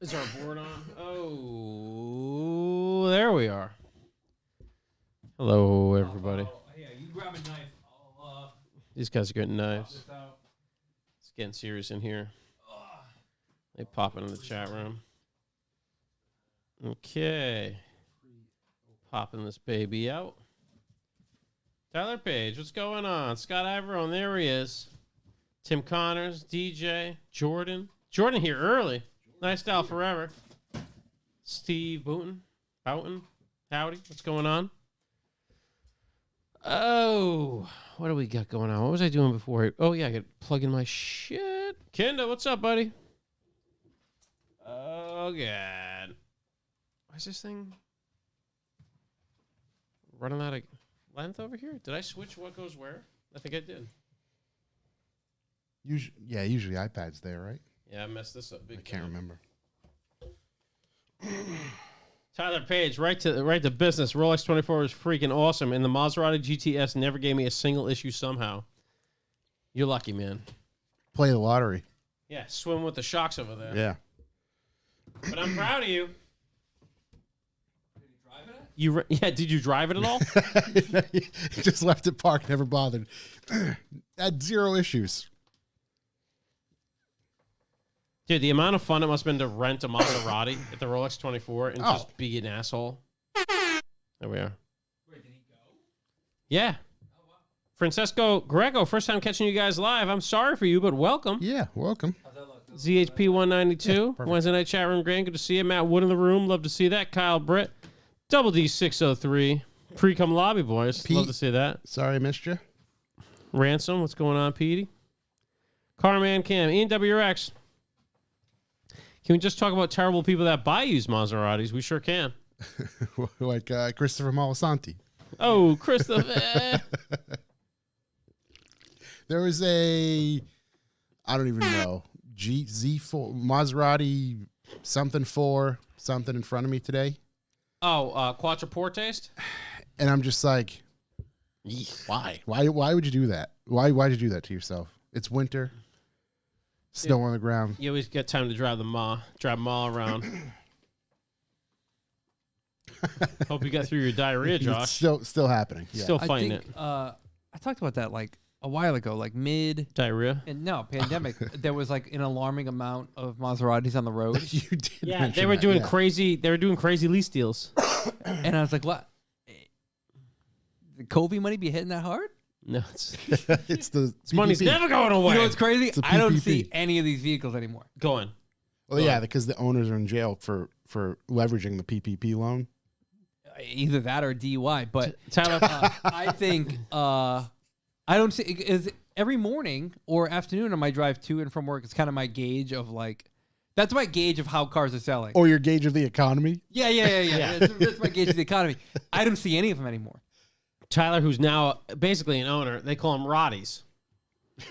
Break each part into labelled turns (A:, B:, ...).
A: Is our board on? Oh, there we are. Hello, everybody.
B: Yeah, you grab a knife.
A: These guys are getting knives. It's getting serious in here. They pop it in the chat room. Okay. Popping this baby out. Tyler Page, what's going on? Scott Ivorone, there he is. Tim Connors, DJ, Jordan. Jordan here early. Nice style forever. Steve Boughton. Howdy. What's going on? Oh, what do we got going on? What was I doing before? Oh, yeah, I got to plug in my shit. Kenda, what's up, buddy? Oh, God. Why is this thing running out of length over here? Did I switch what goes where? I think I did.
C: Usually iPad's there, right?
A: Yeah, I messed this up.
C: I can't remember.
A: Tyler Page, right to business. Rolex 24 is freaking awesome, and the Maserati GTS never gave me a single issue somehow. You're lucky, man.
C: Play the lottery.
A: Yeah, swim with the sharks over there.
C: Yeah.
A: But I'm proud of you. Yeah, did you drive it at all?
C: He just left it parked, never bothered. Had zero issues.
A: Dude, the amount of fun it must have been to rent a Maserati at the Rolex 24 and just be an asshole. There we are.
B: Wait, did he go?
A: Yeah.
B: Oh, wow.
A: Francesco Greco, first time catching you guys live. I'm sorry for you, but welcome.
C: Yeah, welcome.
B: How's that look?
A: ZHP 192,
C: perfect.
A: Wednesday night chat room, grand. Good to see you. Matt Wood in the room. Love to see that. Kyle Britt, Double D 603. Pre-cum lobby boys.
C: Pete.
A: Love to see that.
C: Sorry I missed you.
A: Ransom, what's going on, Petey? Carman Cam, Ian WRX. Can we just talk about terrible people that buy used Maseratis? We sure can.
C: Like Christopher Malasanti.
A: Oh, Christopher.
C: There was I don't even know, Z4 Maserati something in front of me today.
A: Oh, Quattroportes?
C: And I'm just like, why? Why would you do that? Why'd you do that to yourself? It's winter. Snow on the ground.
A: You always get time to drive them all around. Hope you got through your diarrhea, Josh.
C: It's still happening. Yeah.
A: Still fighting
B: I think,
A: it.
B: I talked about that like a while ago, like mid
A: Diarrhea?
B: and no pandemic. There was like an alarming amount of Maseratis on the road,
C: You did.
A: Yeah,
C: mention
A: they were
C: that,
A: doing
C: yeah.
A: crazy. They were doing crazy lease deals.
B: and I was like, "What? The Covey money be hitting that hard?"
A: No, it's
C: It's the
A: money's
C: PPP.
A: never going away.
B: You know what's crazy?
C: It's a
B: I don't
C: PPP.
B: see any of these vehicles anymore.
A: Going.
C: Well, yeah, because the owners are in jail for leveraging the PPP loan.
B: Either that or DUI. But
A: Tyler,
B: I think I don't see is every morning or afternoon on my drive to and from work. It's kind of my gauge of like that's my gauge of how cars are selling.
C: Or your gauge of the economy.
B: Yeah. That's my gauge of the economy. I don't see any of them anymore.
A: Tyler, who's now basically an owner, they call him Roddies.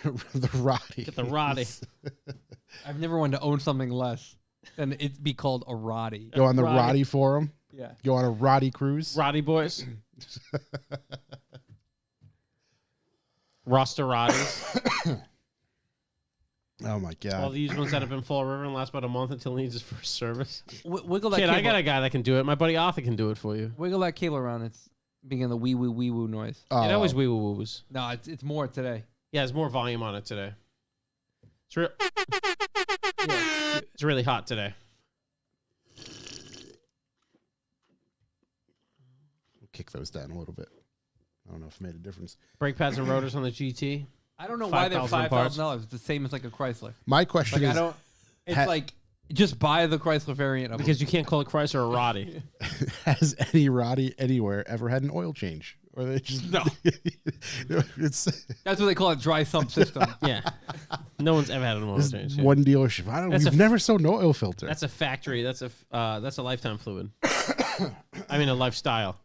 C: The Roddy.
A: Get the Roddy.
B: I've never wanted to own something less than it be called a Roddy.
C: Go on the
A: Roddy.
C: Roddy forum.
B: Yeah.
C: Go on a Roddy cruise.
A: Roddy boys. Roster Roddies.
C: Oh my
A: All
C: god.
A: the used ones that have been Fall River and last about a month until he needs his first service.
B: Wiggle that
A: Kid,
B: cable.
A: I got a guy that can do it. My buddy Arthur can do it for you.
B: Wiggle that cable around. It's beginning the wee woo noise.
A: It always wee woo woos.
B: No, it's more today.
A: Yeah, there's more volume on it today. It's really hot today.
C: Kick those down a little bit. I don't know if it made a difference.
A: Brake pads and rotors on the GT.
B: I don't know why they're
A: $5,000 parts.
B: $5,000. It's the same as like a Chrysler.
C: My question
B: Like I
C: is,
B: don't. It's like just buy the Chrysler variant of
A: Because you can't call it Chrysler or Roddy.
C: has any Roddy anywhere ever had an oil change? Or they just
A: No.
C: It's
B: That's what they call a dry sump system.
A: Yeah. No one's ever had an oil
C: this
A: change. Yeah.
C: one dealership. We've never sold an oil filter.
A: That's a factory. That's a lifetime fluid. I mean, a lifestyle.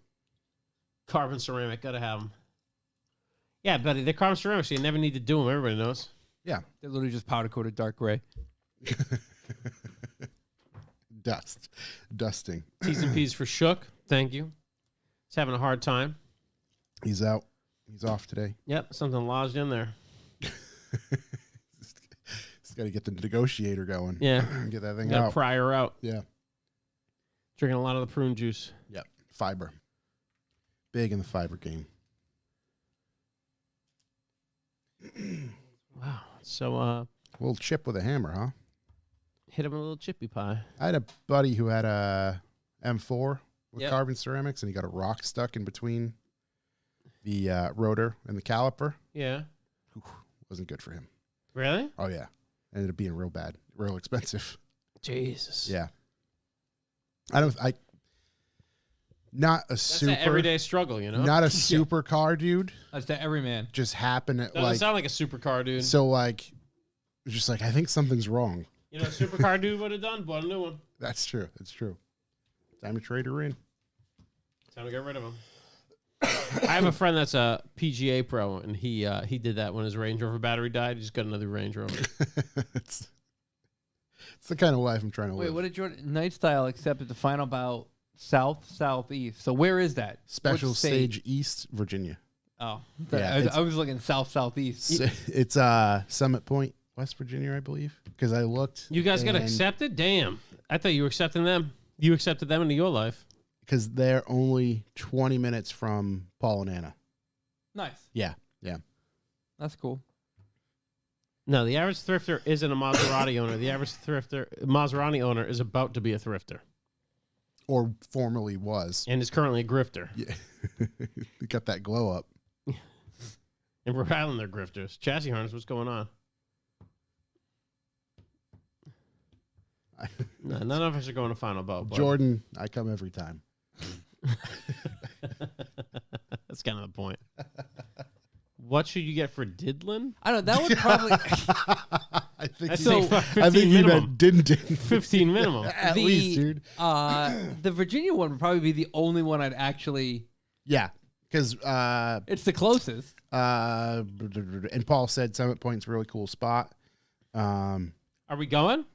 A: Carbon ceramic. Got to have them. Yeah, buddy. They're carbon ceramic, so you never need to do them. Everybody knows.
C: Yeah.
B: They're literally just powder coated dark gray.
C: Dusting.
A: T's and P's for Shook. Thank you. He's having a hard time.
C: He's out. He's off today.
A: Yep, something lodged in there.
C: Got to get the negotiator going.
A: Yeah.
C: Get that thing
A: Gotta
C: out.
A: pry her out.
C: Yeah.
A: Drinking a lot of the prune juice.
C: Yep. Fiber. Big in the fiber game.
A: Wow. So,
C: Little chip with a hammer, huh?
A: hit him with a little chippy pie.
C: I had a buddy who had a M4 with
A: Yep.
C: carbon ceramics, and he got a rock stuck in between the rotor and the caliper.
A: Yeah.
C: Wasn't good for him.
A: Really?
C: Oh, yeah. Ended up being real bad, real expensive.
A: Jesus.
C: Yeah. Not a
A: That's
C: super,
A: an everyday struggle, you know?
C: not a super car dude.
B: That's to every man.
C: Just happened at
A: Doesn't sound like a supercar dude.
C: so like, just like, I think something's wrong.
A: You know what a supercar dude would have done? Bought a new one.
C: That's true. That's true. Time to trade her in.
A: Time to get rid of him. I have a friend that's a PGA pro, and he did that when his Range Rover battery died. He just got another Range Rover.
C: it's the kind of life I'm trying to
B: Wait,
C: live.
B: what did Jordan Night Style accepted the final bout southeast? So where is that?
C: Special
B: Which state?
C: Stage East Virginia.
B: Oh,
C: Yeah,
B: I was looking southeast.
C: It's Summit Point, West Virginia, I believe. Because I looked.
A: You guys got
C: and-
A: accepted? Damn. I thought you were accepting them. You accepted them into your life.
C: Because they're only 20 minutes from Paul and Anna.
B: Nice.
C: Yeah.
B: That's cool.
A: No, the average thrifter isn't a Maserati owner. The average Maserati owner is about to be a thrifter
C: Or formerly was.
A: and is currently a grifter.
C: Yeah. Got that glow up.
A: In Rhode Island, they're grifters. Chassis harness, what's going on? No, none of us are going to final bout. bud.
C: Jordan, I come every time.
A: That's kind of the point. What should you get for diddlin?
B: I don't know. That would probably
C: I think
A: That's
C: you,
A: like
C: I
A: 15
C: think you
A: minimum.
C: meant didn't.
A: 15 minimum.
C: At least, dude.
B: The Virginia one would probably be the only one I'd actually.
C: Yeah. Because
B: It's the closest.
C: and Paul said Summit Point's a really cool spot.
A: Are we going?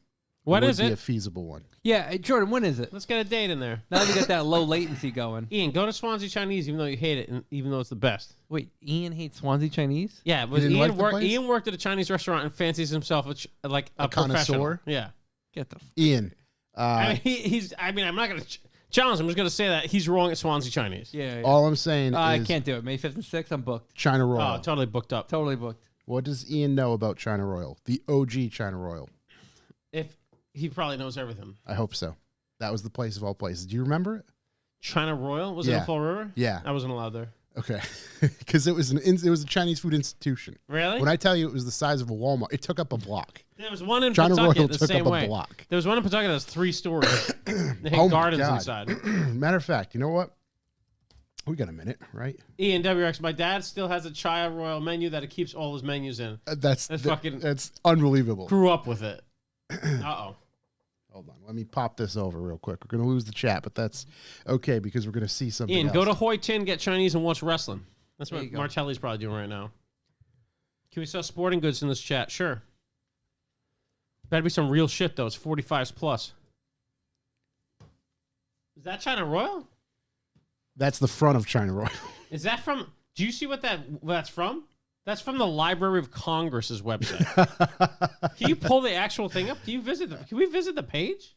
A: What is
C: Would be
A: it?
C: a feasible one.
B: Yeah, Jordan, when is it?
A: Let's get a date in there.
B: Now we got that low latency going.
A: Ian, go to Swansea Chinese, even though you hate it, and even though it's the best.
B: Wait, Ian hates Swansea Chinese?
A: Yeah, but
C: didn't like the place?
A: Ian worked at a Chinese restaurant and fancies himself like a professional.
C: connoisseur?
A: Yeah.
B: Get the.
C: Ian.
A: I mean, he's. I mean, I'm not going to challenge him. I'm just going to say that he's wrong at Swansea Chinese.
B: Yeah.
C: All I'm saying
B: I
C: is
B: can't do it. May 5th and 6th, I'm booked.
C: China
A: Oh,
C: Royal.
A: totally booked up.
B: Totally booked.
C: What does Ian know about China Royal? The OG China Royal.
A: If he probably knows everything.
C: I hope so. That was the place of all places. Do you remember it?
A: China Royal was it
C: Yeah.
A: in Fall River?
C: Yeah.
A: I wasn't allowed there.
C: Okay. Because it was a Chinese food institution.
A: Really?
C: When I tell you it was the size of a Walmart, it took up a block.
A: There was one in
C: China Royal
A: Pawtucket the
C: took
A: same
C: up
A: way.
C: a block.
A: There was one in Pawtucket that was 3 stories. They had
C: Oh my
A: gardens
C: God.
A: inside.
C: Matter of fact, you know what? We got a minute, right?
A: Ian WX, my dad still has a China Royal menu that he keeps all his menus in.
C: That's
A: fucking-
C: that's unbelievable.
A: Grew up with it. Uh-oh.
C: Hold on, let me pop this over real quick. We're gonna lose the chat, but that's okay because we're gonna see something.
A: Ian,
C: else.
A: go to Hoi Tin, get Chinese, and watch wrestling. That's
B: There
A: what
B: you go.
A: Martelli's probably doing right now. Can we sell sporting goods in this chat? Sure. Better be some real shit, though. It's 45s plus. Is that China Royal?
C: That's the front of China Royal.
A: Is that from... Do you see what that's from? That's from the Library of Congress's website. Can you pull the actual thing up? Can we visit the page?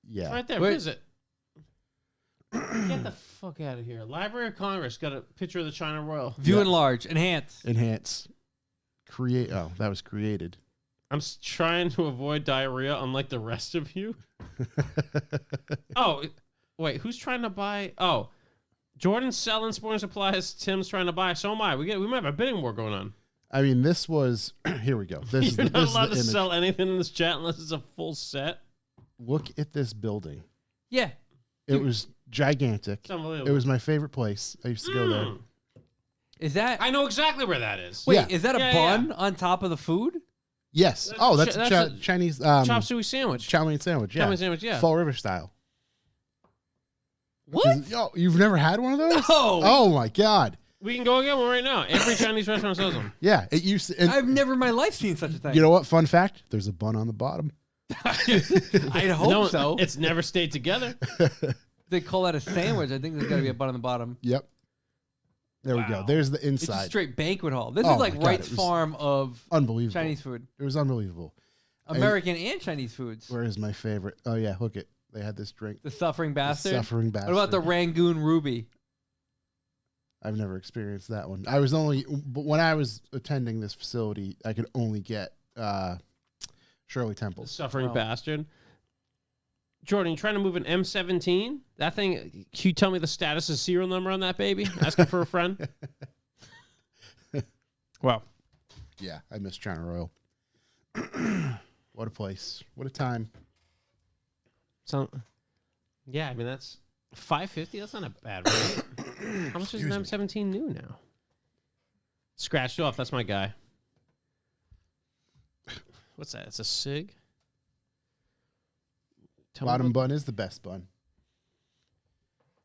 C: Yeah.
A: Right there,
B: Wait.
A: visit. Get the fuck out of here. Library of Congress got a picture of the China Royal.
B: View
C: Yeah.
B: enlarge. Enhance.
C: Enhance. Create. Oh, that was created.
A: I'm trying to avoid diarrhea, unlike the rest of you. Oh, wait, who's trying to buy? Oh, Jordan's selling sporting supplies. Tim's trying to buy. So am I. We might have a bidding war going on.
C: I mean, this was. Here we go. This is
A: You're
C: the,
A: not
C: this is
A: allowed
C: the
A: to
C: image.
A: sell anything in this chat unless it's a full set.
C: Look at this building.
B: Yeah.
C: It was gigantic.
A: It's unbelievable.
C: It was my favorite place. I used to go there.
A: Mm.
B: Is that.
A: I know exactly where that is.
B: Wait,
C: Yeah.
B: is that a
A: Yeah,
B: bun on top of the food?
C: Yes.
A: That's
C: Oh,
A: a
C: that's
A: chi-
C: a
A: that's a
C: Chinese
A: Chop suey sandwich.
C: chow mein sandwich. Yeah.
A: Chow mein sandwich, yeah.
C: Fall River style.
B: What?
C: Yo, you've never had one of those?
B: No.
C: Oh my god.
A: We can go get one right now. Every Chinese restaurant sells them.
C: Yeah. It used to. And
B: I've never in my life seen such a thing.
C: you know what? Fun fact: there's a bun on the bottom.
B: I'd hope
A: No,
B: so.
A: It's never stayed together.
B: They call that a sandwich. I think there's got to be a bun on the bottom.
C: Yep. There we go.
A: Wow.
C: There's the
B: It's a
C: inside.
B: straight banquet hall. This
C: Oh
B: is like
C: my God,
B: Wright's
C: it was
B: Farm of
C: Unbelievable.
B: Chinese food.
C: It was unbelievable.
B: American and Chinese foods.
C: Where is my favorite? Oh yeah, look it. They had this drink.
B: The Suffering Bastard.
C: Suffering Bastard.
B: What about the Rangoon Ruby?
C: I've never experienced that one. I was only when I was attending this facility, I could only get Shirley
A: The
C: Temple's.
A: Suffering Bastard. Jordan, you trying to move an M17? That thing, can you tell me the status of serial number on that baby? Asking for a friend? Wow.
C: Yeah, I miss China Royal. What a place. What a time.
A: So, yeah, I mean, that's $5.50. That's not a bad rate. How much is an M17 new now? Scratched off. That's my guy. What's that? It's a Sig?
C: Bottom bun is the best bun.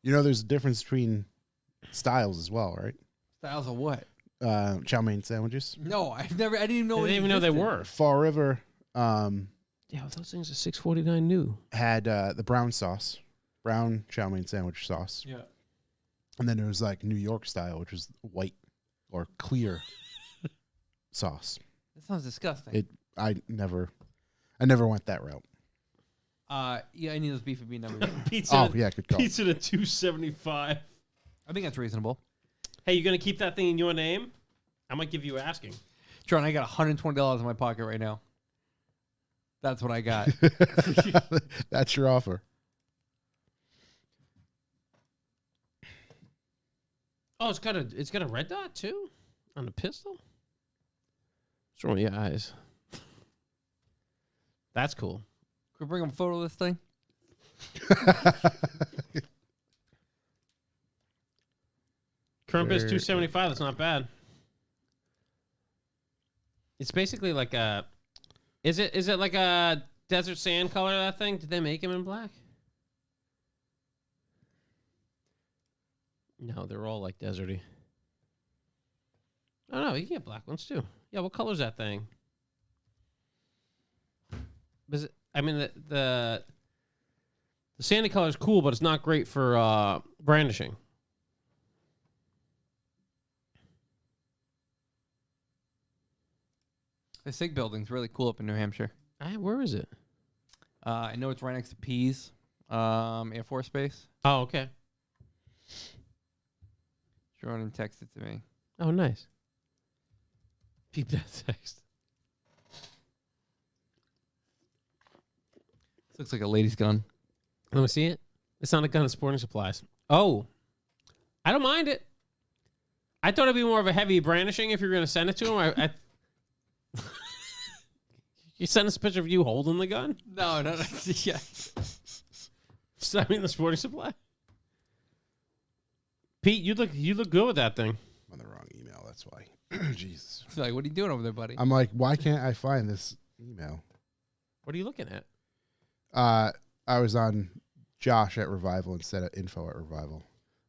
C: You know, there's a difference between styles as well, right?
B: Styles of what?
C: Chow mein sandwiches.
B: No, I didn't even know.
A: I didn't even know they were.
C: Fall River
A: Yeah, those things are $6.49 new.
C: had the brown sauce, brown chow mein sandwich sauce.
B: Yeah.
C: And then there was like New York style, which is white or clear sauce.
B: That sounds disgusting.
C: I never went that route.
B: Yeah, I need those beef and bean numbers.
A: Pizza.
C: Yeah, good call.
A: Pizza to $2.75.
B: I think that's reasonable.
A: Hey, you gonna keep that thing in your name? I might give you asking.
B: Jordan, I got $120 in my pocket right now. That's what I got.
C: That's your offer.
A: Oh, it's got a red dot too on the pistol. What's wrong with your eyes? That's cool.
B: Could we bring him a photo of this thing?
A: Current bid is $2.75. That's not bad. It's basically like a. Is it like a desert sand color? That thing? Did they make him in black? No, they're all like deserty. Oh no, you can get black ones too. Yeah, what color's that thing? Is it, I mean the sandy color is cool, but it's not great for brandishing.
B: The SIG building's really cool up in New Hampshire.
A: Where is it?
B: I know it's right next to Pease Air Force Base.
A: Oh, okay.
B: Jordan texted to me.
A: Oh, nice. Peep that text.
B: This looks like a lady's gun.
A: Let me see it. It's not a gun. It's sporting supplies. Oh, I don't mind it. I thought it'd be more of a heavy brandishing if you're going to send it to him. You send us a picture of you holding the gun?
B: No. Yeah.
A: I mean, the sporting supply. Pete, you look good with that thing.
C: I'm on the wrong email. That's why. Jesus.
B: It's like, what are you doing over there, buddy?
C: I'm like, why can't I find this email?
A: What are you looking at?
C: I was on Josh at Revival instead of info at Revival.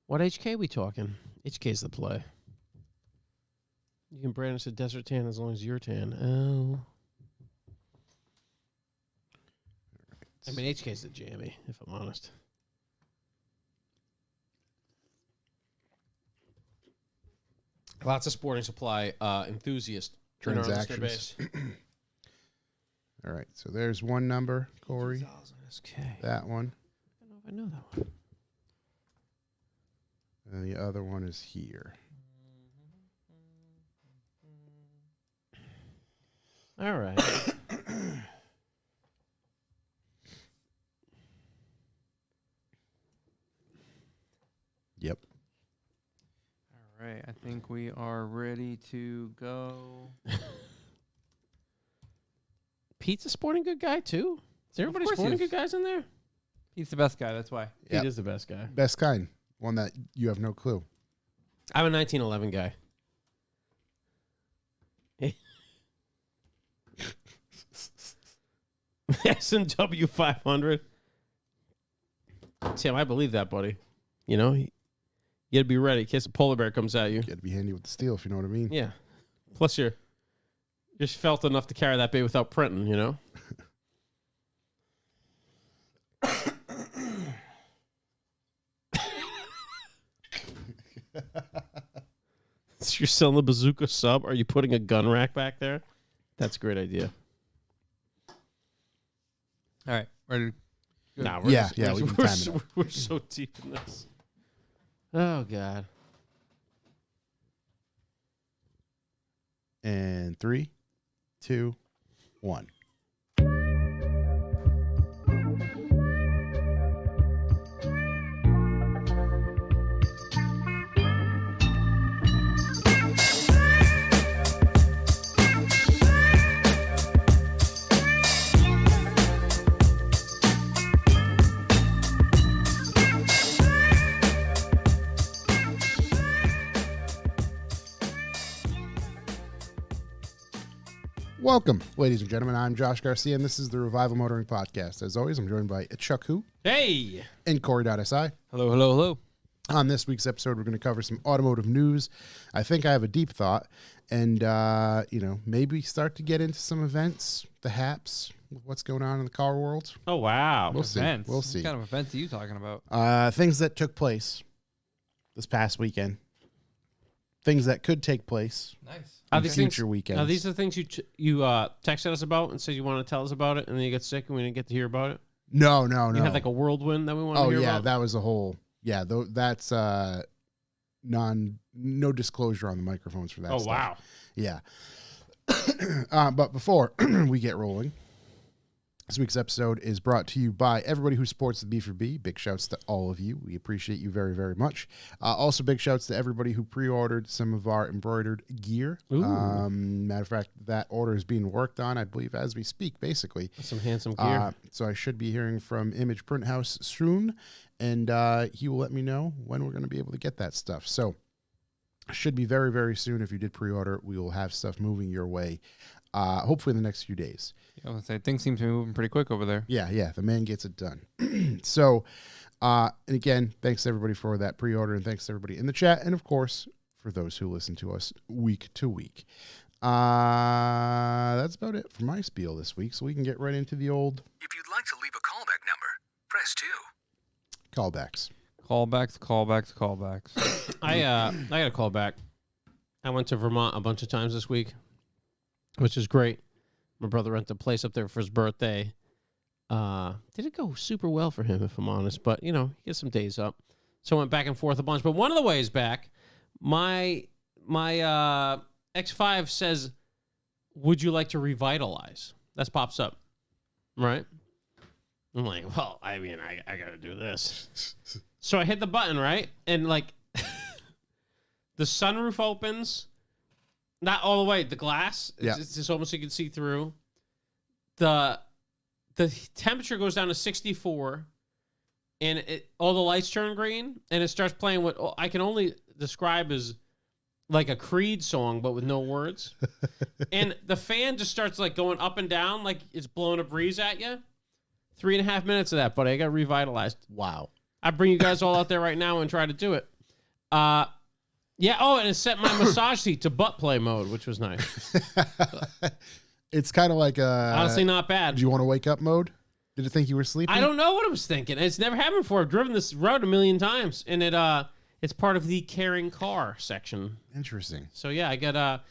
A: What HK we talking? HK's the play. You can brandish a desert tan as long as you're tan. Oh. I mean, HK's the jammy, if I'm honest. Lots of sporting supply enthusiasts.
C: Transactions. All right, so there's one number, Corey.
A: SK.
C: That one.
A: I don't know if I know that one.
C: And the other one is here.
A: All right.
C: Yep.
B: All right, I think we are ready to go.
A: Pete's a sporting good guy, too? Is everybody
B: course he
A: sporting
B: is.
A: good guys in there?
B: He's the best guy, that's why.
C: Yep.
A: Pete is the best guy.
C: Best kind. One that you have no clue.
A: I'm a 1911 guy. S&W 500. Tim, I believe that, buddy. You know, you got to be ready in case a polar bear comes at you.
C: You got to be handy with the steel, if you know what I mean.
A: Yeah. Plus, you're just felt enough to carry that bait without printing, you know? So you're selling the bazooka sub? Are you putting a gun rack back there? That's a great idea.
B: All right. Ready?
A: Nah,
C: we can time it up.
A: we're so deep in this. Oh, God.
C: And 3, 2, 1. Welcome, ladies and gentlemen. I'm Josh Garcia, and this is the Revival Motoring Podcast. As always, I'm joined by Chuck Hu
A: Hey.
C: and Corey.si.
B: Hello, hello, hello.
C: On this week's episode, we're going to cover some automotive news. I think I have a deep thought, and, maybe start to get into some events, the haps, what's going on in the car world.
A: Oh, wow.
C: We'll see.
B: Events.
C: We'll see.
B: What kind of events are you talking about?
C: Things that took place this past weekend. Things that could take place
B: Nice.
A: Are
C: in
A: these
C: future
A: things,
C: weekends.
A: Are these the things you texted us about and said you want to tell us about it, and then you got sick and we didn't get to hear about it?
C: No.
A: You had like a whirlwind that we wanted to hear about?
C: That was a whole... Yeah, that's no disclosure on the microphones for that stuff.
A: Wow.
C: Yeah. But before we get rolling, this week's episode is brought to you by everybody who supports the B4B. Big shouts to all of you. We appreciate you very, very much. Also, big shouts to everybody who pre-ordered some of our embroidered gear. Matter of fact, that order is being worked on, I believe, as we speak, basically.
A: Some handsome gear.
C: So I should be hearing from Image Print House soon, and he will let me know when we're going to be able to get that stuff. So should be very, very soon. If you did pre-order, we will have stuff moving your way, hopefully in the next few days.
B: I was gonna say things seem to be moving pretty quick over there.
C: Yeah, the man gets it done. So, and again, thanks to everybody for that pre-order, and thanks to everybody in the chat, and of course, for those who listen to us week to week. That's about it for my spiel this week, so we can get right into the old...
D: If you'd like to leave a callback number, press 2.
C: Callbacks.
B: Callbacks.
A: I got a call back. I went to Vermont a bunch of times this week, which is great. My brother rented a place up there for his birthday. Didn't go super well for him, if I'm honest, but, he gets some days up. So I went back and forth a bunch. But one of the ways back, my X5 says, would you like to revitalize? That pops up, right? I'm like, well, I got to do this. So I hit the button, right? And, the sunroof opens. Not all the way. The glass, it's just almost you can see through. The temperature goes down to 64, and all the lights turn green, and it starts playing what I can only describe as like a Creed song, but with no words. And the fan just starts going up and down, like it's blowing a breeze at you. 3.5 minutes of that, buddy. I got revitalized.
C: Wow.
A: I bring you guys all out there right now and try to do it. Yeah. Oh, and it set my massage seat to butt play mode, which was nice.
C: It's kind of like
A: honestly not bad.
C: Do you want to wake up mode? Did it think you were sleeping?
A: I don't know what I was thinking. It's never happened before. I've driven this road a million times, and it's part of the caring car section.
C: Interesting.
A: So yeah, I got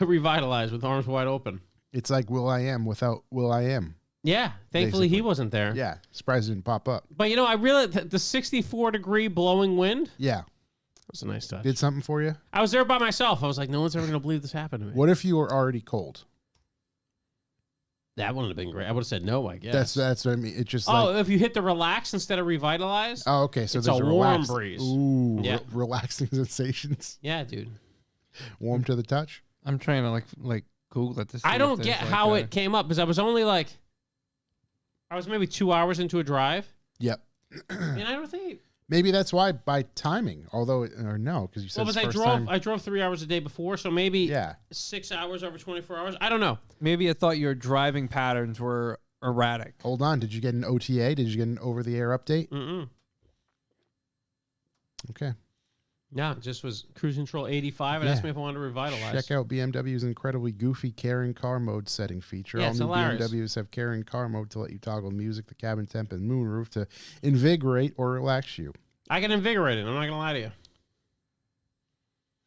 A: revitalized with arms wide open.
C: It's like Will I Am without Will I Am.
A: Yeah, thankfully he wasn't there.
C: Yeah, surprised it didn't pop up.
A: But I really the 64-degree blowing wind.
C: Yeah.
A: Was a nice touch.
C: Did something for you?
A: I was there by myself. I was like, no one's ever going to believe this happened to me.
C: What if you were already cold?
A: That wouldn't have been great. I would have said no, I guess.
C: That's what I mean. It's just
A: if you hit the relax instead of revitalize.
C: Oh, okay. So
A: it's
C: there's
A: a warm breeze.
C: Ooh,
A: yeah.
C: Relaxing sensations.
A: Yeah, dude.
C: Warm to the touch.
B: I'm trying to like Google it.
A: I don't get how it came up because I was only I was maybe 2 hours into a drive.
C: Yep.
A: And I don't think.
C: Maybe that's why by timing, because you said
A: I drove 3 hours a day before, so maybe 6 hours over 24 hours. I don't know.
B: Maybe I thought your driving patterns were erratic.
C: Hold on. Did you get an OTA? Did you get an over-the-air update?
A: Mm-mm.
C: Okay.
A: Yeah, it just was cruise control 85 and asked me if I wanted to revitalize.
C: Check out BMW's incredibly goofy caring car mode setting feature.
A: Yeah,
C: All
A: it's
C: new
A: hilarious.
C: BMWs have caring car mode to let you toggle music, the cabin temp, and moonroof to invigorate or relax you.
A: I get invigorated. I'm not going to lie to you.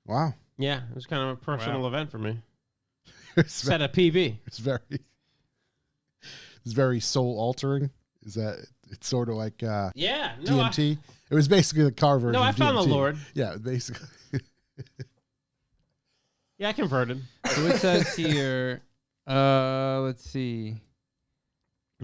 C: Wow.
A: Yeah, it was kind of a personal event for me.
C: It's
A: Set a PB.
C: It's very It's very soul altering. Is that it's sort of like
A: Yeah. No,
C: DMT? It was basically the car version.
A: No, I
C: of
A: found the
C: DMT.
A: Lord.
C: Yeah, basically.
A: Yeah, I converted.
B: So it says here, let's see.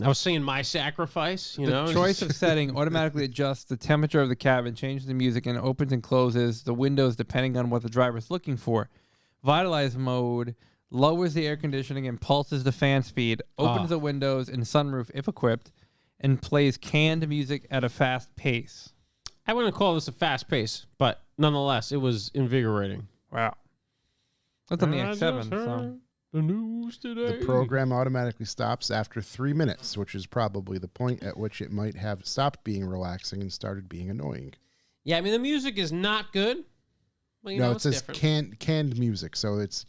A: I was singing My Sacrifice, you know.
B: The choice of setting automatically adjusts the temperature of the cabin, changes the music, and opens and closes the windows depending on what the driver is looking for. Vitalize mode lowers the air conditioning and pulses the fan speed, opens the windows and sunroof if equipped, and plays canned music at a fast pace.
A: I wouldn't call this a fast pace, but nonetheless, it was invigorating.
B: Wow. That's on the
A: I
B: X7.
A: just
B: So.
A: heard the news today.
C: The program automatically stops after 3 minutes, which is probably the point at which it might have stopped being relaxing and started being annoying.
A: Yeah, I mean, the music is not good. But, you know,
C: It
A: it's
C: says
A: different.
C: canned music, so it's,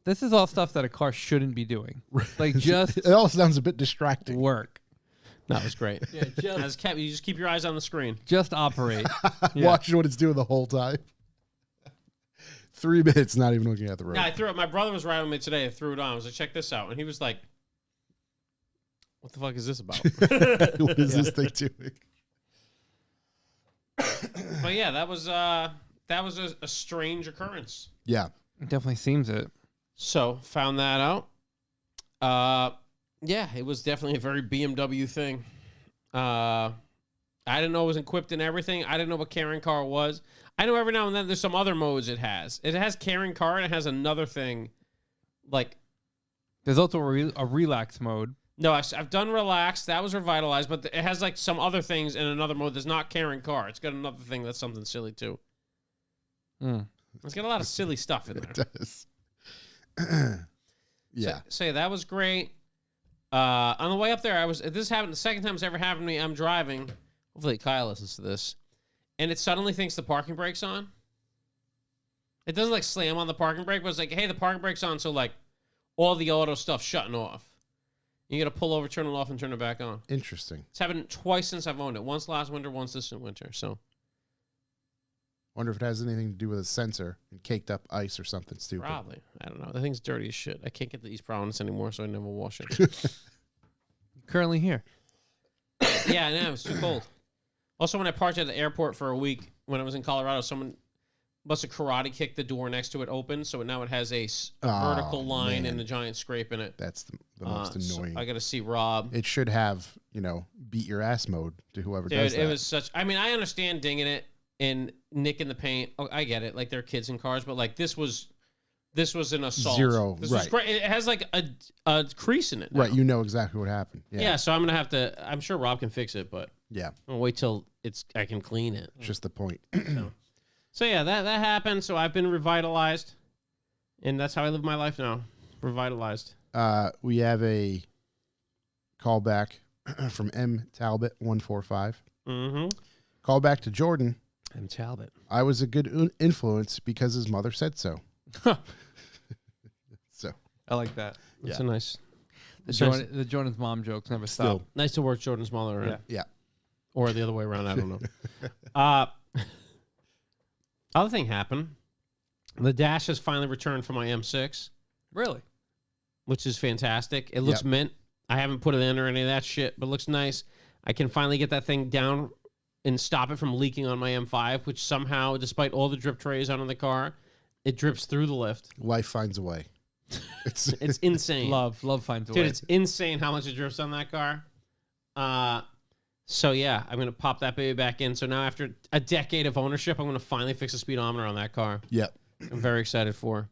B: This is all stuff that a car shouldn't be doing. Like, just
C: it all sounds a bit distracting.
B: work.
A: That was great.
B: Yeah,
A: You just keep your eyes on the screen.
B: just operate. Yeah.
C: Watching what it's doing the whole time. 3 minutes, not even looking at the road.
A: Yeah, I threw it. My brother was riding with me today. I threw it on. I was like, check this out. And he was like, what the fuck is this about?
C: What is this thing doing?
A: But yeah, that was a strange occurrence.
C: Yeah.
B: It definitely seems it.
A: So found that out. Yeah, it was definitely a very BMW thing. I didn't know it was equipped in everything. I didn't know what carrying car was. I know every now and then there's some other modes it has. It has carrying car and it has another thing. Like,
B: There's also a relax mode.
A: no, I've done relax. That was revitalized, but it has like some other things in another mode that's not carrying car. It's got another thing that's something silly too.
B: Mm.
A: It's got a lot of silly stuff in there.
C: It does. Yeah.
A: So that was great. On the way up there, this happened the second time it's ever happened to me. I'm driving. Hopefully Kyle listens to this. And it suddenly thinks the parking brake's on. It doesn't like slam on the parking brake, but it's like, hey, the parking brake's on, so like all the auto stuff shutting off. You gotta pull over, turn it off, and turn it back on.
C: Interesting.
A: It's happened twice since I've owned it. Once last winter, once this winter. So
C: Wonder if it has anything to do with a sensor and caked up ice or something stupid.
A: probably. I don't know. The thing's dirty as shit. I can't get the East Providence anymore, so I never wash it.
B: Currently here.
A: Yeah, I know. It's too cold. Also, when I parked at the airport for a week, when I was in Colorado, someone must have karate kicked the door next to it open, so now it has a vertical line
C: man.
A: and a giant scrape in it.
C: That's the most
A: So
C: annoying.
A: I got to see Rob.
C: It should have, beat your ass mode to whoever does
A: Dude,
C: that.
A: it was such... I mean, I understand dinging it and nicking the paint. Oh, I get it. Like, they're kids in cars, but, like, this was an assault.
C: Zero,
A: This was
C: right.
A: great. It has, like, a crease in it now.
C: Right, you know exactly what happened.
A: Yeah, so I'm going to have to... I'm sure Rob can fix it, but
C: Yeah,
A: I'll wait till I can clean it.
C: it's just the point.
A: So yeah, that happened. So I've been revitalized, and that's how I live my life now. Revitalized.
C: We have a callback from M. Talbot 145.
A: Mm-hmm.
C: Callback to Jordan.
A: And Talbot.
C: I was a good influence because his mother said so. So
B: I like that.
A: That's
C: Yeah.
A: a nice.
B: The Jordan's mom jokes never
C: Still.
B: stop.
A: Nice to work Jordan's mother, right?
B: Yeah.
C: yeah,
A: Or the other way around. I don't know. Other thing happened. The dash has finally returned for my M6,
B: Really?
A: which is fantastic. It looks
C: Yep.
A: mint. I haven't put it in or any of that shit, but it looks nice. I can finally get that thing down and stop it from leaking on my M5, which somehow, despite all the drip trays on the car, it drips through the lift.
C: life finds a way. It's
A: It's insane.
B: Love finds a
A: Dude,
B: way.
A: it's insane how much it drifts on that car. So yeah, I'm gonna pop that baby back in. So now after a decade of ownership, I'm gonna finally fix the speedometer on that car.
C: Yep.
A: I'm very excited for.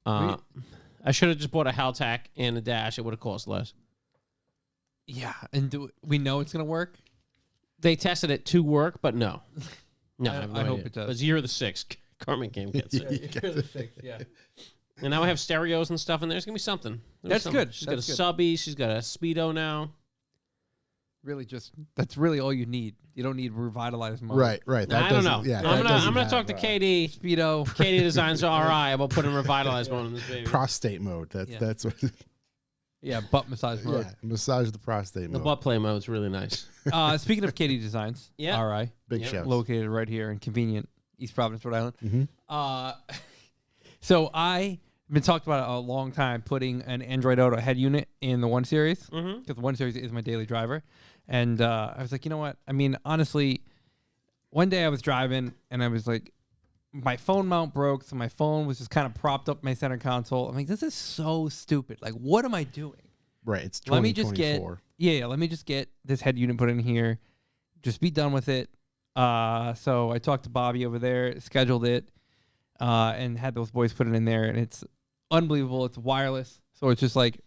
A: I should have just bought a Haltac and a dash. It would have cost less.
B: Yeah, and we know it's gonna work.
A: They tested it to work, but no. No, I, have no
B: I hope
A: idea.
B: it does.
A: It's year the 6th. Carmen game gets it.
B: Yeah.
A: And now I have stereos and stuff in there. It's gonna be something.
B: That's good.
A: She's
B: That's
A: got a
B: good.
A: subby. She's got a speedo now.
B: Really, that's really all you need. You don't need revitalized mode.
C: Right.
A: I don't
C: doesn't-
A: know.
C: Yeah,
A: I'm
C: that
A: gonna
C: doesn't
A: talk to
C: have,
A: KD.
B: Speedo.
A: Katie Designs RI about putting revitalized mode in this baby.
C: prostate mode.
B: Yeah.
C: That's what.
B: Yeah, butt massage mode.
C: Yeah, massage the prostate
A: The
C: mode.
A: butt play mode's really nice.
B: Speaking of Katie Designs,
A: Yeah.
B: RI,
C: Big
A: Yeah.
C: shout.
B: located right here in convenient East Providence, Rhode Island.
C: Mhm.
B: So I been talked about it a long time, putting an Android Auto head unit in the 1 Series,
A: Mm-hmm.
B: because the 1 Series is my daily driver. And I was like, you know what? I mean, honestly, one day I was driving and I was like, my phone mount broke, so my phone was just kind of propped up my center console. I'm like, this is so stupid. Like, what am I doing?
C: Right. It's
B: Let me just get
C: 2024.
B: let me just get this head unit put in here, just be done with it. So I talked to Bobby over there, scheduled it, and had those boys put it in there, and it's unbelievable. It's wireless, so it's just like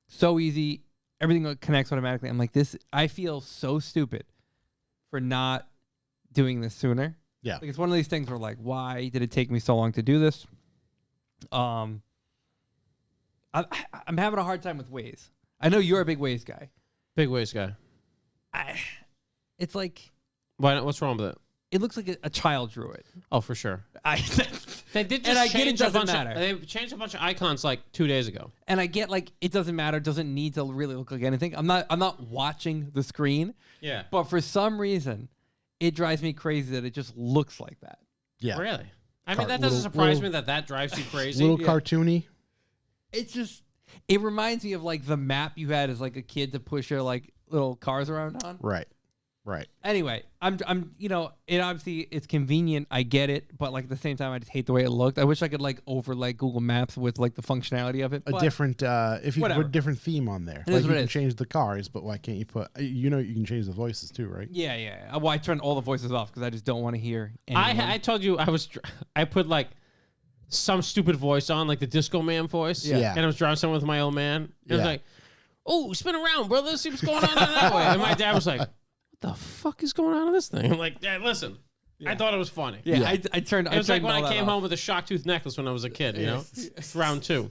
B: so easy. Everything connects automatically. I'm like, this. I feel so stupid for not doing this sooner.
C: Yeah.
B: Like, it's one of these things where, like, why did it take me so long to do this? I'm having a hard time with Waze. I know you're a big Waze guy.
A: Big waist guy.
B: It's like,
A: Why not? What's wrong with it?
B: it looks like a child drew it.
A: Oh, for sure. They did just
B: And I get it
A: change a
B: doesn't
A: bunch
B: matter.
A: They changed a bunch of icons like 2 days ago.
B: And I get, like, it doesn't matter, doesn't need to really look like anything. I'm not watching the screen,
A: Yeah.
B: but for some reason, it drives me crazy that it just looks like that.
C: Yeah.
A: Really? I
C: Car-
A: mean, that doesn't
C: little-
A: surprise
C: little-
A: me that drives you crazy.
C: Little cartoony.
B: It's just, it reminds me of, like, the map you had as, like, a kid to push your, like, little cars around on.
C: Right. Right.
B: Anyway, I'm you know, it obviously it's convenient. I get it, but like at the same time, I just hate the way it looked. I wish I could like overlay Google Maps with like the functionality of it.
C: A
B: but
C: different, if you could
B: whatever.
C: put a different theme on there.
B: It
C: Like
B: is
C: you
B: what it
C: can
B: is.
C: change the cars, but why can't you put, you can change the voices too, right?
B: Yeah. Well, I turned all the voices off because I just don't want to hear anyone.
A: I told you I put like some stupid voice on, like the Disco Man voice.
C: Yeah.
A: And I was driving somewhere with my old man. And I was
C: Yeah.
A: like, oh, spin around, brother. See what's going on that way. And my dad was like, what the fuck is going on in this thing? I'm like, Dad, listen. I thought it was funny.
B: Yeah,
C: Yeah.
B: I turned.
A: It was like when
B: all
A: I
B: that
A: came
B: off.
A: home with a shock tooth necklace when I was a kid, you know? Round 2.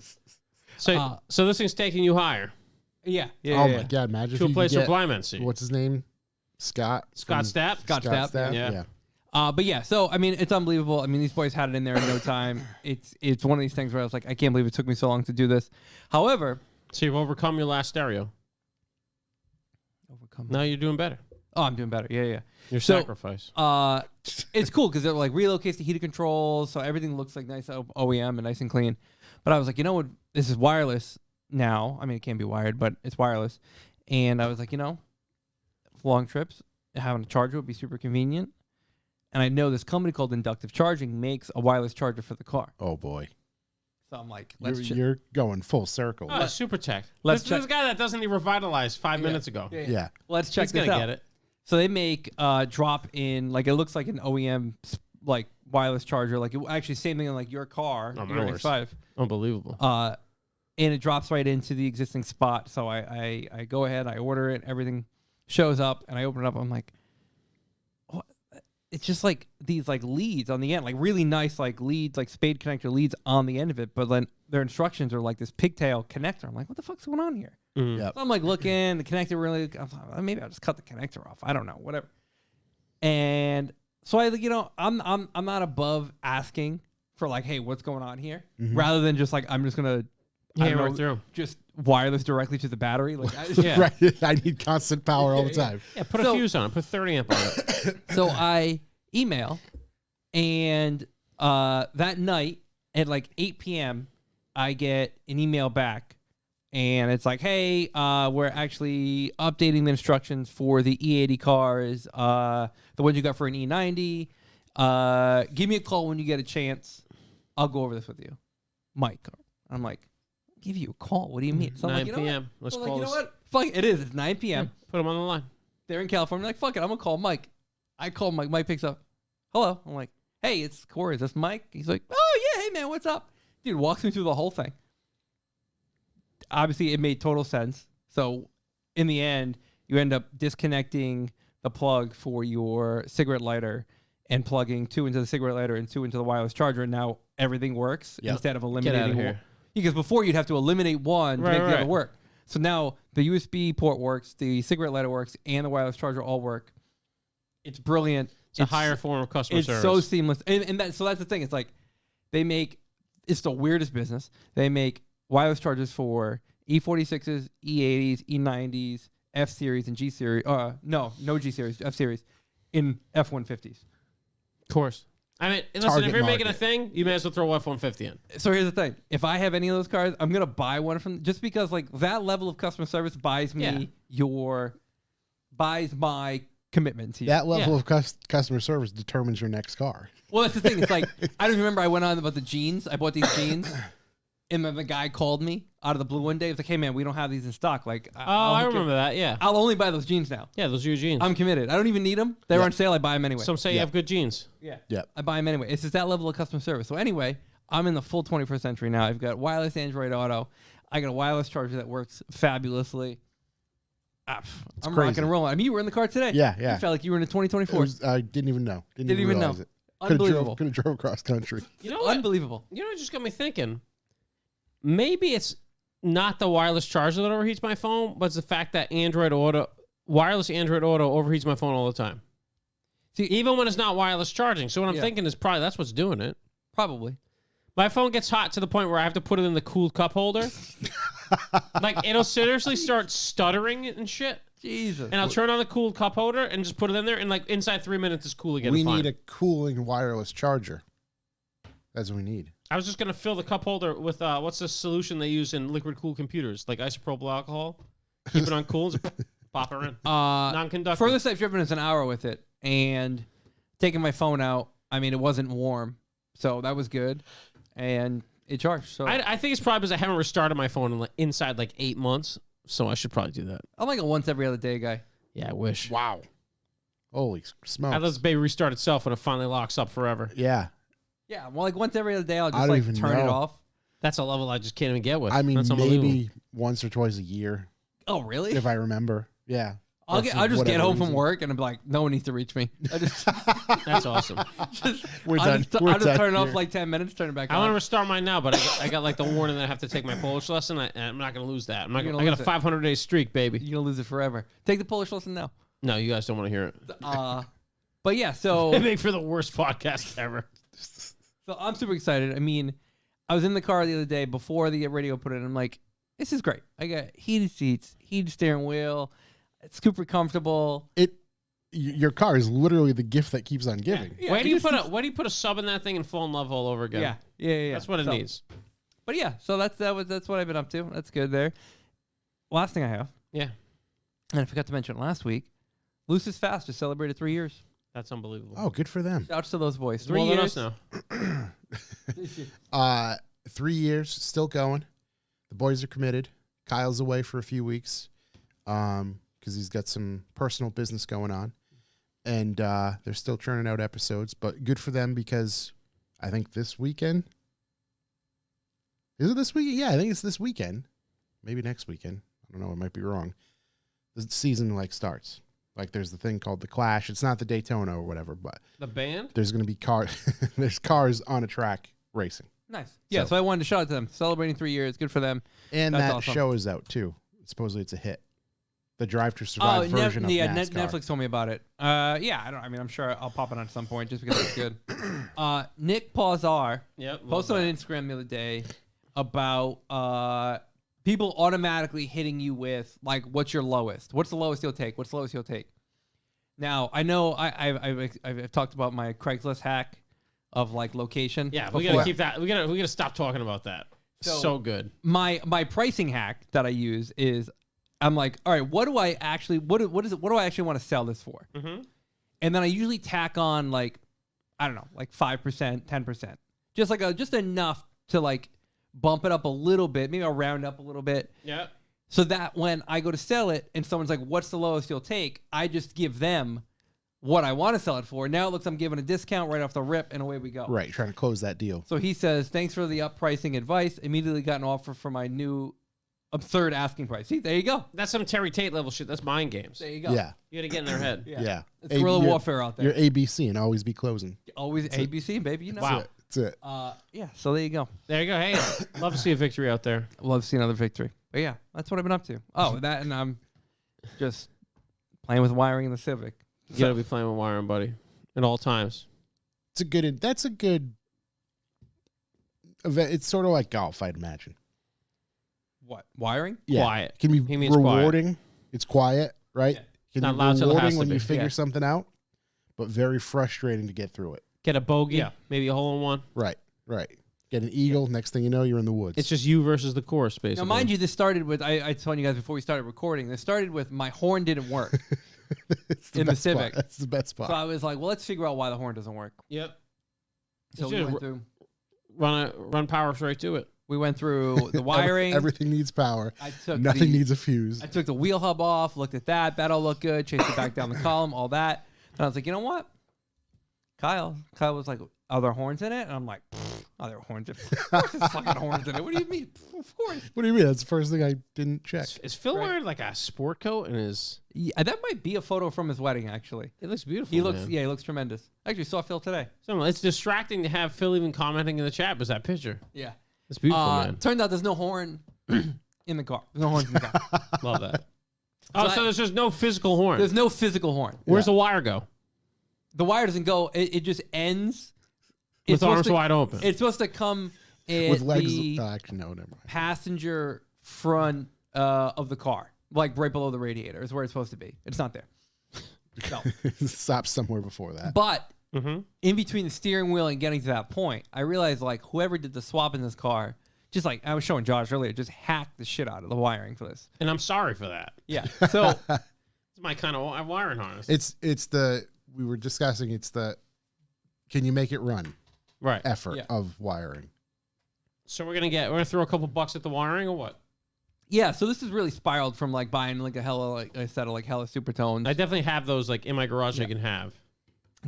A: So
B: Uh,
A: so this thing's taking you higher
B: Yeah.
C: Oh my God! Imagine
A: to
C: if
A: a
C: you
A: place
C: could
A: where
C: get,
A: blind men see.
C: what's his name? Scott.
A: Scott
C: from-
A: Stapp?
B: Scott Stapp,
A: yeah.
B: But yeah, so I mean, it's unbelievable. I mean, these boys had it in there in no time. It's one of these things where I was like, I can't believe it took me so long to do this. However,
A: So you've overcome your last stereo. Now you're doing better.
B: Oh, I'm doing better. Yeah.
A: Your
B: So-
A: sacrifice.
B: It's cool because it like relocates the heated controls, so everything looks like nice OEM and nice and clean. But I was like, you know what? This is wireless now. I mean, it can be wired, but it's wireless. And I was like, you know, long trips, having a charger would be super convenient. And I know this company called Inductive Charging makes a wireless charger for the car.
C: Oh boy,
B: So I'm like,
C: you're going full circle.
A: Oh, Super Tech.
B: let's
A: This guy that doesn't even revitalize 5 minutes ago.
C: Yeah.
B: let's check
A: He's
B: this
A: gonna
B: out.
A: get it.
B: So they make drop in, like it looks like an OEM like wireless charger, like it, actually same thing in like your car,
A: Oh,
B: your
A: yours.
B: X5.
A: Unbelievable.
B: And it drops right into the existing spot. So I go ahead, I order it, everything shows up, and I open it up. I'm like, what? It's just like these like leads on the end, like really nice like leads, like spade connector leads on the end of it. But then their instructions are like this pigtail connector. I'm like, what the fuck's going on here?
C: Yep.
B: So I'm like looking, the connector really. I'm like, maybe I'll just cut the connector off. I don't know, whatever. And so I'm not above asking for like, hey, what's going on here, rather than just like I'm just gonna
A: Hammer it through.
B: just wireless directly to the battery. Like,
A: Yeah.
C: Right. I need constant power all the time.
A: Yeah, put a
B: So-
A: fuse on it. Put 30 amp on it.
B: So I email, and that night at like 8 p.m., I get an email back, and it's like, hey, we're actually updating the instructions for the E80 cars, the ones you got for an E90. Give me a call when you get a chance. I'll go over this with you, Mike. I'm like, give you a call? What do you mean? So I'm
A: 9
B: like, you know
A: p.m.
B: what?
A: Let's
B: So I'm
A: call
B: like, you know
A: this.
B: what? Fuck it, is. It's 9 p.m.
A: Put him on the line.
B: They're in California. I'm like, fuck it, I'm gonna call Mike. I call Mike. Mike picks up. Hello. I'm like, hey, it's Corey. Is this Mike? He's like, oh yeah, hey man, what's up? Dude walks me through the whole thing. Obviously, it made total sense. So in the end, you end up disconnecting the plug for your cigarette lighter and plugging 2 into the cigarette lighter and 2 into the wireless charger, and now everything works
C: Yep.
B: instead of
A: Get
B: eliminating
A: out of
B: one.
A: here.
B: Because before you'd have to eliminate one to
A: Right,
B: make the other
A: right.
B: work. So now the USB port works, the cigarette lighter works, and the wireless charger all work. It's brilliant.
A: It's a higher form of customer
B: It's
A: service.
B: so seamless, and so that's the thing. It's like they make, it's the weirdest business. They make wireless chargers for E46s, E80s, E90s, F series, and G series. No G series, F series, in F150s.
A: Of course. I mean, listen,
C: Target
A: if you're making a
C: market.
A: thing, you may as well throw F-150 in.
B: So here's the thing: if I have any of those cars, I'm gonna buy one from just because like that level of customer service buys me buys my commitment to you.
C: That level of customer service determines your next car.
B: Well, that's the thing. It's like I don't remember. I went on about the jeans. I bought these jeans, and then the guy called me out of the blue one day. He was like, "Hey man, we don't have these in stock." Like,
A: I remember that. Yeah.
B: I'll only buy those jeans now.
A: Yeah, those are your jeans.
B: I'm committed. I don't even need them. They're on sale. I buy them anyway.
A: Some say you have good jeans.
B: Yeah.
C: Yep.
B: I buy them anyway. It's just that level of customer service. So anyway, I'm in the full 21st century now. I've got wireless Android Auto. I got a wireless charger that works fabulously. I'm
C: crazy.
B: rocking and rolling. I mean, you were in the car today.
C: Yeah, yeah.
B: You felt like you were in a 2024.
C: I didn't even know. Didn't even
B: even know.
C: realize it.
B: Unbelievable.
C: Could have drove across country.
A: You know what?
B: Unbelievable.
A: You know what just got me thinking? Maybe it's not the wireless charger that overheats my phone, but it's the fact that wireless Android Auto overheats my phone all the time. See, even when it's not wireless charging. So what I'm thinking is probably that's what's doing it.
B: Probably.
A: My phone gets hot to the point where I have to put it in the cool cup holder. Like, it'll seriously start stuttering and shit.
B: Jesus.
A: And I'll turn on the cool cup holder and just put it in there, and like inside 3 minutes it's cool again.
C: We
A: fine.
C: need a cooling wireless charger. That's what we need.
A: I was just gonna fill the cup holder with what's the solution they use in liquid cool computers, like isopropyl alcohol. Keep it on cool, and just pop her in. Non-conductive.
B: Furthest I've driven is an hour with it, and taking my phone out, I mean, it wasn't warm, so that was good, and it charged. So
A: I think it's probably because I haven't restarted my phone in inside like 8 months, so I should probably do that.
B: I'm like a once every other day guy.
A: Yeah, I wish.
C: Wow. Holy smokes.
A: I let this baby restart itself when it finally locks up forever.
C: Yeah.
B: Yeah, well, like once every other day, I'll
C: I
B: just
C: don't
B: like
C: even
B: turn it
C: know.
B: off.
A: That's a level I just can't even get with.
C: I mean,
A: That's unbelievable.
C: maybe once or twice a year,
B: Oh, really?
C: if I remember. Yeah.
B: I'll
C: For
B: just get
C: whatever
B: home from
C: reason.
B: work and I'm like, no one needs to reach me. I just,
A: That's awesome.
C: We're
B: I'll
C: done.
B: just,
C: We're
B: I'll just
C: done
B: turn it off
C: here.
B: like 10 minutes, turn it back
A: I want to
B: on.
A: restart mine now, but I got like the warning that I have to take my Polish lesson, and I'm not going to lose that.
B: You're gonna
A: I got
B: lose
A: a
B: it.
A: 500-day streak, baby.
B: You're going to lose it forever. Take the Polish lesson now.
A: No, you guys don't want to hear it.
B: But yeah, so
A: They make for the worst podcast ever.
B: So I'm super excited. I mean, I was in the car the other day before the radio put in. I'm like, this is great. I got heated seats, heated steering wheel. It's super comfortable.
C: Your car is literally the gift that keeps on giving.
B: Yeah,
A: Why do you
B: it
A: put a sub in that thing and fall in love all over again?
B: Yeah.
A: That's what it
B: So-
A: needs.
B: But yeah, so that's what I've been up to. That's good there. Last thing I have,
A: Yeah,
B: and I forgot to mention it last week, Lucis Fast just celebrated 3 years.
A: that's unbelievable.
C: Oh, good for them.
B: Shouts to those boys. 3
A: More than
B: years.
A: us now.
C: 3 years, still going. The boys are committed. Kyle's away for a few weeks because he's got some personal business going on. And they're still churning out episodes. But good for them because I think this weekend. Is it this weekend? Yeah, I think it's this weekend. Maybe next weekend. I don't know. I might be wrong. The season starts. Like there's the thing called the Clash. It's not the Daytona or whatever, but
A: The band?
C: there's going to be there's cars on a track racing.
B: Nice. Yeah, so I wanted to shout out to them. Celebrating 3 years. Good for them.
C: And
B: That's
C: that
B: awesome.
C: show is out too. Supposedly it's a hit. The Drive to Survive version of NASCAR.
B: Netflix told me about it. I'm sure I'll pop it on at some point just because it's good. Nick Pausar
A: Yep.
B: posted on Instagram the other day about people automatically hitting you with like, what's your lowest? What's the lowest you'll take? What's the lowest you'll take? Now I know I've talked about my Craigslist hack of like location.
A: Yeah, we
B: before.
A: gotta keep that. We gotta stop talking about that. So good.
B: My pricing hack that I use is I'm like, all right, what do I actually want to sell this for?
A: Mm-hmm.
B: And then I usually tack on like, I don't know, like 5%, 10%. Just enough to like bump it up a little bit. Maybe I'll round up a little bit.
A: Yeah.
B: So that when I go to sell it and someone's like, what's the lowest you'll take? I just give them what I want to sell it for. Now it looks I'm giving a discount right off the rip and away we go.
C: Right, trying to close that deal.
B: So he says, thanks for the up pricing advice. Immediately got an offer for my new absurd asking price. See, there you go.
A: That's some Terry Tate level shit. That's mind games.
B: There you go.
C: Yeah,
A: You gotta get in their head.
C: yeah.
B: It's guerrilla warfare out there.
C: You're ABC and always be closing.
B: Always ABC, baby. You know.
A: Wow.
C: That's it.
B: Yeah. So there you go.
A: There you go. Hey, love to see a victory out there.
B: Love to see another victory. But yeah, that's what I've been up to. Oh, that and I'm just playing with wiring in the Civic.
A: You gotta be playing with wiring, buddy, at all times.
C: That's a good event. It's sort of like golf, I'd imagine.
B: What? Wiring?
C: Yeah.
A: Quiet.
C: Can be
A: He means quiet.
C: rewarding. It's quiet, right?
B: Yeah.
C: Can
A: Not
C: be
A: loud till it has
C: rewarding
A: to
C: when
A: be.
C: you figure
B: Yeah.
C: something out, but very frustrating to get through it.
A: Get a bogey,
B: Yeah.
A: maybe a hole in one.
C: Right. Get an eagle. Next thing you know, you're in the woods.
A: It's just you versus the course, basically.
B: Now, mind you, this started with, I told you guys before we started recording, this started with my horn didn't work
C: It's
B: in the
C: best spot.
B: Civic.
C: That's the best spot.
B: So I was like, well, let's figure out why the horn doesn't work.
A: Yep.
B: So
A: It's
B: we
A: just
B: went through.
A: Run power straight to it.
B: We went through the wiring.
C: Everything needs power.
B: I took
C: Nothing needs a fuse.
B: I took the wheel hub off, looked at that. That all looked good. Chased it back down the column, all that. And I was like, you know what? Kyle was like, are there horns in it? And I'm like, are there horns in it? Of course there's fucking horns in it. What do you mean? Of course.
C: What do you mean? That's the first thing I didn't check.
A: Is Phil
B: Right.
A: wearing like a sport coat and his?
B: Yeah, that might be a photo from his wedding, actually.
A: It looks beautiful.
B: He looks,
A: man.
B: he looks tremendous. Actually, saw Phil today.
A: So it's distracting to have Phil even commenting in the chat. Was that picture?
B: Yeah.
A: It's beautiful, man.
B: Turned out there's no horn in the car. There's no horns in the car.
A: Love that. Oh, so
B: I-
A: there's just no physical horn.
B: There's no physical horn.
A: Where's the wire go?
B: The wire doesn't go. It just ends.
A: With
B: supposed
A: arms
B: to-
A: wide open.
B: It's supposed to come in
C: With legs.
B: the
C: Actually, no, never mind.
B: passenger front of the car, like right below the radiator is where it's supposed to be. It's not there. No.
C: Stop somewhere before that.
B: But
A: Mm-hmm.
B: in between the steering wheel and getting to that point, I realized like whoever did the swap in this car, just like I was showing Josh earlier, just hacked the shit out of the wiring for this.
A: And I'm sorry for that.
B: Yeah. So
A: It's my kind of wiring harness.
C: It's the we were discussing. It's the can you make it run
A: Right.
C: effort
B: Yeah.
C: of wiring.
A: So we're gonna throw a couple bucks at the wiring or what?
B: yeah, so this is really spiraled from like buying like a hella like a set of like hella supertones
A: I definitely have those like in my garage. I can have.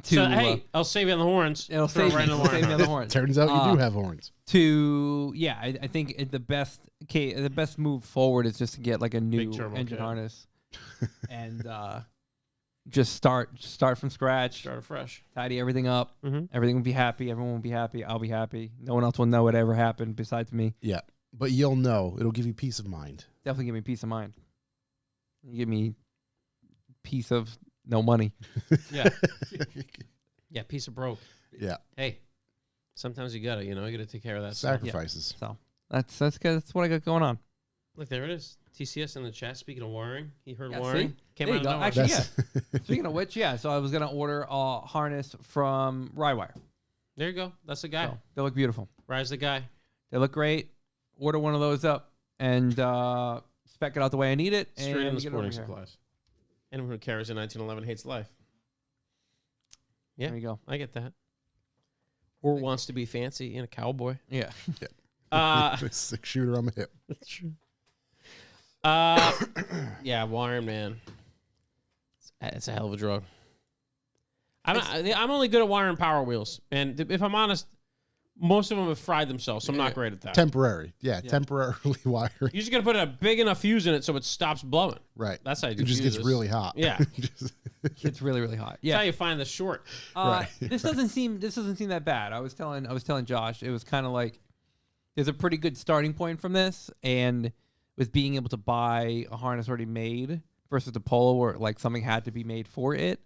B: to
A: So hey, I'll save you on the horns.
B: it'll
A: Throw it
B: save
A: right in the
B: me
A: wiring
B: on the
A: harness.
B: horns.
C: Turns out you do have horns.
B: To yeah, I think the best move forward is just to get like a new
A: Big turbo
B: engine
A: kit.
B: harness and just start from scratch,
A: Start it fresh.
B: tidy everything up.
A: Mhm.
B: Everything will be happy. Everyone will be happy. I'll be happy. No one else will know what ever happened besides me.
C: Yeah, but you'll know. It'll give you peace of mind.
B: Definitely give me peace of mind. You give me peace of no money.
A: Yeah. Yeah. Piece of broke.
C: Yeah,
A: Hey, sometimes you gotta take care of that stuff.
C: sacrifices.
B: So that's good. That's what I got going on.
A: Look, there it is. TCS in the chat. Speaking of wiring, he heard
B: Yeah,
A: wiring.
B: see?
A: Came
B: There
A: out
B: you
A: of
B: go.
A: nowhere.
B: Actually,
C: That's-
B: Speaking of which, yeah. So I was gonna order a harness from Rywire.
A: There you go. That's the guy.
B: So they look beautiful.
A: Rise the guy.
B: They look great. Order one of those up and spec it out the way I need it.
A: Straight
B: and
A: in the
B: get it over
A: sporting
B: here.
A: supplies. Anyone who carries a 1911 hates life. Yeah,
B: There you go.
A: I get that. Or wants to be fancy in a cowboy.
B: Yeah.
A: Uh,
C: 6-shooter on the hip.
A: That's true. Yeah, wiring, man. It's a hell of a drug. I'm only good at wiring power wheels, and if I'm honest, most of them have fried themselves, so I'm not great at that.
C: Temporary. Yeah, temporarily wiring.
A: You just got to put a big enough fuse in it so it stops blowing.
C: Right.
A: That's how you do
C: It just gets
A: fuses.
C: really hot.
A: Yeah.
C: Just-
B: It's really, really hot.
A: That's
B: Yeah.
A: how you find the short.
B: This doesn't seem that bad. I was telling Josh, it was kind of like there's a pretty good starting point from this, and with being able to buy a harness already made versus the Polo where like something had to be made for it,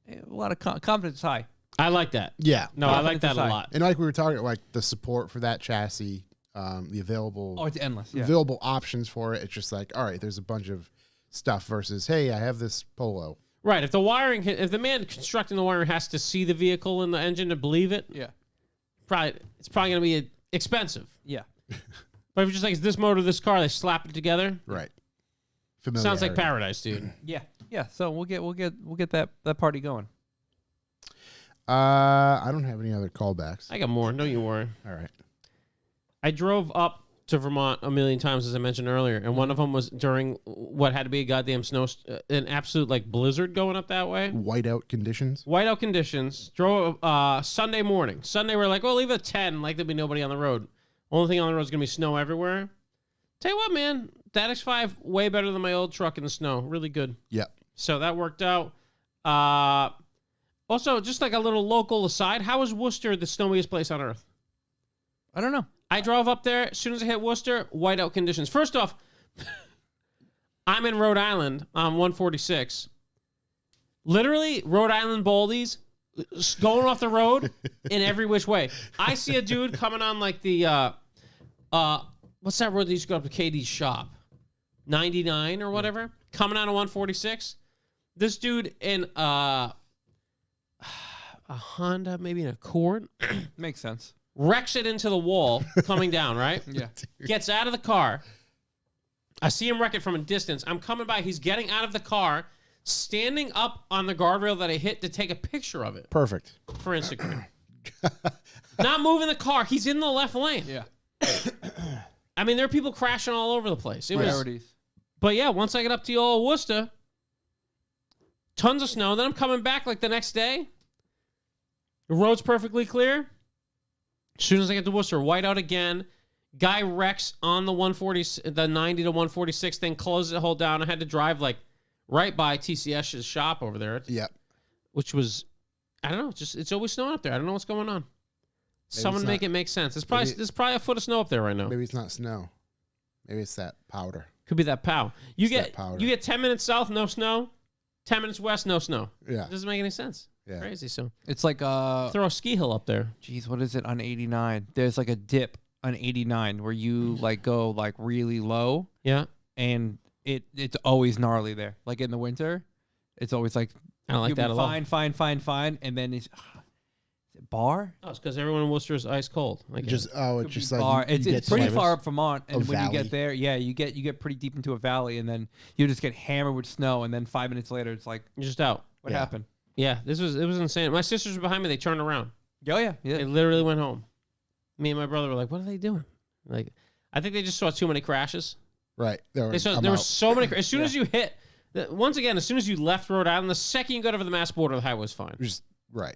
B: a lot of confidence is high.
A: I like that.
C: yeah.
A: No, I like that a
B: Confidence
A: lot.
C: And like we were talking, like the support for that chassis, the available
B: Oh, it's endless. Yeah.
C: available options for it. It's just like, all right, there's a bunch of stuff versus, hey, I have this Polo.
A: Right. If the man constructing the wiring has to see the vehicle and the engine to believe it,
B: Yeah.
A: it's probably going to be expensive.
B: Yeah.
A: But if it's just like, it's this motor, this car, they slap it together.
C: Right.
A: Sounds like
C: Familiarity.
A: paradise, dude.
B: Yeah. Yeah. So we'll get that party going.
C: I don't have any other callbacks.
A: I got more. No, you weren't.
C: All right.
A: I drove up to Vermont a million times, as I mentioned earlier, and one of them was during what had to be a goddamn an absolute like blizzard going up that way.
C: Whiteout conditions.
A: Whiteout conditions. Drove Sunday morning. Sunday we're like, well, leave at 10. Like there'll be nobody on the road. Only thing on the road is gonna be snow everywhere. Tell you what, man, that X5 way better than my old truck in the snow. Really good.
C: Yep.
A: So that worked out. Also, just like a little local aside, how is Worcester the snowiest place on earth?
B: I don't know.
A: I drove up there. As soon as I hit Worcester, whiteout conditions. First off, I'm in Rhode Island on 146. Literally, Rhode Island Baldies going off the road in every which way. I see a dude coming on like the, what's that road that used to go up to KD's shop? 99 or whatever? Coming on 146. This dude in, a Honda, maybe an Accord.
B: Makes sense.
A: Wrecks it into the wall coming down, right?
B: Yeah.
A: Gets out of the car. I see him wreck it from a distance. I'm coming by. He's getting out of the car, standing up on the guardrail that I hit to take a picture of it
C: Perfect.
A: for Instagram. Not moving the car. He's in the left lane.
B: Yeah.
A: I mean, there are people crashing all over the place. It was,
B: Priorities.
A: but yeah, once I get up to the old Worcester, tons of snow. Then I'm coming back like the next day. The road's perfectly clear. As soon as I get to Worcester, white out again. Guy wrecks on the 140, the 90 to 146 thing, closes the whole down. I had to drive like right by TCS's shop over there,
C: Yep.
A: which was, I don't know, just it's always snowing up there. I don't know what's going on. Someone
C: it's
A: make
C: not-
A: it make sense. There's probably a foot of snow up there right now.
C: Maybe it's not snow. Maybe it's that powder.
A: Could be that pow. You
C: It's that
A: get
C: powder.
A: you get 10 minutes south, no snow. 10 minutes west, no snow.
C: Yeah.
A: It doesn't make any sense.
C: Yeah.
A: Crazy. So
B: It's like
A: throw a ski hill up there.
B: geez, what is it on 89? There's like a dip on 89 where you like go like really low,
A: Yeah.
B: and it's always gnarly there. Like in the winter, it's always like
A: I don't like
B: you'll
A: that
B: be
A: at all.
B: fine, and then it's is it bar.
A: Oh, it's because everyone in Worcester is ice cold. Like
C: Just
B: Could
C: it's just
B: be
C: like
B: bar.
C: you
B: It's
C: get
B: pretty
C: to, like,
B: far up Vermont, and when you
C: valley.
B: get there, yeah, you get pretty deep into a valley, and then you just get hammered with snow, and then 5 minutes later, it's like,
A: you're just out.
B: what
C: Yeah.
B: happened?
A: Yeah, it was insane. My sisters were behind me. They turned around.
B: Oh yeah,
A: They
B: yeah.
A: literally went home. Me and my brother were like, "What are they doing?" Like, I think they just saw too many crashes.
C: right. There
A: They saw
C: I'm
A: there were
C: out.
A: so many. As soon as you hit, once again, as soon as you left Rhode Island, the second you got over the Mass border, the highway was fine.
C: Just right.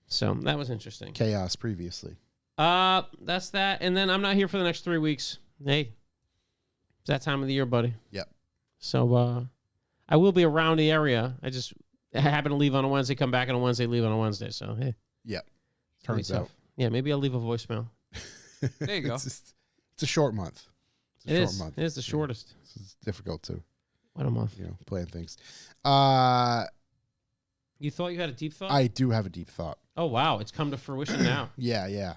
A: So that was interesting.
C: Chaos previously.
A: That's that. And then I'm not here for the next 3 weeks. Hey, it's that time of the year, buddy.
C: Yep.
A: So I will be around the area. I happen to leave on a Wednesday, come back on a Wednesday, leave on a Wednesday. So hey,
C: Yep.
A: it's gonna be
C: Turns out.
A: tough. Yeah, maybe I'll leave a voicemail.
B: There you go.
C: It's a short month. It's a
A: It
C: short
A: is.
C: month.
A: It is the
C: Yeah.
A: shortest.
C: It's difficult to,
A: What a month.
C: plan things.
A: You thought you had a deep thought?
C: I do have a deep thought.
A: Oh wow, it's come to fruition now.
C: Yeah.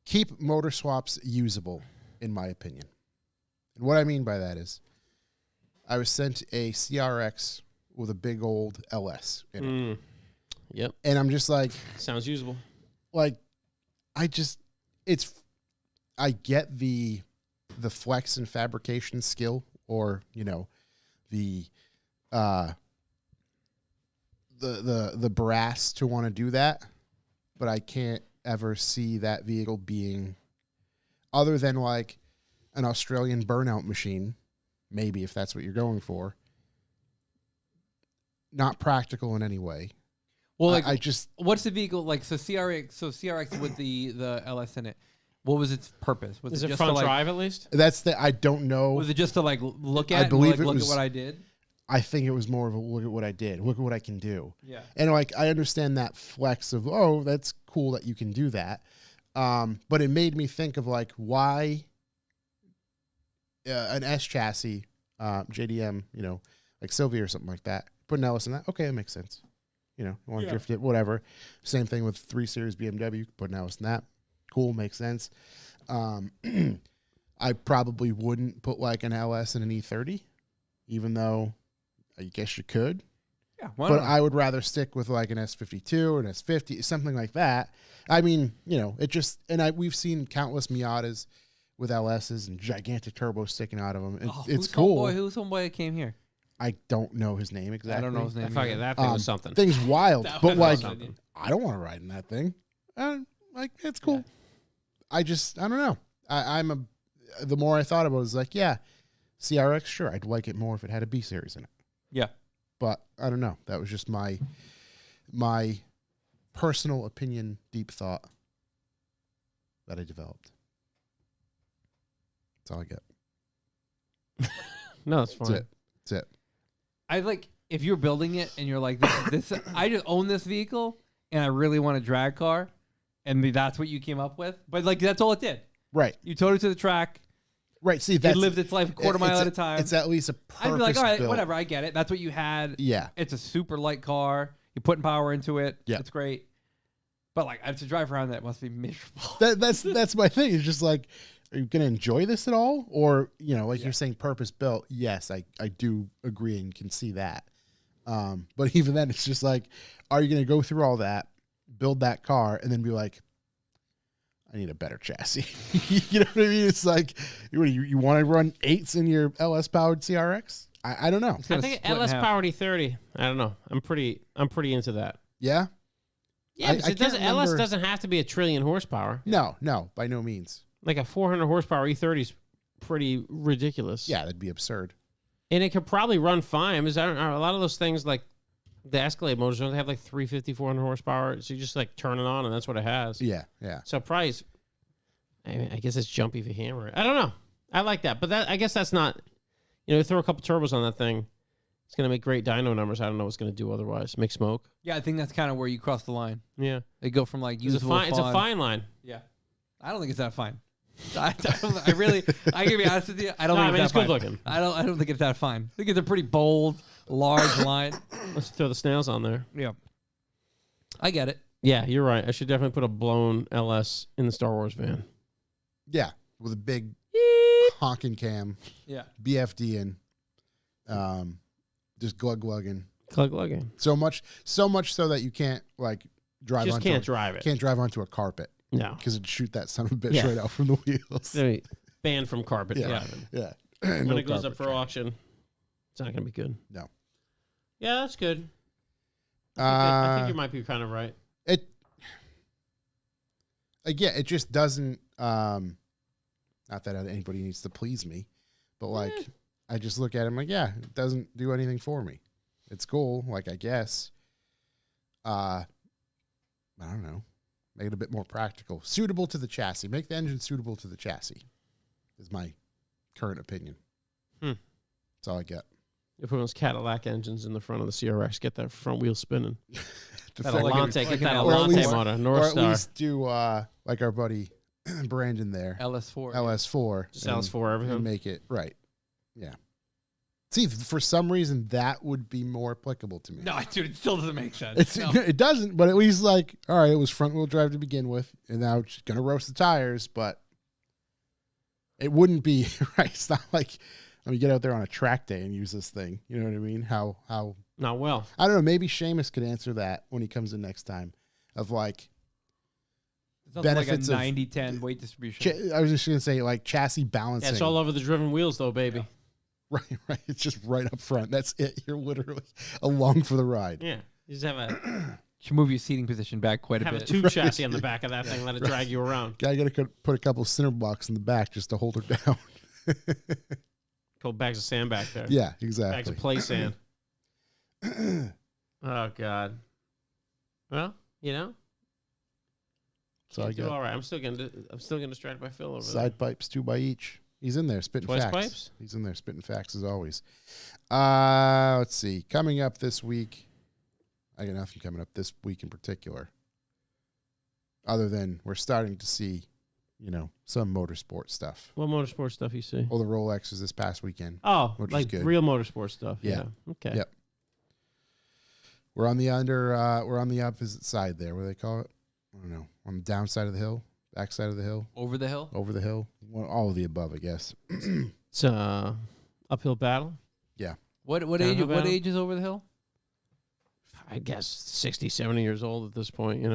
C: Keep motor swaps usable, in my opinion. And what I mean by that is, I was sent a CRX with a big old LS in it.
A: Yep.
C: And I'm just like,
A: Sounds usable.
C: I get the flex and fabrication skill, or the brass to want to do that, but I can't ever see that vehicle being, other than like an Australian burnout machine, maybe if that's what you're going for, not practical in any way.
B: Well, like,
C: I just
B: what's the vehicle like? So CRX with the LS in it. What was its purpose? Was
A: Is it
B: just
A: front
B: to, like,
A: drive at least?
C: I don't know.
B: Was it just to like look
C: I
B: at?
C: believe
B: and,
C: it
B: like, look
C: was-
B: at what I did.
C: I think it was more of a look at what I did, look at what I can do.
B: Yeah.
C: And like I understand that flex of, oh, that's cool that you can do that. But it made me think of like why an S chassis, JDM, like Sylvia or something like that. Put an LS in that. Okay, that makes sense. You want to drift it, whatever. Same thing with 3 Series BMW. Put an LS in that. Cool, makes sense. I probably wouldn't put like an LS in an E30, even though I guess you could.
B: Yeah. Why
C: But
B: not?
C: I would rather stick with like an S52 or an S50, something like that. I mean, it just, and we've seen countless Miatas with LSs and gigantic turbos sticking out of them. It's cool.
B: Who's homeboy that came here?
C: I don't know his name exactly.
B: I don't know his name.
A: I forget
B: either.
A: that thing was something.
C: Thing's wild,
B: That
C: but
B: was
C: like,
B: something.
C: I don't want to ride in that thing. Like, it's cool. I don't know. The more I thought about it, was like, yeah, CRX, sure, I'd like it more if it had a B series in it.
B: Yeah.
C: But I don't know. That was just my personal opinion, deep thought that I developed. That's all I get.
A: No, it's
C: That's
A: fine.
C: it. That's it.
B: I like if you're building it and you're like this. I just own this vehicle and I really want a drag car, and that's what you came up with. But like that's all it did.
C: Right.
B: You towed it to the track.
C: Right. See,
B: It
C: that's
B: lived its life a quarter mile
C: it's
B: at a time.
C: It's at least a
B: I'd be like, all right,
C: purpose-built-
B: whatever. I get it. That's what you had.
C: Yeah.
B: It's a super light car. You're putting power into it.
C: Yeah.
B: It's great. But like, I have to drive around that must be miserable.
C: That's my thing. It's just like, are you going to enjoy this at all? Or, like you're saying purpose built. Yes, I do agree and can see that. But even then, it's just like, are you going to go through all that, build that car, and then be like, I need a better chassis? You know what I mean? It's like, you want to run 8s in your LS powered CRX? I don't know.
A: I think LS powered E30. I don't know. I'm pretty into that.
C: Yeah.
A: Yeah,
C: I can't
A: LS
C: remember.
A: doesn't have to be a trillion horsepower.
C: No, by no means.
A: Like a 400 horsepower E30 is pretty ridiculous.
C: Yeah, that'd be absurd.
A: And it could probably run fine. Because a lot of those things, like the Escalade motors, don't they have like 350, 400 horsepower? So you just like turn it on and that's what it has.
C: Yeah.
A: So price, I mean, I guess it's jumpy if you hammer it. I don't know. I like that. But I guess that's not, throw a couple turbos on that thing. It's going to make great dyno numbers. I don't know what's going to do otherwise. Make smoke.
B: Yeah, I think that's kind of where you cross the line.
A: Yeah.
B: They go from like usable
A: It's a fine line.
B: Yeah. I don't think it's that fine. I can be honest with you. I don't think
A: it's
B: it's that
A: good
B: fine.
A: looking.
B: I don't think it's that fine. I think it's a pretty bold, large line.
A: Let's throw the snails on there.
B: Yeah. I get it.
A: Yeah, you're right. I should definitely put a blown LS in the Star Wars van.
C: Yeah. With a big honking cam.
B: Yeah.
C: BFD in. Just glug-glugging.
A: Glug-glugging.
C: So much so that you can't like drive
A: Just
C: onto
A: can't drive it.
C: Can't drive onto a carpet.
A: No.
C: Because it'd shoot that son of a bitch right out from the wheels.
A: Banned from carpet driving.
C: Yeah.
A: When it goes up for auction, it's not going to be good.
C: No.
A: Yeah, that's good. I think you might be kind of right.
C: It just doesn't, not that anybody needs to please me, but like, I just look at it, I'm like, yeah, it doesn't do anything for me. It's cool. Like, I guess, I don't know, make it a bit more practical, suitable to the chassis, make the engine suitable to the chassis is my current opinion. That's all I get.
A: You put those Cadillac engines in the front of the CRX, get that front wheel spinning. That
C: Like
A: Alante, get that
C: or at
A: Alante
C: least-
A: motor,
C: or
A: North
C: at
A: Star.
C: least do like our buddy Brandon there,
B: LS4.
C: LS4.
A: Sells for
C: and
A: everything.
C: make it right. Yeah. See, for some reason, that would be more applicable to me.
B: No, dude, it still doesn't make sense.
C: It doesn't, but at least like, all right, it was front wheel drive to begin with, and now it's gonna roast the tires, but it wouldn't be right. It's not like let me get out there on a track day and use this thing. You know what I mean? How
A: Not well.
C: I don't know. Maybe Seamus could answer that when he comes in next time. Of like benefits
B: like
C: of
B: a 90-10 weight distribution.
C: I was just gonna say like chassis balancing.
A: Yeah, it's all over the driven wheels, though, baby.
C: Right. It's just right up front. That's it. You're literally along for the ride.
A: Yeah. You just have
B: Should move your seating position back quite a
A: a
B: bit.
A: tube chassis on the back of that thing, let it drag you around.
C: Guy got to put a couple cinder blocks in the back just to hold her down.
A: Couple bags of sand back there.
C: Yeah,
A: Bags
C: exactly.
A: of play sand. Oh, God. Well,
C: So I
A: do
C: got
A: all right. I'm still getting distracted by Phil over there.
C: side pipes, 2 by each. He's in there spitting
A: Twice
C: facts.
A: pipes?
C: He's in there spitting facts as always. Let's see. Coming up this week, I got nothing coming up this week in particular. Other than we're starting to see, some motorsport stuff.
A: What motorsport stuff you see?
C: Well, the Rolexes this past weekend.
A: Oh,
C: which is
A: like
C: good.
A: real motorsport stuff.
C: Yeah.
A: Okay.
C: Yep. We're on the opposite side there. What do they call it? I don't know. On the downside of the hill, backside of the hill,
B: Over the hill?
C: over the hill. Well, all of the above, I guess.
A: It's uphill battle.
C: Yeah.
B: What
A: Downhill
B: age? What
A: battle?
B: age is over the hill?
A: I guess 60, 70 years old at this point,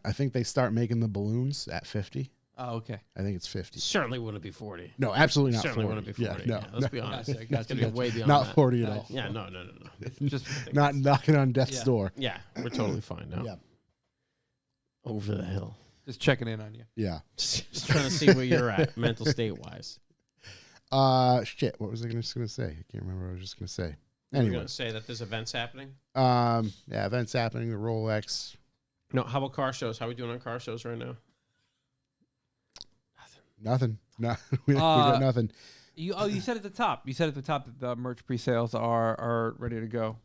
C: I think they start making the balloons at 50.
B: Oh, okay.
C: I think it's 50.
A: Certainly wouldn't be 40.
C: No, absolutely not
A: Certainly
C: 40.
A: wouldn't be 40.
C: Yeah, no,
A: let's be honest.
B: Gotcha,
A: It's going to be way beyond
C: not
A: that.
C: 40 at all.
A: Yeah, no.
B: Just
C: Not knocking on death's
B: Yeah.
C: door.
A: Yeah, we're totally fine now.
C: Yeah.
A: Over the hill.
B: just checking in on you.
C: Yeah.
A: Just trying to see where you're at, mental state-wise.
C: Shit. What was I just going to say? I can't remember what I was just going to say.
A: You're
C: Anyway.
A: going to say that there's events happening?
C: Yeah, events happening. The Rolex.
A: No, how about car shows? How are we doing on car shows right now?
C: Nothing. No, we got nothing.
B: You said at the top. You said at the top that the merch pre-sales are ready to go,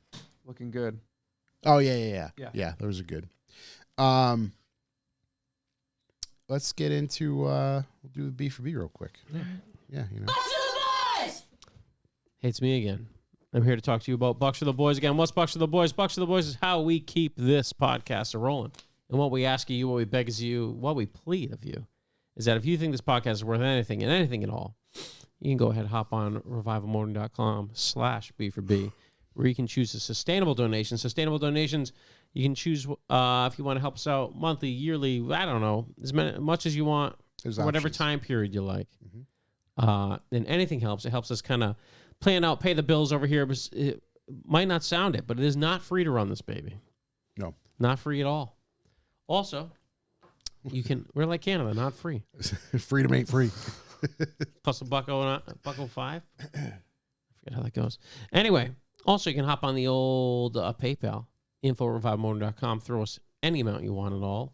B: looking good.
C: Oh yeah.
B: Yeah.
C: Yeah, those are good. Let's get into we'll do the B for B real quick. Yeah,
A: Hey, it's me again. I'm here to talk to you about Bucks for the Boys again. What's Bucks for the Boys? Bucks for the Boys is how we keep this podcast rolling. And what we ask of you, what we beg of you, what we plead of you, is that if you think this podcast is worth anything and anything at all, you can go ahead and hop on revivalmotoring.com/B4B. where you can choose a sustainable donation. Sustainable donations, you can choose if you want to help us out monthly, yearly, I don't know, as much as you want, whatever time period you like. And anything helps. It helps us kind of plan out, pay the bills over here. But it might not sound it, but it is not free to run this baby.
C: No.
A: Not free at all. Also, you can, we're like Canada, not free.
C: Freedom ain't free.
A: Plus a bucko five. I forget how that goes. Anyway, also you can hop on the old PayPal, info@revivemotor.com. Throw us any amount you want at all.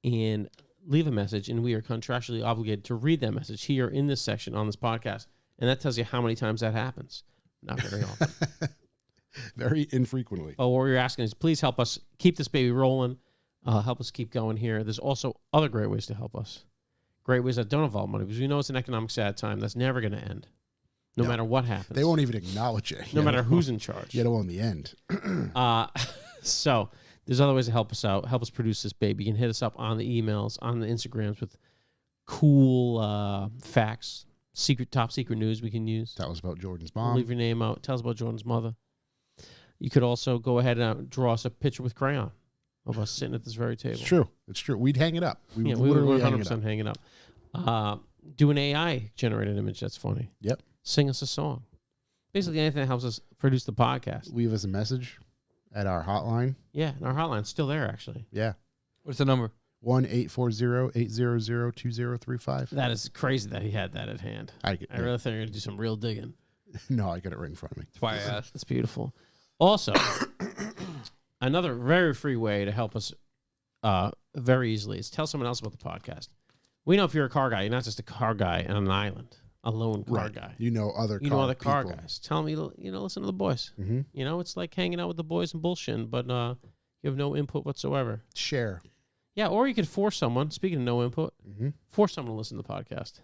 A: And leave a message, and we are contractually obligated to read that message here in this section on this podcast. And that tells you how many times that happens. Not very often.
C: Very infrequently.
A: Oh, what you're asking is, please help us keep this baby rolling. Help us keep going here. There's also other great ways to help us. Great ways that don't involve money, because we know it's an economic sad time that's never going to end, no matter what happens.
C: They won't even acknowledge it.
A: No matter who's in charge.
C: Yet on the end.
A: So there's other ways to help us out, help us produce this baby. You can hit us up on the emails, on the Instagrams with cool facts, top secret news we can use.
C: Tell us about Jordan's mom.
A: Leave your name out. Tell us about Jordan's mother. You could also go ahead and draw us a picture with crayon of us sitting at this very table.
C: It's true. It's true. We'd hang it up.
A: We would 100% hang it up. Do an AI-generated image that's funny.
C: Yep.
A: Sing us a song. Basically anything that helps us produce the podcast.
C: Leave us a message at our hotline.
A: Yeah, and our hotline's still there, actually.
C: Yeah.
B: What's the number?
C: 1-840-800-2035.
A: That is crazy that he had that at hand. I really think you're going to do some real digging.
C: No, I got it right in front of me.
B: That's why I asked.
A: That's beautiful. Also, another very free way to help us very easily is tell someone else about the podcast. We know if you're a car guy, you're not just a car guy on an island, a lone car guy.
C: You know other
A: car guys. Tell them, listen to the boys. It's like hanging out with the boys and bullshitting, but you have no input whatsoever.
C: Share.
A: Yeah, or you could force someone, speaking of no input, force someone to listen to the podcast.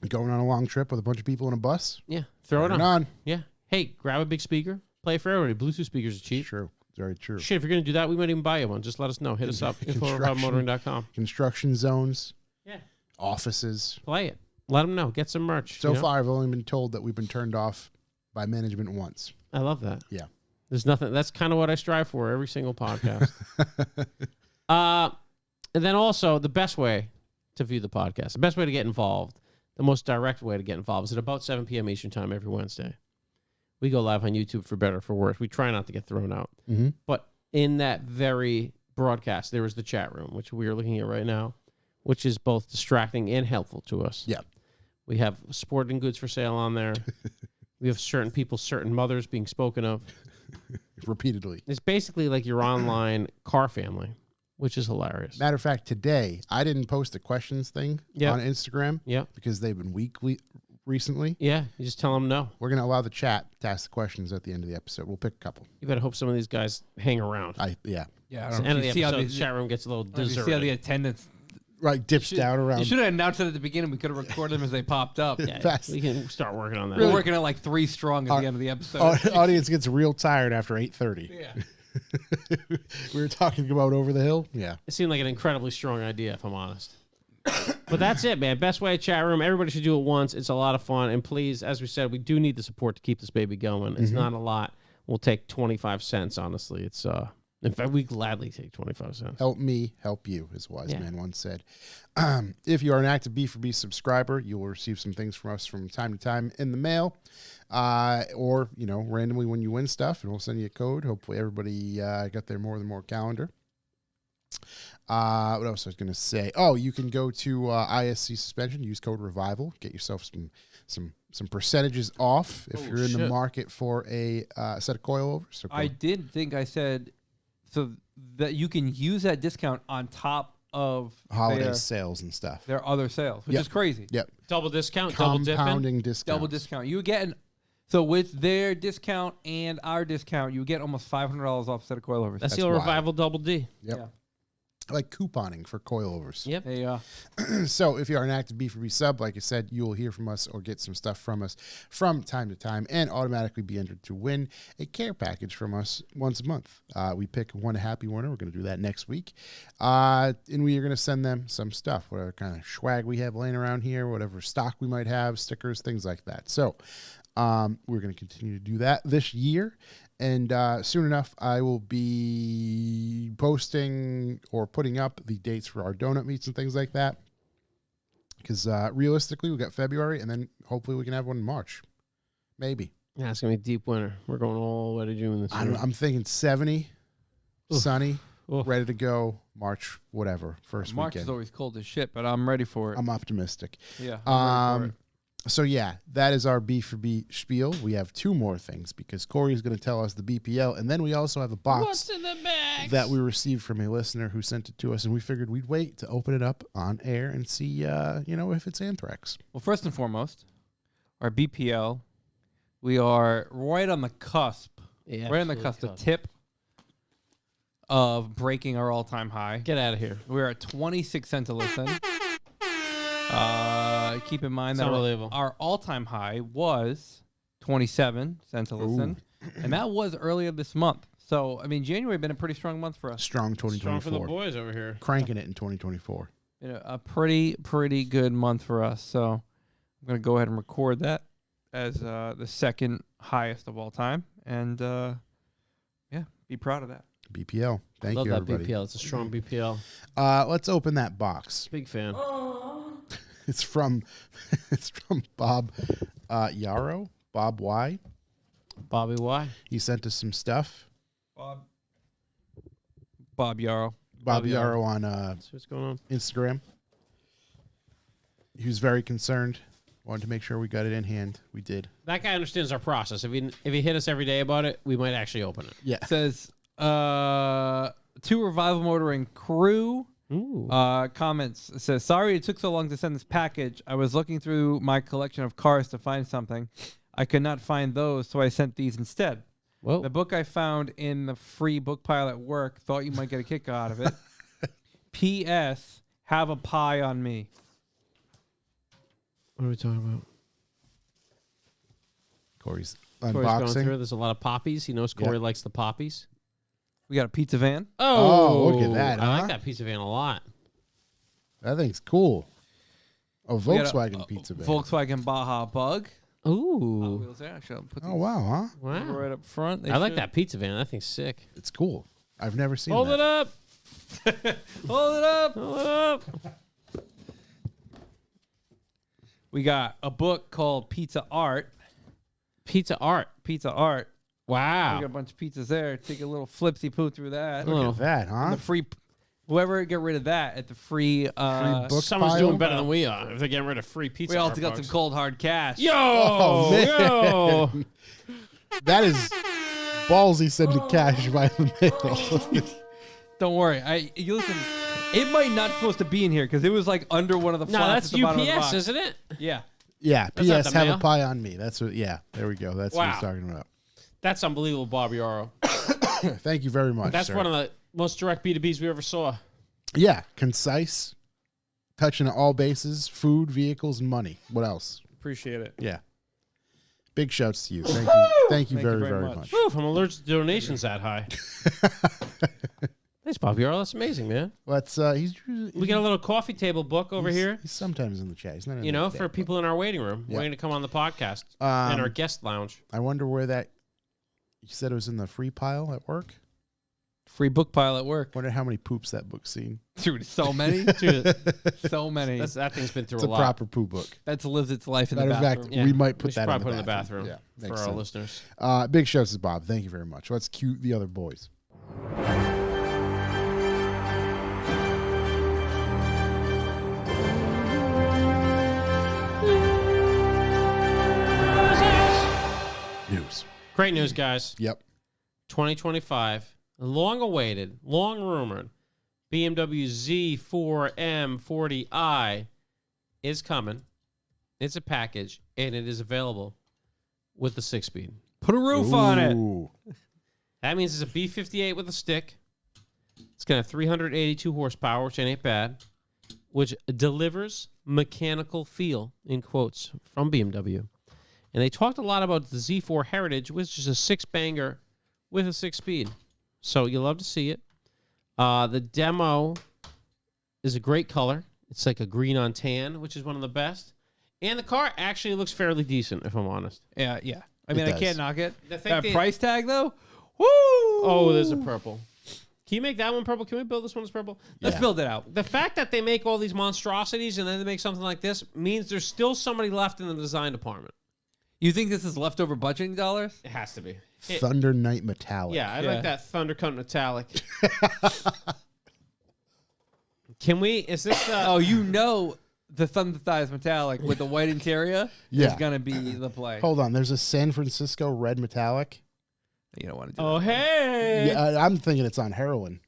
C: Going on a long trip with a bunch of people in a bus?
A: Yeah, throw it on. Yeah. Hey, grab a big speaker. Play for everybody. Bluetooth speakers are cheap.
C: True. Very true.
A: Shit, if you're going to do that, we might even buy you one. Just let us know. Hit us up. info@motoring.com.
C: Construction zones.
A: Yeah.
C: Offices.
A: Play it. Let them know. Get some merch.
C: So far, I've only been told that we've been turned off by management once.
A: I love that.
C: Yeah.
A: There's nothing. That's kind of what I strive for every single podcast. And then also the best way to view the podcast, the best way to get involved, the most direct way to get involved is at about 7 p.m. Eastern time every Wednesday. We go live on YouTube for better or for worse. We try not to get thrown out. But in that very broadcast, there is the chat room, which we are looking at right now, which is both distracting and helpful to us.
C: Yeah.
A: We have sporting goods for sale on there. We have certain people, certain mothers being spoken of.
C: Repeatedly.
A: It's basically like your online car family, which is hilarious.
C: Matter of fact, today, I didn't post a questions thing on Instagram because they've been weekly recently.
A: Yeah, you just tell them no.
C: We're going to allow the chat to ask the questions at the end of the episode. We'll pick a couple.
A: You better hope some of these guys hang around.
B: Yeah.
A: At the end of the episode, the chat room gets a little deserted.
B: See how the attendance
C: dips down around.
B: You should have announced it at the beginning. We could have recorded them as they popped up.
A: Yeah, we can start working on that.
B: We're working at like 3 strong at the end of the episode.
C: Audience gets real tired after 8:30.
B: Yeah.
C: We were talking about Over the Hill. Yeah.
A: It seemed like an incredibly strong idea, if I'm honest. But that's it, man. Best way, chat room. Everybody should do it once. It's a lot of fun. And please, as we said, we do need the support to keep this baby going. It's not a lot. We'll take 25 cents, honestly. It's in fact, we gladly take 25 cents.
C: Help me, help you, as a wise man once said. If you are an active B4B subscriber, you will receive some things from us from time to time in the mail, or randomly when you win stuff, and we'll send you a code. Hopefully, everybody got their More Than More calendar. What else I was going to say? Oh, you can go to ISC Suspension, use code REVIVAL, get yourself some percentages off if you're in the market for a set of coilovers. So
B: I did think I said so that you can use that discount on top of
C: holiday sales and stuff.
B: Their other sales, which is crazy.
C: Yep.
A: Double discount,
C: compounding discount.
B: Double discount. You get so with their discount and our discount, you get almost $500 off a set of coilovers.
A: That's the old Revival Double D.
C: Yep. Yeah. Like couponing for coilovers.
A: Yep.
C: So if you are an active B4B sub, like I said, you will hear from us or get some stuff from us from time to time and automatically be entered to win a care package from us once a month. We pick one happy winner. We're going to do that next week. And we are going to send them some stuff, whatever kind of swag we have laying around here, whatever stock we might have, stickers, things like that. So We're going to continue to do that this year. And soon enough, I will be posting or putting up the dates for our donut meets and things like that. Because realistically, we got February, and then hopefully we can have one in March. Maybe.
A: Yeah, it's going to be deep winter. We're going all the way to June this year.
C: I'm thinking 70,
A: Oof.
C: sunny,
A: Oof.
C: ready to go. March, whatever, first
B: March
C: weekend.
B: is always cold as shit, but I'm ready for it.
C: I'm optimistic.
B: Yeah. I'm ready for it.
C: So yeah, that is our B for B spiel. We have two more things because Corey is going to tell us the BPL, and then we also have a box
A: What's in the bag?
C: that we received from a listener who sent it to us, and we figured we'd wait to open it up on air and see, if it's anthrax.
B: Well, first and foremost, our BPL, we are right on the cusp.
A: Yeah,
B: Right on the
A: absolutely
B: cusp, the
A: tough.
B: tip of breaking our all-time high.
A: Get out of here.
B: We're at 26 cents a listen. Keep in mind
A: It's
B: that
A: unbelievable.
B: our all-time high was 27 cents a listen, and that was earlier this month. So, I mean, January been a pretty strong month for us.
C: Strong
A: Strong
C: 2024.
A: for the boys over here.
C: Cranking it in 2024.
B: Been a pretty good month for us. So, I'm going to go ahead and record that as the second highest of all time, and be proud of that.
C: BPL. Thank
A: Love
C: you,
A: that
C: everybody.
A: BPL. It's a strong BPL.
C: Let's open that box.
A: Big fan.
C: It's from Bob Yarrow. Bob Y.
A: Bobby Y.
C: He sent us some stuff.
B: Bob Yarrow.
C: Bob
A: Yarrow.
C: Yarrow on
A: See what's going on?
C: Instagram. He was very concerned. Wanted to make sure we got it in hand. We did.
A: That guy understands our process. If he hit us every day about it, we might actually open it.
C: Yeah.
B: Says 2 Revival Motoring crew.
A: Ooh.
B: Comments. It says, sorry it took so long to send this package. I was looking through my collection of cars to find something. I could not find those, so I sent these instead.
A: Whoa.
B: The book I found in the free book pile at work. Thought you might get a kick out of it. P.S. Have a pie on me.
A: What are we talking about?
C: Corey's
A: Corey's going through.
C: unboxing.
A: There's a lot of poppies. He knows Corey likes the poppies.
B: We got a pizza van.
C: Oh, look at that,
A: I
C: huh?
A: like that pizza van a lot.
C: That thing's cool. A
B: We got
C: Volkswagen pizza van.
B: Volkswagen Baja Bug. Hot
A: Ooh.
B: wheels there. Actually, I'll put
C: Oh,
B: these
C: wow, huh?
A: Wow.
B: right up front. They
A: I like
B: should-
A: that pizza van. That thing's sick.
C: It's cool. I've never seen
A: Hold
C: that.
A: it up.
B: Hold it up.
A: Hold it up.
B: We got a book called Pizza Art.
A: Pizza art.
B: Pizza Art. We
A: Wow.
B: got a bunch of pizzas there. Take a little flipsy poo through that.
A: Oh.
C: Look at that, huh?
B: The free, whoever get rid of that at the free.
C: book
A: Someone's
C: pile?
A: doing better than we are. If they're getting rid of free pizza
B: we also
A: art
B: got some
A: bugs.
B: cold hard cash.
A: Yo,
C: Oh, man.
A: yo.
C: That is ballsy sending cash by the mail.
B: Don't worry. You listen. It might not supposed to be in here because it was like under one of the
A: No,
B: flaps
A: that's
B: at the bottom of the
A: UPS,
B: box.
A: isn't it?
B: Yeah.
C: Yeah,
A: That's not
C: P.S.
A: the
C: Have
A: mail.
C: a pie on me. That's what. Yeah, there we go. That's what
A: Wow.
C: he's talking about.
A: That's unbelievable, Bob Yarrow.
C: Thank you very much.
A: That's
C: sir.
A: one of the most direct B2Bs we ever saw.
C: Yeah, concise, touching all bases, food, vehicles, and money. What else?
B: Appreciate it.
C: Yeah. Big shouts to you. Thank you
B: Thank
C: very,
B: you very
C: very
B: much.
C: much.
A: Whew, I'm allergic to donations that high. Thanks, Bob Yarrow. That's amazing, man.
C: Let's. He's.
A: We got a little coffee table book over here.
C: He's sometimes in the chat. He's not in
A: You
C: the
A: know,
C: chat,
A: for
C: but
A: people in our waiting room
C: Yeah.
A: waiting to come on the podcast in our guest lounge.
C: I wonder where that. You said it was in the free pile at work.
B: Free book pile at work.
C: Wonder how many poops that book's seen.
B: Dude, so many.
A: Dude,
B: So many.
A: that thing's been through
C: It's a
A: lot.
C: proper poo book.
B: That's lives its life in
C: Matter
B: the
C: of
B: bathroom.
C: fact,
A: Yeah.
C: we might
A: We
C: put
A: should
C: that
A: probably
C: in
A: put it in the bathroom
C: Yeah,
A: for
C: makes
A: our
C: sense.
A: listeners.
C: Big shouts to Bob. Thank you very much. Let's cue the other boys. News.
A: Great news, guys.
C: Yep.
A: 2025, long awaited, long rumored BMW Z4 M40i is coming. It's a package, and it is available with the 6-speed.
B: Put a roof on it.
C: Ooh.
A: That means it's a B58 with a stick. It's got 382 horsepower, which ain't bad, which delivers mechanical feel, in quotes, from BMW. And they talked a lot about the Z4 Heritage, which is a 6-banger with a 6-speed. So you'll love to see it. The demo is a great color. It's like a green on tan, which is one of the best. And the car actually looks fairly decent, if I'm honest.
B: Yeah. I mean, I
C: does.
B: can't knock it.
A: The thing
B: That
A: they-
B: price tag though. Woo!
A: Oh, there's a purple. Can you make that one purple? Can we build this one as purple?
B: Let's build it out.
A: The fact that they make all these monstrosities and then they make something like this means there's still somebody left in the design department.
B: You think this is leftover budgeting dollars?
A: It has to be.
C: Thunder Knight Metallic.
A: Yeah, I
B: Yeah.
A: like that Thundercut metallic. Can we? Is this the?
B: Oh, the Thunder Thighs metallic with the white interior
C: Yeah.
B: is gonna be the play.
C: Hold on. There's a San Francisco red metallic.
B: You don't want to do
A: Oh,
B: that.
A: hey.
C: Yeah, I'm thinking it's on heroin.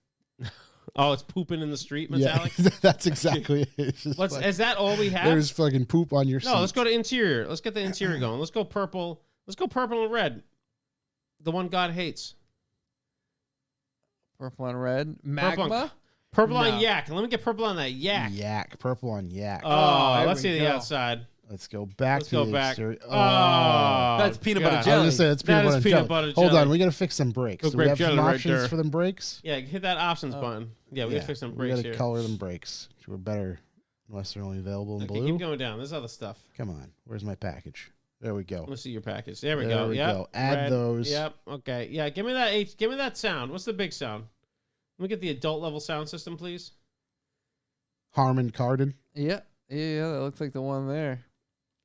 A: Oh, it's pooping in the street metallic.
C: Yeah, that's exactly it. It's just
A: What's
C: like,
A: is that all we have?
C: there's fucking poop on your seat.
A: No, let's go to interior. Let's get the interior going. Let's go purple. Let's go purple and red. The one God hates.
B: Purple and red.
A: Purple
B: Magma.
A: on, purple on
B: No.
A: yak. Let me get purple on that yak.
C: Yak. Purple on yak.
A: Oh,
B: there
A: let's
B: we
A: see the
B: go.
A: outside.
C: Let's go back
A: Let's
C: to
A: go
C: the
A: back.
C: exterior.
A: Oh,
B: That's peanut butter
A: God.
B: jelly.
C: I was gonna say it's
A: That
C: peanut
A: is
C: butter and
A: peanut
C: jelly.
A: butter
C: Hold
A: jelly.
C: on, we gotta fix some brakes.
A: Go
C: Do we
A: grape
C: have
A: jelly
C: some
A: right
C: options
A: there.
C: for them brakes?
A: Yeah, hit that options button. Yeah, we gotta fix some
C: we
A: brakes
C: gotta
A: here.
C: color them brakes. We're better unless they're only available in
A: Okay,
C: blue.
A: keep going down. There's other stuff.
C: Come on, where's my package? There we go.
A: Let's see your package. There we
C: There
A: go.
C: we
A: Yep.
C: go. Add those.
A: Yep. Okay. Yeah. Give me that. Give me that sound. What's the big sound? Let me get the adult level sound system, please.
C: Harman Kardon.
B: Yeah, that looks like the one there.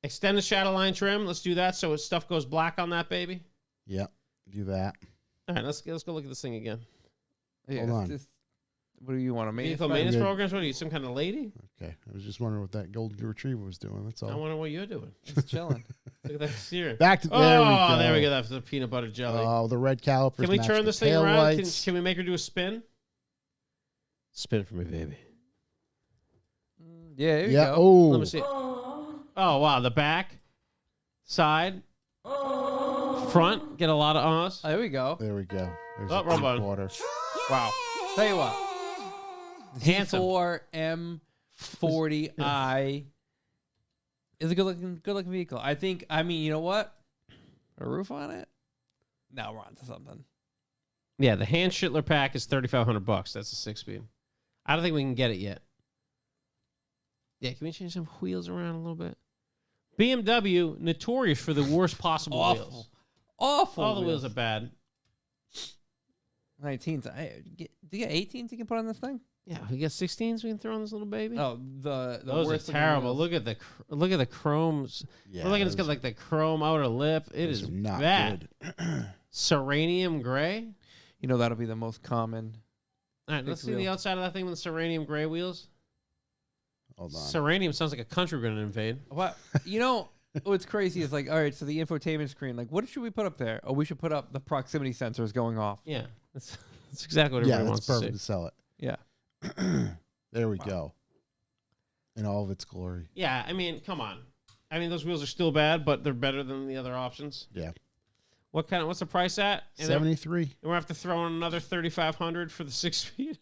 A: Extend the shadow line trim. Let's do that so stuff goes black on that baby.
C: Yep, do that.
A: All right. Let's go look at this thing again.
B: Yeah,
C: Hold
B: it's
C: on.
B: just- what do you want to make?
A: Vehicle maintenance
C: good.
A: programs. What are you? Some kind of lady?
C: Okay, I was just wondering what that golden retriever was doing. That's
A: I
C: all.
A: wonder what you're doing.
B: Just chilling.
A: Look at that steering.
C: Back to
A: Oh,
C: there we go.
A: That's the peanut butter jelly.
C: Oh, the red calipers.
A: Can we
C: match
A: turn
C: the
A: this thing around?
C: taillights.
A: Can we make her do a spin? Spin for me, baby.
B: Yeah, there you
C: Yeah.
B: go.
C: Oh.
A: Let me see. Oh, wow. The back, side, front. Get a lot of ahs.
B: There we go.
C: There we go. There's
A: Oh,
C: a
A: wrong button.
C: water.
A: Wow.
B: Tell you what.
A: Handsome.
B: Z4M40i is a good looking vehicle. I mean, you know what? A roof on it? Now we're on to something.
A: Yeah, the hand Schindler pack is $3,500. That's a 6-speed. I don't think we can get it yet. Yeah, can we change some wheels around a little bit? BMW, notorious for the worst possible wheels.
B: Awful.
A: All the wheels are bad.
B: 19s. Do you get 18s you can put on this thing?
A: Yeah, if we get 16s, we can throw on this little baby.
B: Oh, the
A: those are
B: worst looking
A: terrible.
B: wheels.
A: Look at the chromes.
C: Yeah,
A: Look at it's
C: those-
A: got like the chrome outer lip. It
C: those
A: is
C: are not
A: bad.
C: good.
A: Serenium gray.
B: You know that'll be the most common.
A: All right, let's see
B: wheel.
A: the outside of that thing with the serenium gray wheels.
C: Hold on.
A: Serenium sounds like a country we're gonna invade.
B: What you know? What's crazy is like, all right, so the infotainment screen, like, what should we put up there? Oh, we should put up the proximity sensors going off.
A: Yeah, that's exactly what
C: Yeah,
A: everybody
C: that's
A: wants
C: perfect
A: to
C: to
A: see.
C: sell it.
B: Yeah.
C: There we go. In all of its glory.
A: Yeah, I mean, come on. I mean, those wheels are still bad, but they're better than the other options.
C: Yeah.
A: What's the price at? And then
C: 73.
A: we're gonna have to throw in another $3,500 for the 6-speed.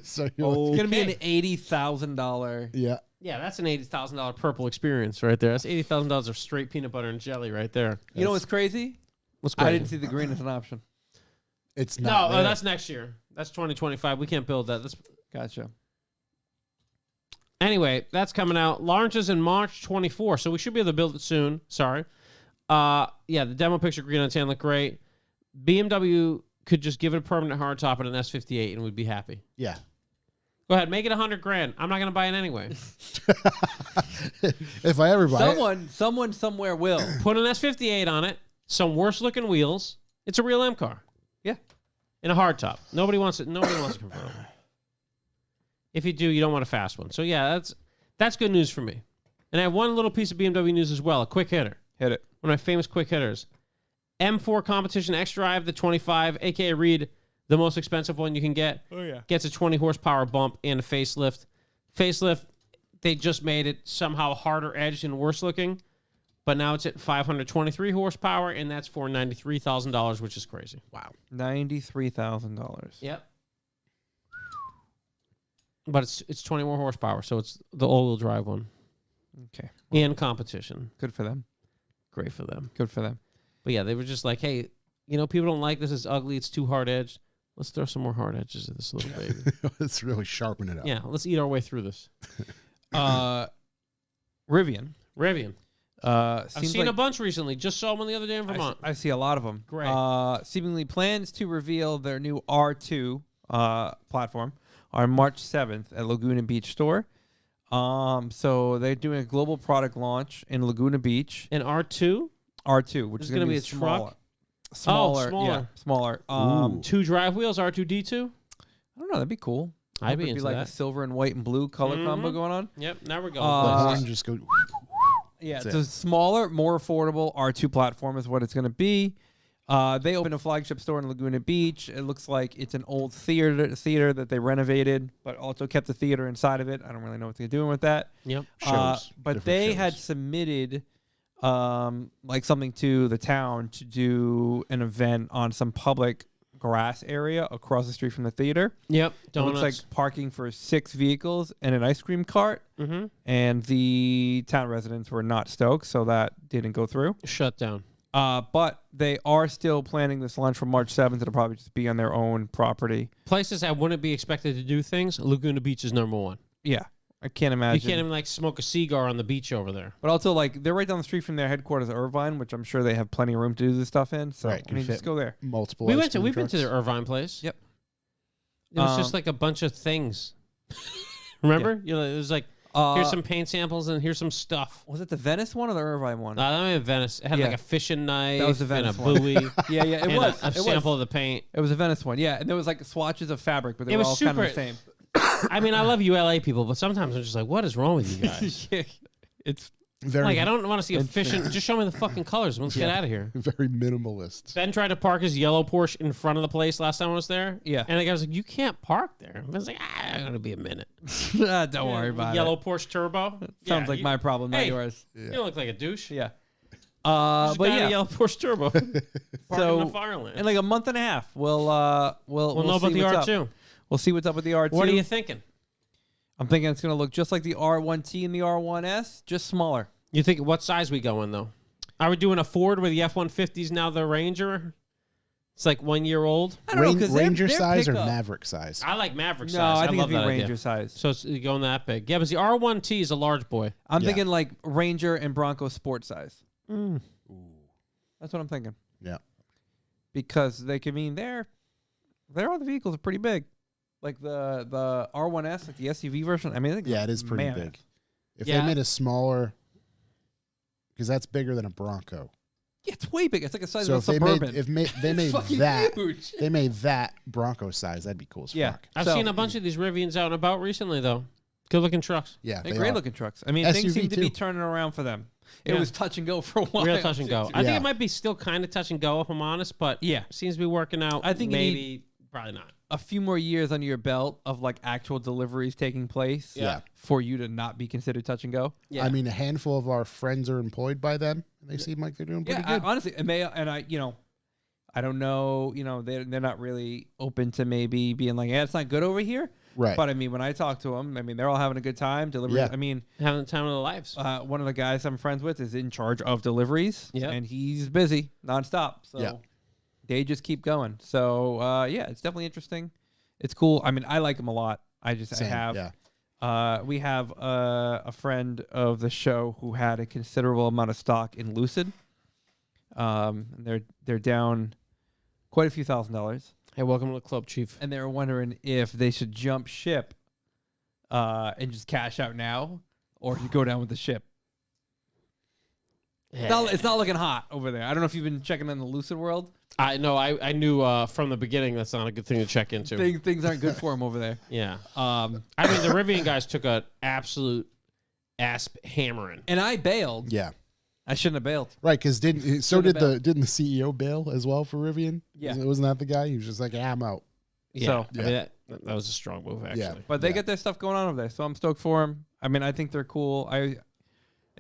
C: So you're
B: It's gonna be an
A: Okay.
B: $80,000.
C: yeah.
A: Yeah, that's an $80,000 purple experience right there. That's $80,000 of straight peanut butter and jelly right there.
B: You know what's crazy?
A: What's
B: I didn't see the green as an option.
C: It's
A: No,
C: not. there.
A: that's next year. That's 2025. We can't build that.
B: Gotcha.
A: Anyway, that's coming out. Launches in March 24, so we should be able to build it soon. Sorry. Yeah, the demo picture green on tan look great. BMW could just give it a permanent hardtop and an S58 and we'd be happy.
C: Yeah.
A: Go ahead, make it $100,000. I'm not gonna buy it anyway.
C: If I ever buy it.
B: Someone somewhere will.
A: Put an S58 on it, some worse looking wheels. It's a real M car.
B: Yeah.
A: And a hardtop. Nobody wants it. Nobody wants a convertible. If you do, you don't want a fast one. So yeah, that's good news for me. And I have one little piece of BMW news as well, a quick hitter.
B: Hit it.
A: One of my famous quick hitters. M4 Competition X Drive, the 25, aka Reed, the most expensive one you can get.
B: Oh yeah.
A: Gets a 20 horsepower bump and a facelift. Facelift, they just made it somehow harder edged and worse looking, but now it's at 523 horsepower, and that's for $93,000, which is crazy. Wow.
B: $93,000.
A: Yep. But it's 20 more horsepower, so it's the all-wheel drive one.
B: Okay.
A: And competition.
B: Good for them.
A: Great for them.
B: Good for them.
A: But yeah, they were just like, hey, people don't like this. It's ugly. It's too hard edged. Let's throw some more hard edges at this little baby.
C: Let's really sharpen it up.
A: Yeah, let's eat our way through this.
B: Rivian.
A: Rivian. I've
B: Seems
A: seen
B: like
A: a bunch recently. Just saw one the other day in Vermont.
B: I see a lot of them.
A: Great.
B: Seemingly plans to reveal their new R2 platform on March 7th at Laguna Beach store. So they're doing a global product launch in Laguna Beach.
A: An R2?
B: R2, which
A: This
B: is
A: is
B: going to
A: be
B: be
A: a
B: smaller.
A: truck?
B: Smaller.
A: smaller.
B: Yeah, smaller.
C: Ooh.
A: 2 drive wheels, R2D2?
B: I don't know. That'd be cool.
A: I'd be
B: It'd
A: into
B: like
A: that.
B: a silver and white and blue color combo going on.
A: Yep, now we're going.
C: The
A: places.
C: horn just go.
B: Yeah,
C: That's
B: it's a smaller, more affordable R2 platform is what it's going to be. They opened a flagship store in Laguna Beach. It looks like it's an old theater that they renovated, but also kept the theater inside of it. I don't really know what they're doing with that.
A: Yep.
C: Shows,
B: But
C: different
B: they
C: shows.
B: had submitted like something to the town to do an event on some public grass area across the street from the theater.
A: Yep.
B: It
A: Donuts.
B: looks like parking for 6 vehicles and an ice cream cart.
A: Mm-hmm.
B: And the town residents were not stoked, so that didn't go through.
A: Shut down.
B: But they are still planning this launch for March 7th. It'll probably just be on their own property.
A: Places I wouldn't be expected to do things. Laguna Beach is number 1.
B: Yeah, I can't
A: You
B: imagine.
A: can't even like smoke a cigar on the beach over there.
B: But also, like, they're right down the street from their headquarters at Irvine, which I'm sure they have plenty of room to do this stuff in. So,
C: Right,
B: I
C: can
B: mean,
C: fit
B: just go there.
C: Multiple.
A: We've
C: ice
A: been to
C: cream
A: the
C: trucks.
A: Irvine place.
B: Yep.
A: It was just like a bunch of things. Remember? You know, it was like here's some paint samples and here's some stuff.
B: Was it the Venice one or the Irvine one?
A: That might have Venice. It had
B: Yeah.
A: like a fishing knife.
B: That was the Venice
A: and a
B: one.
A: buoy.
B: Yeah, it
A: and
B: was.
A: a
B: It
A: sample
B: was.
A: of the paint.
B: It was a Venice one. Yeah, and there was like swatches of fabric, but they
A: It
B: were
A: was
B: all kind of the
A: super-
B: same.
A: I mean, I love you LA people, but sometimes I'm just like, what is wrong with you guys?
B: It's
C: Very,
A: Like, I don't want to see a fishing. Just show me the fucking colors. Let's get out of here.
C: very minimalist.
A: Ben tried to park his yellow Porsche in front of the place last time I was there.
B: Yeah.
A: And the guy was like, you can't park there. I was like, I'm going to be a minute.
B: don't worry about
A: Yellow
B: it.
A: Porsche Turbo.
B: Sounds like my problem, not
A: Hey,
B: yours.
A: You don't look like a douche.
B: Yeah.
A: Just
B: But
A: got a
B: yeah,
A: yellow Porsche Turbo. Parking
B: So,
A: in the Fireland.
B: in like a month and a half, we'll know
A: about
B: see
A: the
B: what's
A: R2.
B: up. We'll see what's up with the R2.
A: What are you thinking?
B: I'm thinking it's going to look just like the R1T and the R1S, just smaller.
A: You think what size we going though? Are we doing a Ford where the F-150's now the Ranger? It's like 1 year old.
B: I don't know, 'cause
C: Ranger
B: their
C: size or
B: pickup-
C: Maverick size?
A: I like Maverick
B: No,
A: size.
B: I think
A: love
B: it'd be
A: that
B: Ranger
A: idea.
B: size.
A: So it's going that big. Yeah, but the R1T is a large boy.
B: I'm
C: Yeah.
B: thinking like Ranger and Bronco sport size.
C: Ooh.
B: That's what I'm thinking.
C: Yeah.
B: Because they can mean their other vehicles are pretty big. Like the R1S, like the SUV version. I mean, I think
C: Yeah, it is pretty
B: mammoth.
C: big. If
A: Yeah.
C: they made a smaller, because that's bigger than a Bronco.
B: Yeah, it's way big. It's like the size
C: So
B: of
C: if
B: a
C: they
B: Suburban.
C: made they made
B: fucking
C: that
B: huge.
C: they made that Bronco size, that'd be cool as
B: Yeah.
C: fuck.
A: I've
B: So-
A: seen a bunch of these Rivians out and about recently though. Good looking trucks.
C: Yeah,
B: They're
C: they
B: great
C: are.
B: looking trucks. I mean, things
C: SUV
B: seem to be
C: too.
B: turning around for them. It
A: Yeah.
B: was touch and go for a while.
A: Real touch and go. I think
C: Yeah.
A: it might be still kind of touch and go if I'm honest, but
B: Yeah.
A: seems to be working out.
B: I think you need-
A: maybe probably not.
B: A few more years under your belt of like actual deliveries taking place
C: Yeah.
B: for you to not be considered touch and go.
A: Yeah.
C: I mean, a handful of our friends are employed by them, and they seem like they're doing pretty good.
B: Honestly, I don't know, they're not really open to maybe being like, yeah, it's not good over here.
C: Right.
B: But I mean, when I talk to them, I mean, they're all having a good time delivering.
C: Yeah.
B: I mean,
A: Having the time of their lives.
B: one of the guys I'm friends with is in charge of deliveries.
A: Yeah.
B: And he's busy nonstop. So
C: Yeah.
B: they just keep going. So yeah, it's definitely interesting. It's cool. I mean, I like them a lot.
C: Same, yeah.
B: We have a friend of the show who had a considerable amount of stock in Lucid. And they're down quite a few $1,000s,
A: Hey, welcome to the club, Chief.
B: and they were wondering if they should jump ship and just cash out now, or you go down with the ship. It's not looking hot over there. I don't know if you've been checking in the Lucid world.
A: I know. I knew from the beginning that's not a good thing to check into.
B: Things aren't good for them over there.
A: Yeah. I mean, the Rivian guys took an absolute ass hammering.
B: And I bailed.
C: Yeah.
B: I shouldn't have bailed.
C: Right, because didn't
B: Should've bailed.
C: the CEO bail as well for Rivian?
B: Yeah.
C: Wasn't that the guy? He was just like, yeah, I'm out.
A: Yeah.
B: So-
A: I mean, that was a strong move, actually.
C: Yeah.
B: But they
C: Yeah.
B: get their stuff going on over there, so I'm stoked for them. I mean, I think they're cool. I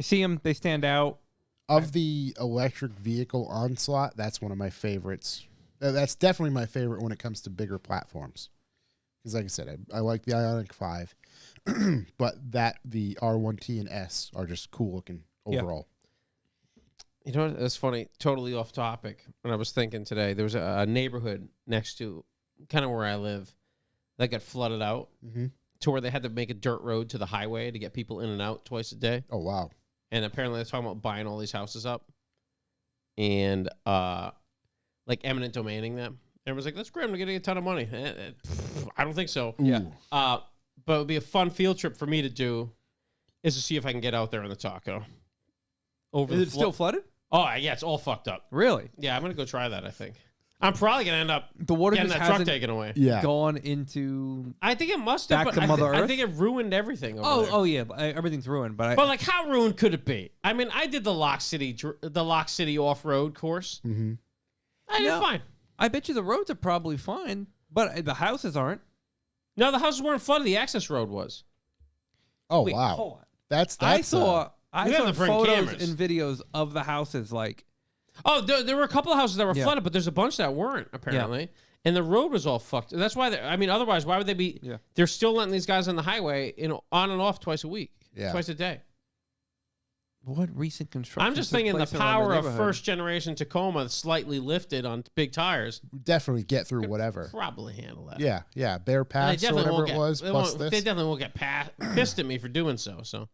B: see them. They stand out.
C: Of the electric vehicle onslaught, that's one of my favorites. That's definitely my favorite when it comes to bigger platforms. Because like I said, I like the Ioniq 5, but the R1T and S are just cool looking overall.
A: You know, it's funny, totally off topic. When I was thinking today, there was a neighborhood next to kind of where I live that got flooded out.
C: Mm-hmm.
A: to where they had to make a dirt road to the highway to get people in and out twice a day.
C: Oh, wow.
A: And apparently they're talking about buying all these houses up and like eminent domaining them. Everyone's like, that's great. I'm getting a ton of money. I don't think so.
B: Yeah.
A: But it would be a fun field trip for me to do is to see if I can get out there in the taco.
B: Is it still flooded?
A: Oh, yeah, it's all fucked up.
B: Really?
A: Yeah, I'm going to go try that, I think. I'm probably going to end up
B: The water
A: getting
B: just
A: that truck
B: hasn't
A: taken away.
C: Yeah.
B: gone into.
A: I think it must have,
B: Back
A: but
B: to Mother
A: I
B: Earth?
A: think it ruined everything over there.
B: Yeah, everything's ruined. But
A: But like, how ruined could it be? I mean, I did the Lock City off-road course.
C: Mm-hmm.
A: I did fine.
B: I bet you the roads are probably fine, but the houses aren't.
A: No, the houses weren't flooded. The access road was.
C: Oh,
B: Wait,
C: wow.
B: hold on.
C: That's
B: I saw
A: We have to bring
B: photos
A: cameras.
B: and videos of the houses. Like,
A: Oh, there were a couple of houses that were
B: Yeah.
A: flooded, but there's a bunch that weren't, apparently. And the road was all fucked. That's why, I mean, otherwise, why would they be?
B: Yeah.
A: They're still letting these guys on the highway on and off twice a week, twice a day.
B: what recent construction?
A: I'm just
B: took
A: thinking the
B: place around
A: power of
B: neighborhood?
A: first generation Tacoma slightly lifted on big tires.
C: definitely get through whatever.
A: Probably handle that.
C: Yeah, yeah. Bear
A: And
C: Pass or whatever it was, plus
A: they
C: this.
A: definitely won't get pissed at me for doing so. So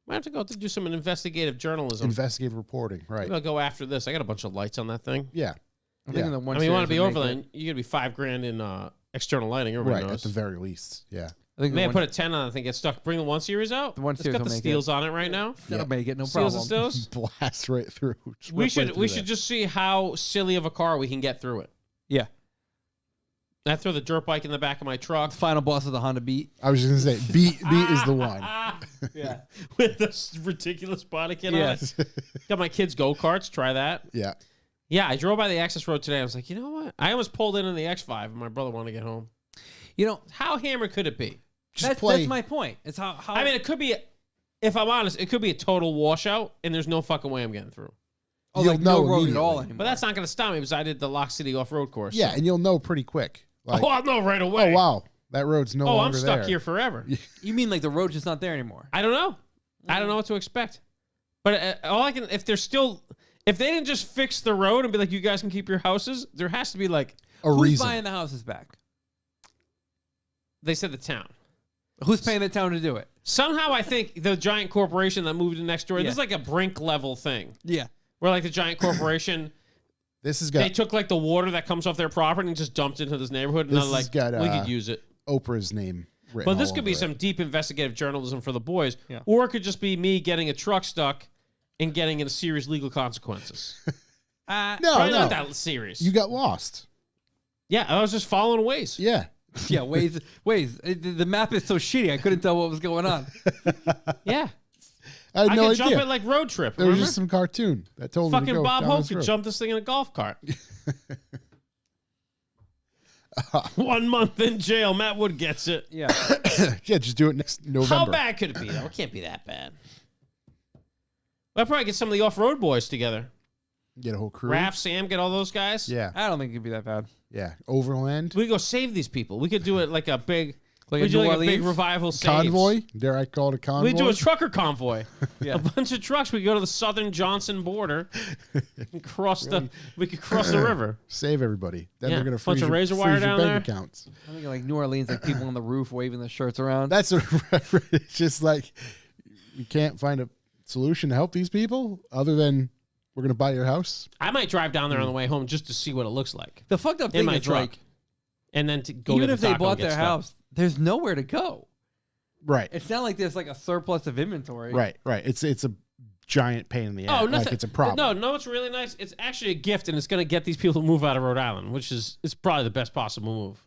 A: might have to go to do some investigative journalism.
C: Investigative reporting, right.
A: Maybe I'll go after this. I got a bunch of lights on that thing.
C: Yeah.
B: I'm thinking
C: Yeah.
B: the one.
A: I mean, you want to be
B: series would make
A: overland, you're going to be $5,000 in external lighting. Everybody
C: Right,
A: knows.
C: at the very least. Yeah.
B: it. I think
A: May
B: the
A: have put a 10 on it. I think it's stuck. Bring the 1 Series out.
B: The 1
A: It's
B: Series
A: got
B: will
A: the
B: make
A: steels on it right now.
B: that'll make it no
A: Steels
B: problem.
A: and stills.
C: Blast right through.
A: We
C: Whip
A: should
C: right
A: we
C: through
A: should
C: that.
A: just see how silly of a car we can get through it.
B: Yeah.
A: I throw the dirt bike in the back of my truck.
B: Final boss of the Honda Beat.
C: I was just going to say, beat is the one.
B: Yeah.
A: With this ridiculous body kit on
B: Yes.
A: it. Got my kids' go-karts. Try that.
C: Yeah.
A: Yeah, I drove by the access road today. I was like, you know what? I almost pulled in the X5 and my brother wanted to get home.
B: You know,
A: How hammered could it be?
C: Just
B: that's my point. It's how
A: I mean, it could be, if I'm honest, it could be a total washout and there's no fucking way I'm getting through.
B: oh,
C: you'll
B: like no
C: know
B: road at
C: immediately.
B: all anymore.
A: But that's not going to stop me because I did the Lock City off-road course.
C: Yeah, and you'll know pretty quick. Like,
A: Oh, I'll know right away.
C: oh, wow. That road's no
A: Oh,
C: longer
A: I'm stuck
C: there.
A: here forever.
B: You mean like the road's just not there anymore?
A: I don't know. I don't know what to expect. But all I can, if they didn't just fix the road and be like, you guys can keep your houses, there has to be like,
C: A
B: Who's
C: reason.
B: buying the houses back?
A: they said the town.
B: Who's paying the town to do it?
A: Somehow I think the giant corporation that moved in next door,
B: Yeah.
A: this is like a Brink level thing.
B: Yeah.
A: Where like the giant corporation,
C: This has
A: they
C: got
A: took like the water that comes off their property and just dumped into this neighborhood. And
C: This
A: they're like,
C: has got,
A: we could use it.
C: Oprah's name written
A: But this
C: all
A: could be
C: over
A: some
C: it.
A: deep investigative journalism for the boys.
B: Yeah.
A: Or it could just be me getting a truck stuck and getting into serious legal consequences.
C: No,
A: Probably
C: no.
A: not that serious.
C: You got lost.
A: Yeah, I was just following Waze.
C: Yeah.
B: Yeah, Waze. The map is so shitty, I couldn't tell what was going on.
A: Yeah.
C: I had
A: I
C: no
A: could
C: idea.
A: jump it like Road Trip.
C: There was
A: Remember?
C: just some cartoon that told me to
A: Fucking
C: go
A: Bob
C: down
A: Hope
C: this
A: could
C: road.
A: jump this thing in a golf cart. 1 month in jail. Matt Wood gets it.
B: Yeah.
C: Yeah, just do it next November.
A: How bad could it be, though? It can't be that bad. I'll probably get some of the off-road boys together.
C: Get a whole crew.
A: Raph, Sam, get all those guys.
C: Yeah,
B: I don't think it'd be that bad.
C: yeah. Overland
A: We could go save these people. We could do it like a big,
B: Like
A: we
B: a
A: do
B: New
A: like a big
B: Orleans?
A: revival saves.
C: convoy. Dare I call it a convoy?
A: We do a trucker convoy.
B: Yeah.
A: A bunch of trucks. We go to the southern Johnson border and cross we could cross the river.
C: Save everybody. Then
A: Yeah,
C: they're gonna
A: bunch
C: freeze
A: of
C: your,
A: razor
C: freeze
A: wire
C: your
A: down
C: bank
A: there.
C: accounts.
B: I'm thinking like New Orleans, like people on the roof waving their shirts around.
C: That's a reference. It's just like we can't find a solution to help these people other than we're gonna buy your house.
A: I might drive down there on the way home just to see what it looks like.
B: The fucked up
A: In
B: thing
A: my
B: is
A: truck.
B: like,
A: And then to go
B: even
A: get
B: if
A: the
B: they
A: taco
B: bought
A: and get
B: their
A: stuff.
B: house, there's nowhere to go.
C: Right.
B: It's not like there's like a surplus of inventory.
C: Right. Right. It's a giant pain in the ass.
A: Oh, nothing.
C: Like it's a problem.
A: No, it's really nice. It's actually a gift, and it's going to get these people to move out of Rhode Island, which is it's probably the best possible move.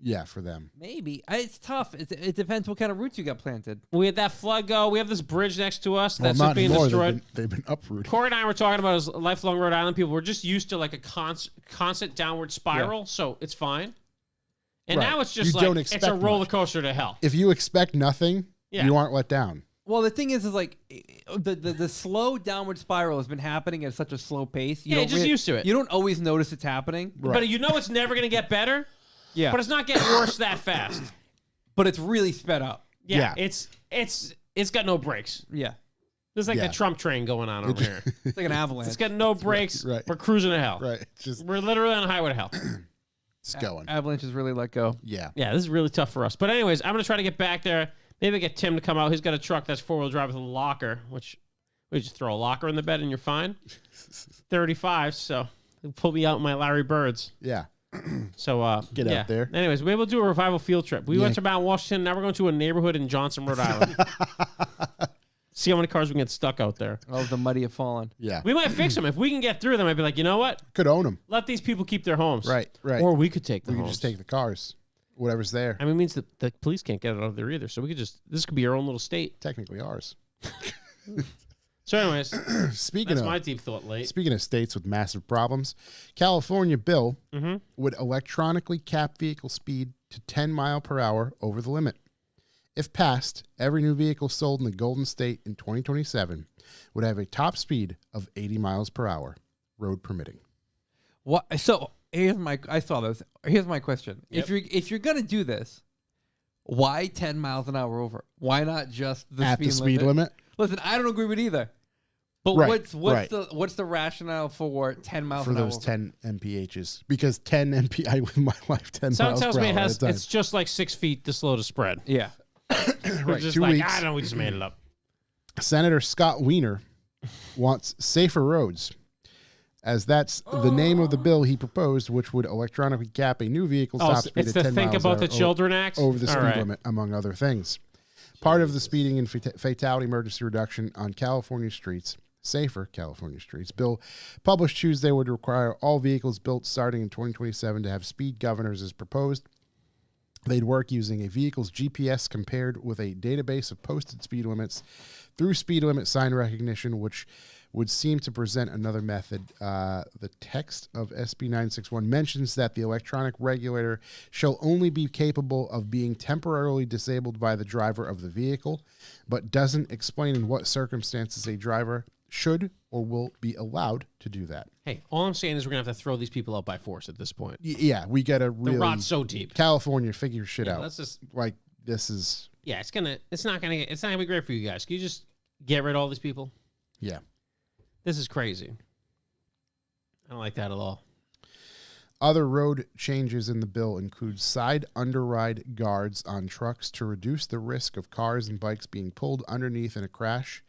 C: Yeah, for them.
B: Maybe. It's tough. It depends what kind of roots you got planted.
A: We had that flood go. We have this bridge next to us
C: Well,
A: that's
C: not
A: just being
C: anymore.
A: destroyed.
C: They've been uprooted.
A: Corey and I were talking about as lifelong Rhode Island people. We're just used to like a constant downward spiral, so it's fine. And
C: Right.
A: now it's just
C: You don't
A: like it's
C: expect
A: a roller
C: much.
A: coaster to hell.
C: If you expect nothing,
A: Yeah.
C: you aren't let down.
B: Well, the thing is like the slow downward spiral has been happening at such a slow pace.
A: Yeah,
B: don't
A: you're just used to it.
B: You don't always notice it's happening.
C: Right.
A: But you know it's never going to get better,
B: Yeah.
A: but it's not getting worse that fast.
B: But it's really sped up.
A: Yeah,
C: Yeah.
A: it's got no brakes.
B: Yeah.
A: There's like
C: Yeah.
A: the Trump train going on over here.
B: It's like an avalanche.
A: It's got no brakes.
C: Right.
A: We're cruising to hell.
C: Right. It's just
A: We're literally on the highway to hell.
C: It's going.
B: Avalanche has really let go.
C: Yeah.
A: Yeah, this is really tough for us. But anyways, I'm gonna try to get back there. Maybe get Tim to come out. He's got a truck that's 4-wheel drive with a locker, which we just throw a locker in the bed and you're fine. 35, so he'll pull me out in my Larry Birds.
C: Yeah.
A: So
C: Get out there.
A: Anyways, we will do a revival field trip. We went to Mount Washington. Now we're going to a neighborhood in Johnson, Rhode Island. See how many cars we can get stuck out there.
B: Oh, the muddy have fallen.
C: Yeah.
A: We might fix them if we can get through them. I'd be like, you know what?
C: Could own them.
A: Let these people keep their homes.
C: Right.
A: Or we could take the
C: We could
A: homes.
C: just take the cars. Whatever's there.
A: I mean, it means that the police can't get it out of there either. So we could just, this could be our own little state.
C: Technically ours.
A: So anyways,
C: Speaking
A: that's
C: of
A: my deep thought late.
C: Speaking of states with massive problems, California bill would electronically cap vehicle speed to 10 mile per hour over the limit. If passed, every new vehicle sold in the Golden State in 2027 would have a top speed of 80 miles per hour, road permitting.
B: What? So here's my. I saw this. Here's my question.
A: Yep.
B: If you're gonna do this, why 10 miles an hour over? Why not just the
C: At
B: speed
C: the speed limit?
B: Listen, I don't agree with either. But
C: Right,
B: what's the rationale for 10 miles
C: For
B: an hour?
C: those 10 mpHs. Because 10 mph, I live my life 10
A: Someone
C: miles
A: tells
C: per
A: me
C: hour
A: it
C: at
A: has,
C: a time.
A: it's just like 6 feet this slow to spread.
B: Yeah.
A: We're
C: Right,
A: just
C: 2
A: like,
C: weeks.
A: I don't know, we just made it up.
C: Senator Scott Wiener wants safer roads, as that's the name of the bill he proposed, which would electronically cap a new vehicle's top speed
A: it's
C: at
A: the
C: 10
A: Think
C: miles
A: About
C: an
A: the
C: hour
A: Children Act?
C: over the
A: All
C: speed
A: right.
C: limit, among other things. Part of the speeding and fatality emergency reduction on California streets, Safer California Streets bill published Tuesday would require all vehicles built starting in 2027 to have speed governors as proposed. They'd work using a vehicle's GPS compared with a database of posted speed limits through speed limit sign recognition, which would seem to present another method. The text of SB 961 mentions that the electronic regulator shall only be capable of being temporarily disabled by the driver of the vehicle, but doesn't explain in what circumstances a driver should or will be allowed to do that.
A: Hey, all I'm saying is we're going to have to throw these people out by force at this point.
C: Yeah, we got to
A: The
C: really...
A: rot's so deep.
C: California, figure shit out.
A: Let's just,
C: Like, this is...
A: yeah, it's not gonna be great for you guys. Can you just get rid of all these people?
C: Yeah.
A: This is crazy. I don't like that at all.
C: Other road changes in the bill include side underride guards on trucks to reduce the risk of cars and bikes being pulled underneath in a crash,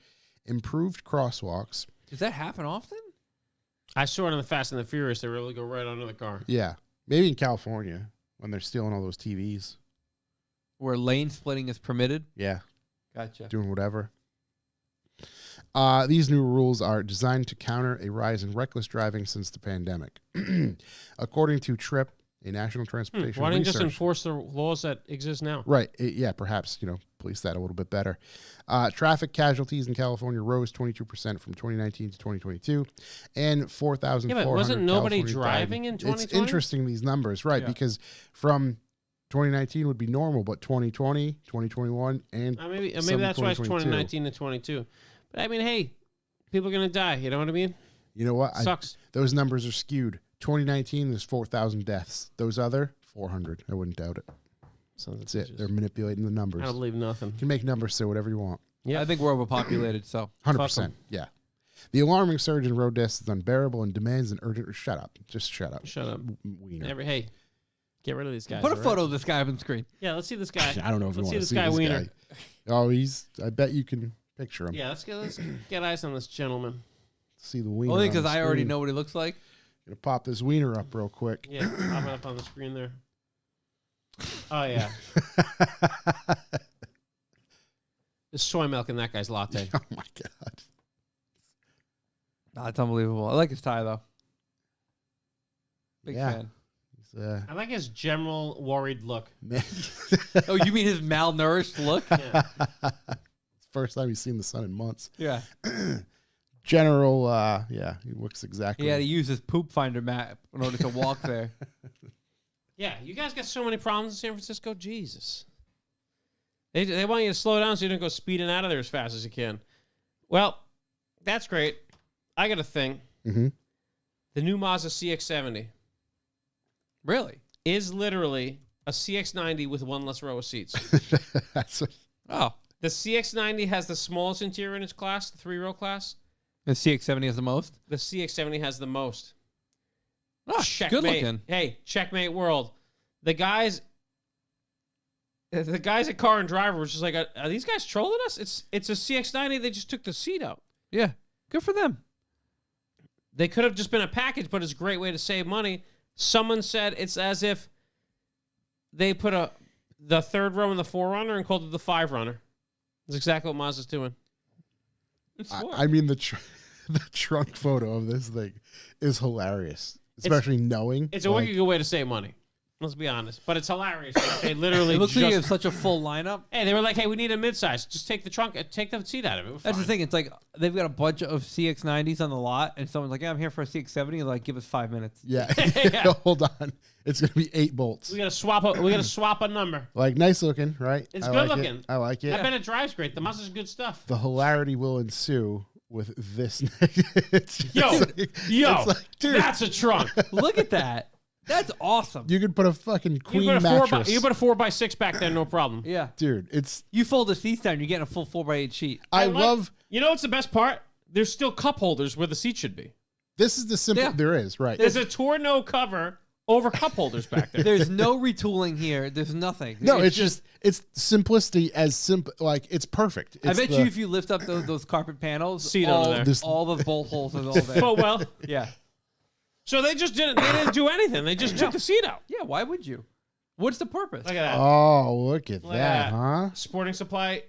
C: improved crosswalks.
B: Does that happen often?
A: I saw it in the Fast and the Furious. They really go right under the car.
C: Yeah. Maybe in California when they're stealing all those TVs.
B: Where lane splitting is permitted?
C: Yeah.
B: Gotcha.
C: Doing whatever. These new rules are designed to counter a rise in reckless driving since the pandemic. According to TRIP, a national transportation
A: Why don't you just
C: research-
A: enforce the laws that exist now?
C: Right. Yeah, perhaps, police that a little bit better. Traffic casualties in California rose 22% from 2019 to 2022, and 4,400
A: Yeah, but wasn't nobody
C: California
A: driving
C: died.
A: in 2020?
C: It's interesting, these numbers, right?
B: Yeah.
C: Because from 2019 would be normal, but 2020, 2021, and
A: Maybe
C: some
A: that's why it's
C: 2022.
A: 2019 to 22. But I mean, hey, people are going to die. You know what I mean?
C: You know what?
A: Sucks.
C: Those numbers are skewed. 2019, there's 4,000 deaths. Those other, 400. I wouldn't doubt it. That's it. They're manipulating the numbers.
A: I don't believe nothing.
C: You can make numbers say whatever you want.
A: Yeah.
B: I think we're overpopulated, so
C: 100%. Yeah. The alarming surge in road deaths is unbearable and demands an urgent... Shut up. Just shut up.
A: Shut up.
C: Wiener.
A: Hey, get rid of these guys.
B: put a
A: all right?
B: photo of this guy up on the screen.
A: Yeah, let's see this guy.
C: I don't know if
A: let's
C: you
A: see
C: want to
A: this
C: see
A: guy
C: this
A: Wiener.
C: guy. Oh, I bet you can picture him.
A: Yeah, let's get eyes on this gentleman.
C: See the wiener.
B: Only
C: on
B: because
C: the
B: I already
C: screen.
B: know what he looks like.
C: Gonna pop this wiener up real quick.
A: Yeah, pop it up on the screen there. Oh yeah, there's soy milk in that guy's latte.
C: Oh my god.
B: That's unbelievable. I like his tie, though. Big
C: Yeah.
B: fan.
C: He's,
A: I like his general worried look.
B: Oh, you mean his malnourished look?
A: Yeah.
C: First time he's seen the sun in months.
B: Yeah.
C: General, yeah, he looks exactly.
B: He had to use his poop finder map in order to walk there.
A: Yeah, you guys got so many problems in San Francisco. Jesus. They want you to slow down so you don't go speeding out of there as fast as you can. Well, that's great. I got a thing.
C: Mm-hmm.
A: The new Mazda CX-70
B: Really?
A: is literally a CX-90 with one less row of seats.
C: That's
B: Oh.
A: The CX-90 has the smallest interior in its class, the 3-row class.
B: The CX-70 has the most?
A: The CX-70 has the most.
B: Oh, it's good looking.
A: Hey, checkmate world. The guys at Car and Driver was just like, are these guys trolling us? It's a CX-90. They just took the seat out.
B: Yeah, good for them.
A: They could have just been a package, but it's a great way to save money. Someone said it's as if they put the third row in the 4Runner and called it the 5Runner. That's exactly what Mazda's doing.
C: I mean, the trunk photo of this thing is hilarious, especially knowing.
A: It's a wicked good way to save money. Let's be honest. But it's hilarious. They literally
B: It looks like you have such a full lineup.
A: Hey, they were like, hey, we need a midsize. Just take the trunk, take the seat out of it.
B: That's the thing. It's like they've got a bunch of CX-90s on the lot, and someone's like, yeah, I'm here for a CX-70. They're like, give us 5 minutes.
C: Yeah.
A: Yeah.
C: Hold on. It's going to be 8 bolts.
A: We got to swap a number.
C: Like, nice looking, right?
A: It's
C: I
A: good
C: like
A: looking.
C: It. I like it.
A: I bet it drives great. The Mazda's good stuff.
C: The hilarity will ensue with this.
A: Yo,
C: like, dude,
A: that's a trunk.
B: Look at that. That's awesome.
C: you could put a fucking queen
A: You
C: mattress.
A: put a 4x6 back there, no problem.
B: Yeah.
C: Dude, it's.
B: You fold the seats down, you're getting a full 4x8 sheet.
C: I love.
A: You know what's the best part? There's still cup holders where the seat should be.
C: This is the simple.
B: Yeah.
C: There is, right.
A: There's a Torno cover over cup holders back there.
B: There's no retooling here. There's nothing.
C: No, it's just it's simplicity as simple. Like it's perfect.
B: I
C: It's
B: bet you if you lift up those carpet panels,
A: Seat
B: all,
A: under there.
B: all the bolt holes are all there.
A: Oh, well.
B: Yeah.
A: So they didn't do anything. They just took the seat out.
B: Yeah, why would you? What's the purpose?
A: Look at that.
C: Oh, look at
A: Look
C: that,
A: at that.
C: huh?
A: Sporting Supply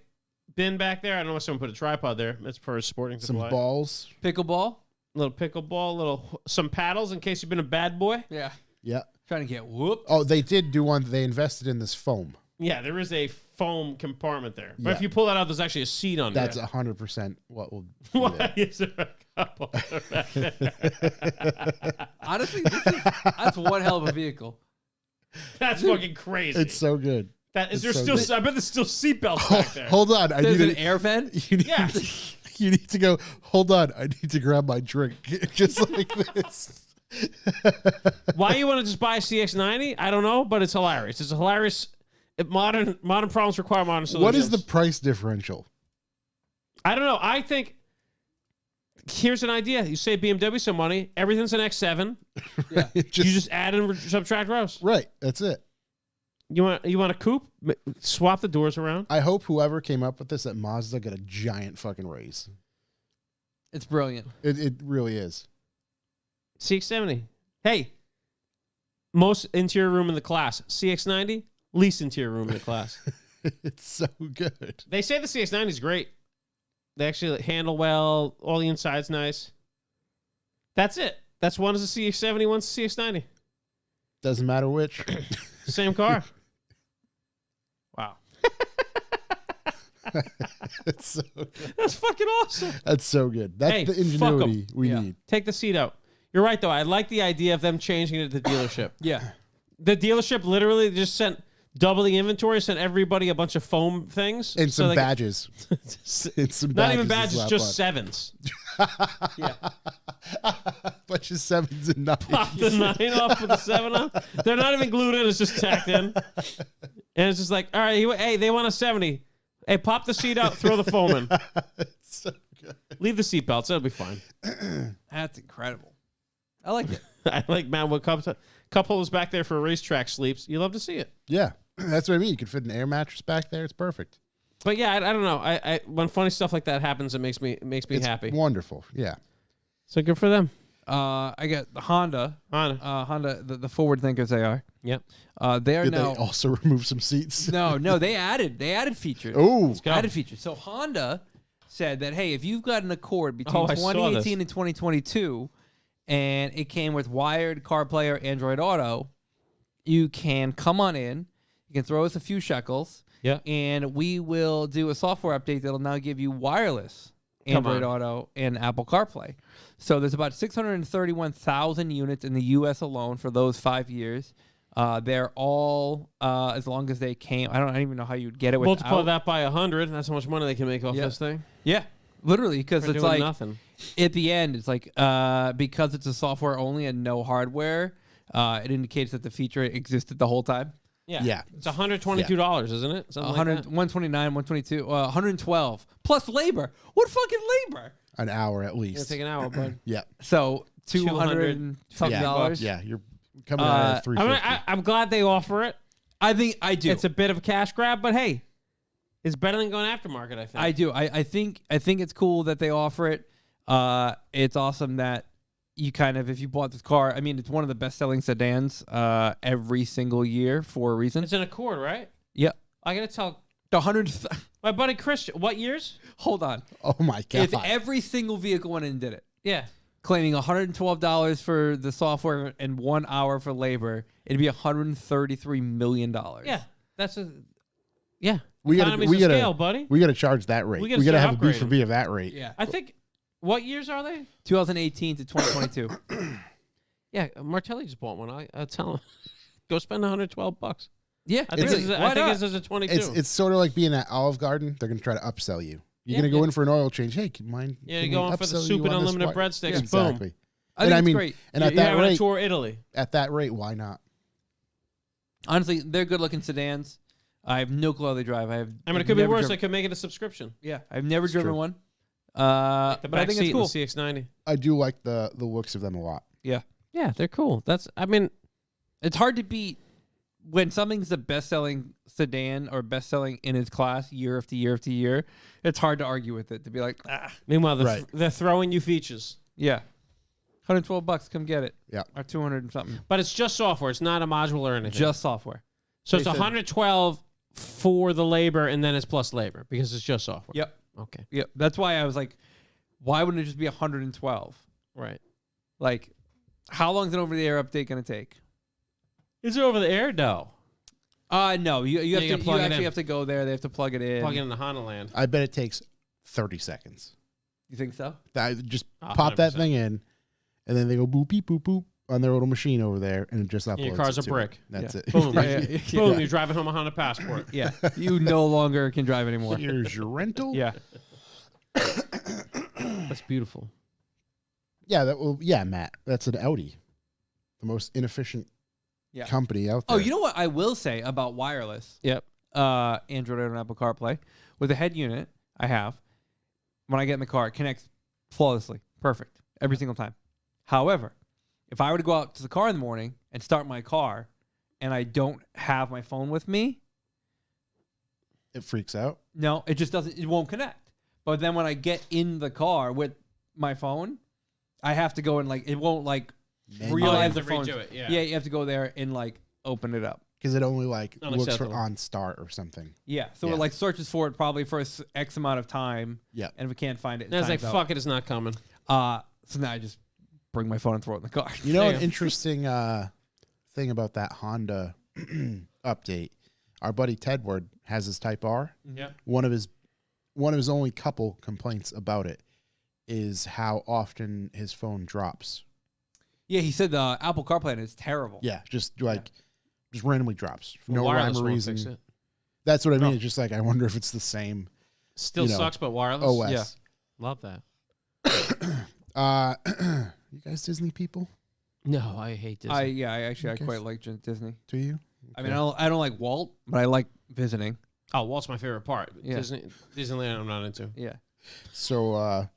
A: bin back there. I don't know why someone put a tripod there. That's for a Sporting
C: Some
A: Supply.
C: balls.
B: Pickleball?
A: Little pickleball, some paddles in case you've been a bad boy.
B: Yeah.
C: Yeah.
B: Trying to get whooped.
C: Oh, they did do one. They invested in this foam.
A: Yeah, there is a foam compartment there. But
C: Yeah.
A: if you pull that out, there's actually a seat under
C: That's
A: it.
C: 100% what will. do
A: Why
C: that.
A: is there a couple back there?
B: Honestly, that's one hell of a vehicle.
A: That's fucking crazy.
C: It's so good.
A: That is
C: it's
A: there
C: so
A: still?
C: good.
A: I bet there's still seatbelts back there.
C: Hold on. I
B: There's
C: need
B: an air vent.
C: You need,
A: Yeah.
C: you need to go. Hold on. I need to grab my drink. Just like this.
A: Why you want to just buy a CX-90? I don't know, but it's hilarious. It's a hilarious. Modern problems require modern solutions.
C: What is the price differential?
A: I don't know. I think here's an idea. You save BMW some money. Everything's an X7.
B: Yeah.
A: You just add and subtract rows.
C: Right. That's it.
A: You want a coupe? Swap the doors around.
C: I hope whoever came up with this at Mazda got a giant fucking raise.
B: It's brilliant.
C: It really is.
A: CX-70. Hey, most interior room in the class. CX-90, least interior room in the class.
C: It's so good.
A: They say the CX-90 is great. They actually handle well. All the inside's nice. That's it. That's one is a CX-70, one's a CX-90.
C: Doesn't matter which.
A: Same car. Wow.
C: It's so good.
A: That's fucking awesome.
C: That's so good. That's
A: Hey,
C: the
A: fuck 'em.
C: ingenuity we
B: Yeah.
C: need.
A: Take the seat out. You're right, though. I like the idea of them changing it to the dealership.
B: Yeah.
A: The dealership literally just sent double the inventory, sent everybody a bunch of foam things.
C: And
A: so
C: some
A: they-
C: badges. And some
A: Not even
C: to
A: badges,
C: slap
A: just
C: on.
A: sevens.
B: Yeah.
C: Bunch of sevens and nines.
A: Pop the 9 off with the 7 on. They're not even glued in. It's just tacked in. And it's just like, all right, hey, they want a 70. Hey, pop the seat out, throw the foam in.
C: It's so good.
A: Leave the seat belts. It'll be fine.
B: That's incredible. I like it.
A: I like, man, what couple is back there for a racetrack sleeps. You love to see it.
C: Yeah. That's what I mean. You could fit an air mattress back there. It's perfect.
A: But yeah, I don't know. I when funny stuff like that happens, it makes me
C: It's
A: happy.
C: wonderful. Yeah.
A: So good for them.
B: I got the Honda.
A: Honda.
B: Honda, the forward thinkers they are.
A: Yep.
B: They are
C: Did
B: now.
C: they also remove some seats?
B: No, they added features.
C: Oh.
A: go.
B: Added features. So Honda said that, hey, if you've got an Accord between
A: Oh, I saw
B: 2018 and 2022, and it came with wired CarPlay or Android Auto, you can come on in, you can throw us a few shekels,
A: Yeah.
B: and we will do a software update that'll now give you wireless Android Auto and Apple CarPlay. So there's about 631,000 units in the U.S. alone for those 5 years. They're all as long as they came. I don't even know how you'd get it without.
A: Multiply that by 100. That's how much money they can make off
B: Yeah.
A: this thing.
B: Yeah, literally, because
A: They're
B: it's
A: doing
B: like
A: nothing.
B: at the end, it's like because it's a software only and no hardware, it indicates that the feature existed the whole time.
A: Yeah.
C: Yeah.
A: It's $122, isn't it? Something
B: 100,
A: like that.
B: 129, 122, 112 plus labor. What fucking labor?
C: An hour at
A: It's
C: least.
A: gonna take an hour, bud.
C: Yeah.
B: So $200 and something
C: yeah,
B: dollars.
C: yeah, you're coming out of 350.
A: I'm glad they offer it.
B: I think I do.
A: It's a bit of a cash grab, but hey, it's better than going aftermarket, I think.
B: I do. I think it's cool that they offer it. It's awesome that you kind of, if you bought this car, I mean, it's one of the best-selling sedans every single year for a reason.
A: It's an Accord, right?
B: Yep.
A: I got to tell
B: The 100.
A: my buddy Christian, what years?
B: Hold on.
C: Oh my god!
B: If every single vehicle went in and did it,
A: Yeah.
B: claiming $112 for the software and 1 hour for labor, it'd be $133 million.
A: Yeah. That's a, yeah.
C: we
A: Economies of scale, buddy.
C: We got to charge that rate.
A: We
C: We
A: gotta
C: got to
A: start
C: have a beef for
A: upgrading.
C: B of that rate.
B: Yeah.
A: I think, what years are they?
B: 2018 to 2022.
A: Yeah, Martelli just bought one. I tell him, go spend $112.
B: Yeah.
A: I think,
B: really. Why not?
A: this is a 22.
C: It's sort of like being at Olive Garden. They're going to try to upsell you. You're
A: Yeah,
C: going to go
A: yeah.
C: in for an oil change. Hey, can mind?
A: Yeah,
C: can
A: you go
C: we
A: on for the
C: upsell
A: soup
C: you
A: and
C: on this
A: unlimited
C: wi-"
A: breadsticks.
C: Yeah,
A: Boom.
C: exactly.
B: I
C: And
B: think
C: I
B: it's
C: mean,
B: great.
C: and
A: You're
C: at that
A: having a
C: rate,
A: tour Italy.
C: at that rate, why not?
B: Honestly, they're good-looking sedans. I have no clue how they drive.
A: I mean,
B: I've
A: it could be
B: never
A: worse.
B: driven-
A: I could make it a subscription.
B: Yeah, I've never driven
C: true.
B: one.
A: The
B: But I
A: back
B: think
A: seat
B: it's cool.
A: in the CX-90.
C: I do like the looks of them a lot.
B: Yeah.
A: Yeah, they're cool. I mean,
B: It's hard to beat when something's the best-selling sedan or best-selling in its class year after year after year. It's hard to argue with it, to be like,
A: meanwhile,
C: Right.
A: they're throwing you features.
B: yeah, $112, come get it.
C: Yeah.
B: Or 200 and something.
A: But it's just software. It's not a module or anything.
B: Just software.
A: so it's
B: they said-
A: 112 for the labor, and then it's plus labor because it's just software.
B: Yep.
A: Okay.
B: Yep. That's why I was like, why wouldn't it just be 112?
A: Right.
B: Like, how long is an over-the-air update going to take?
A: Is it over the air? No.
B: No, you
A: You
B: have
A: gotta
B: to
A: plug
B: you
A: it
B: actually
A: in.
B: have to go there. They have to plug it in.
A: Plug it into Honda Land.
C: I bet it takes 30 seconds.
B: You think so?
C: Just pop that
A: 100%.
C: thing in, and then they go boop, beep, boop, boop on their little machine over there, and it just uploads.
A: Your car's
C: it
A: a
C: to
A: brick.
C: it. That's
B: Yeah.
C: it.
A: Boom.
B: Yeah.
A: Boom. You're driving home a Honda Passport.
B: Yeah. You no longer can drive anymore.
C: Here's your rental.
B: Yeah.
A: That's beautiful.
C: Yeah, Matt. That's an Audi, the most inefficient
B: Yeah.
C: company out there.
B: Oh, you know what I will say about wireless?
A: Yep.
B: Android and Apple CarPlay. With the head unit I have, when I get in the car, it connects flawlessly. Perfect. Every single time. However, if I were to go out to the car in the morning and start my car and I don't have my phone with me,
C: It freaks out.
B: no, it just doesn't, it won't connect. But then when I get in the car with my phone, I have to go and it won't
C: Manually.
B: realize
A: to
B: the phone.
A: redo it, yeah.
B: Yeah, you have to go there and open it up.
C: Because it only looks for
A: Unacceptable.
C: on start or something.
B: Yeah, so
C: Yeah.
B: it searches for it probably for X amount of time.
C: Yeah.
B: And if we can't find it,
A: And I was like,
B: time's out.
A: fuck it, it's not coming.
B: So now I just bring my phone and throw it in the car.
C: You know,
A: Yeah.
C: an interesting thing about that Honda update. Our buddy Tedward has his Type R.
A: Yeah.
C: One of his only couple complaints about it is how often his phone drops.
B: Yeah, he said the Apple CarPlay is terrible.
C: Yeah, just randomly drops. For no rhyme
A: Wireless
C: or
A: won't
C: reason.
A: fix it.
C: That's what I mean.
B: No.
C: It's just I wonder if it's the same
A: Still
C: know,
A: sucks, but wireless.
C: OS.
B: Yeah.
A: Love that.
C: You guys Disney people?
A: No, I hate Disney.
B: I
C: Okay.
B: quite like Disney.
C: Do you?
B: I mean, I don't like Walt, but I like visiting.
A: Oh, Walt's my favorite part.
B: Yeah.
A: Disneyland, I'm not into.
B: Yeah.
C: So,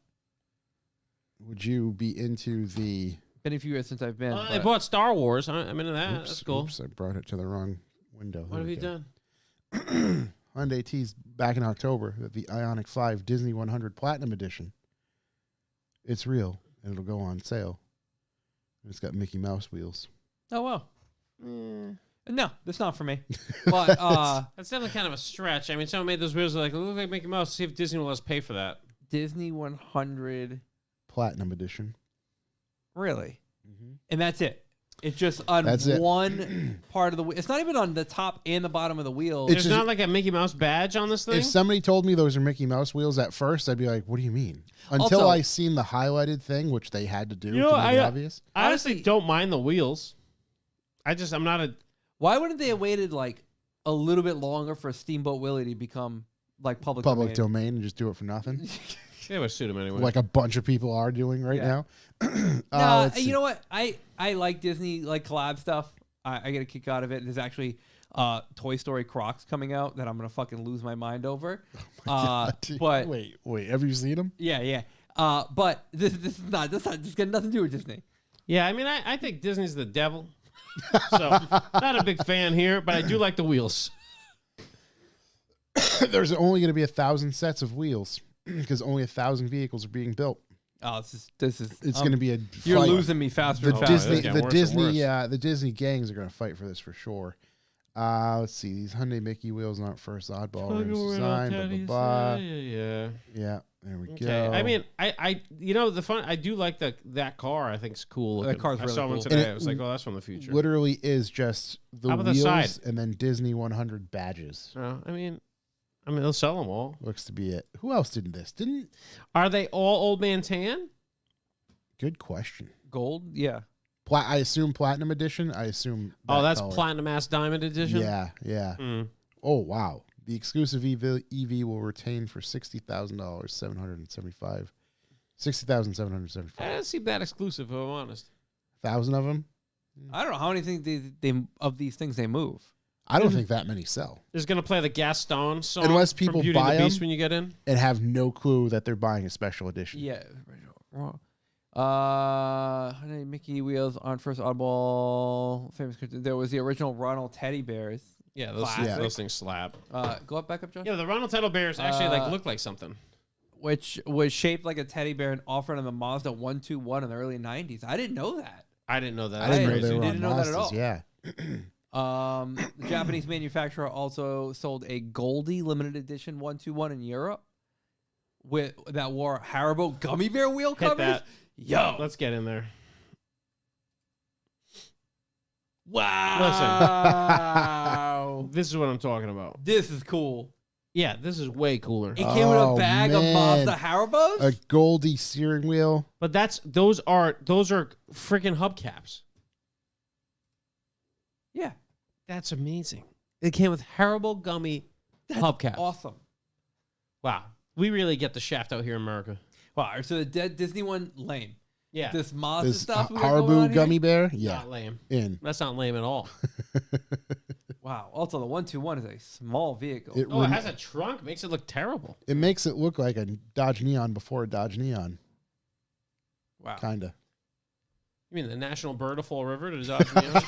C: would you be into the?
B: Been a few years since I've been.
A: I
B: but-
A: bought Star Wars. I'm into that. That's cool.
C: Oops, I brought it to the wrong window.
A: What have you done?
C: Hyundai teased back in October that the Ioniq 5 Disney 100 Platinum Edition. It's real, and it'll go on sale. It's got Mickey Mouse wheels.
B: Oh well. No, that's not for me. But
A: That's definitely kind of a stretch. I mean, someone made those videos like, look like Mickey Mouse. See if Disney will let us pay for that.
B: Disney 100,
C: Platinum Edition.
B: really, and that's it. It's just on
C: That's it.
B: one part of the wheel. It's not even on the top and the bottom of the wheel.
C: It's
A: There's
C: just-
A: not like a Mickey Mouse badge on this thing?
C: If somebody told me those are Mickey Mouse wheels at first, I'd be like, "What do you mean?" Until
B: Also-
C: I seen the highlighted thing, which they had to do
A: You know,
C: to make it
A: I-
C: obvious.
A: I honestly
B: Honestly-
A: don't mind the wheels. I'm not a...
B: Why wouldn't they have waited a little bit longer for Steamboat Willie to become public
C: Public
B: domain?
C: domain and just do it for nothing,
A: They would suit him anyway.
C: like a bunch of people are doing right
B: Yeah.
C: now.
B: No,
C: Let's see.
B: you know what? I like Disney collab stuff. I get a kick out of it. There's actually Toy Story Crocs coming out that I'm gonna fucking lose my mind over. But
C: wait, have you seen them?
B: yeah. But this got nothing to do with Disney.
A: Yeah, I mean, I think Disney's the devil. So, not a big fan here, but I do like the wheels.
C: There's only going to be 1,000 sets of wheels because only 1,000 vehicles are being built.
B: Oh, this is.
C: It's going to be a
B: You're
C: fight.
B: losing me faster
C: The
B: and faster.
C: Disney,
A: It's getting worse and worse.
C: the Disney gangs are going to fight for this for sure. Let's see. These Hyundai Mickey wheels aren't first oddball design. Blah, blah, blah.
A: Yeah.
C: Yeah, there we
A: Okay.
C: go.
A: I mean, I I do like that car. I think it's cool.
B: That
A: looking.
B: car's
A: I
B: really
A: saw one
B: cool.
A: today.
C: And it
A: I was like, oh, that's from the future.
C: literally is just the
A: How about the
C: wheels
A: side?
C: and then Disney 100 badges.
A: I mean, they'll sell them all.
C: Looks to be it. Who else did this? Didn't?
A: Are they all Old Man Tan?
C: Good question.
B: Gold, yeah.
C: I assume Platinum Edition. I assume.
A: Oh, that's
C: color.
A: Platinum Ass Diamond Edition?
C: Yeah, yeah.
A: Mm.
C: Oh wow. The exclusive EV will retain for $60,000, $775. $60,775.
A: That doesn't seem that exclusive, if I'm honest.
C: 1,000 of them.
B: I don't know how many things they of these things they move.
C: I don't think that many sell
A: Is going to play the Gaston song
C: Unless
A: from
C: people
A: Beauty and
C: buy
A: the Beast
C: 'em.
A: when you get in?
C: and have no clue that they're buying a special edition.
B: Yeah. Hyundai Mickey wheels on first oddball famous cartoon. There was the original Ronald teddy bears.
A: Yeah,
B: Classic.
A: those things slap.
B: Go up, back up, John.
A: Yeah, the Ronald Teddy Bears actually look like something.
B: Which was shaped like a teddy bear and offered on the Mazda 121 in the early 90s. I didn't know that.
A: I didn't know that.
C: I didn't know
A: That's
C: they
A: crazy.
C: were
B: Didn't
C: on
B: know that at
C: Mazdas,
B: all.
C: Yeah.
B: The Japanese manufacturer also sold a Goldie limited edition 121 in Europe that wore Haribo gummy bear wheel
A: Hit
B: covers.
A: that.
B: Yo,
A: Let's get in there.
B: wow!
A: This is what I'm talking about.
B: This is cool.
A: Yeah, this is way cooler.
B: It came with a
C: Oh,
B: bag of
C: man.
B: Mazda Haribos.
C: A Goldie steering wheel.
A: But those are freaking hubcaps.
B: Yeah,
A: That's amazing. It came with Haribo gummy hubcaps.
B: awesome.
A: Wow. We really get the shaft out here in America.
B: Wow. So the dead Disney one, lame.
A: Yeah.
B: This Mazda
C: This
B: stuff. we got going on
C: Haribo
B: here?
C: gummy bear. Yeah.
A: Not lame.
C: In.
A: That's not lame at all.
B: Wow. Also, the 121 is a small vehicle.
C: It,
A: Oh, it
C: rem-
A: has a trunk. Makes it look terrible.
C: it makes it look like a Dodge Neon before a Dodge Neon.
B: Wow.
C: Kinda.
A: You mean the National Bird of Fall River to Dodge Neon?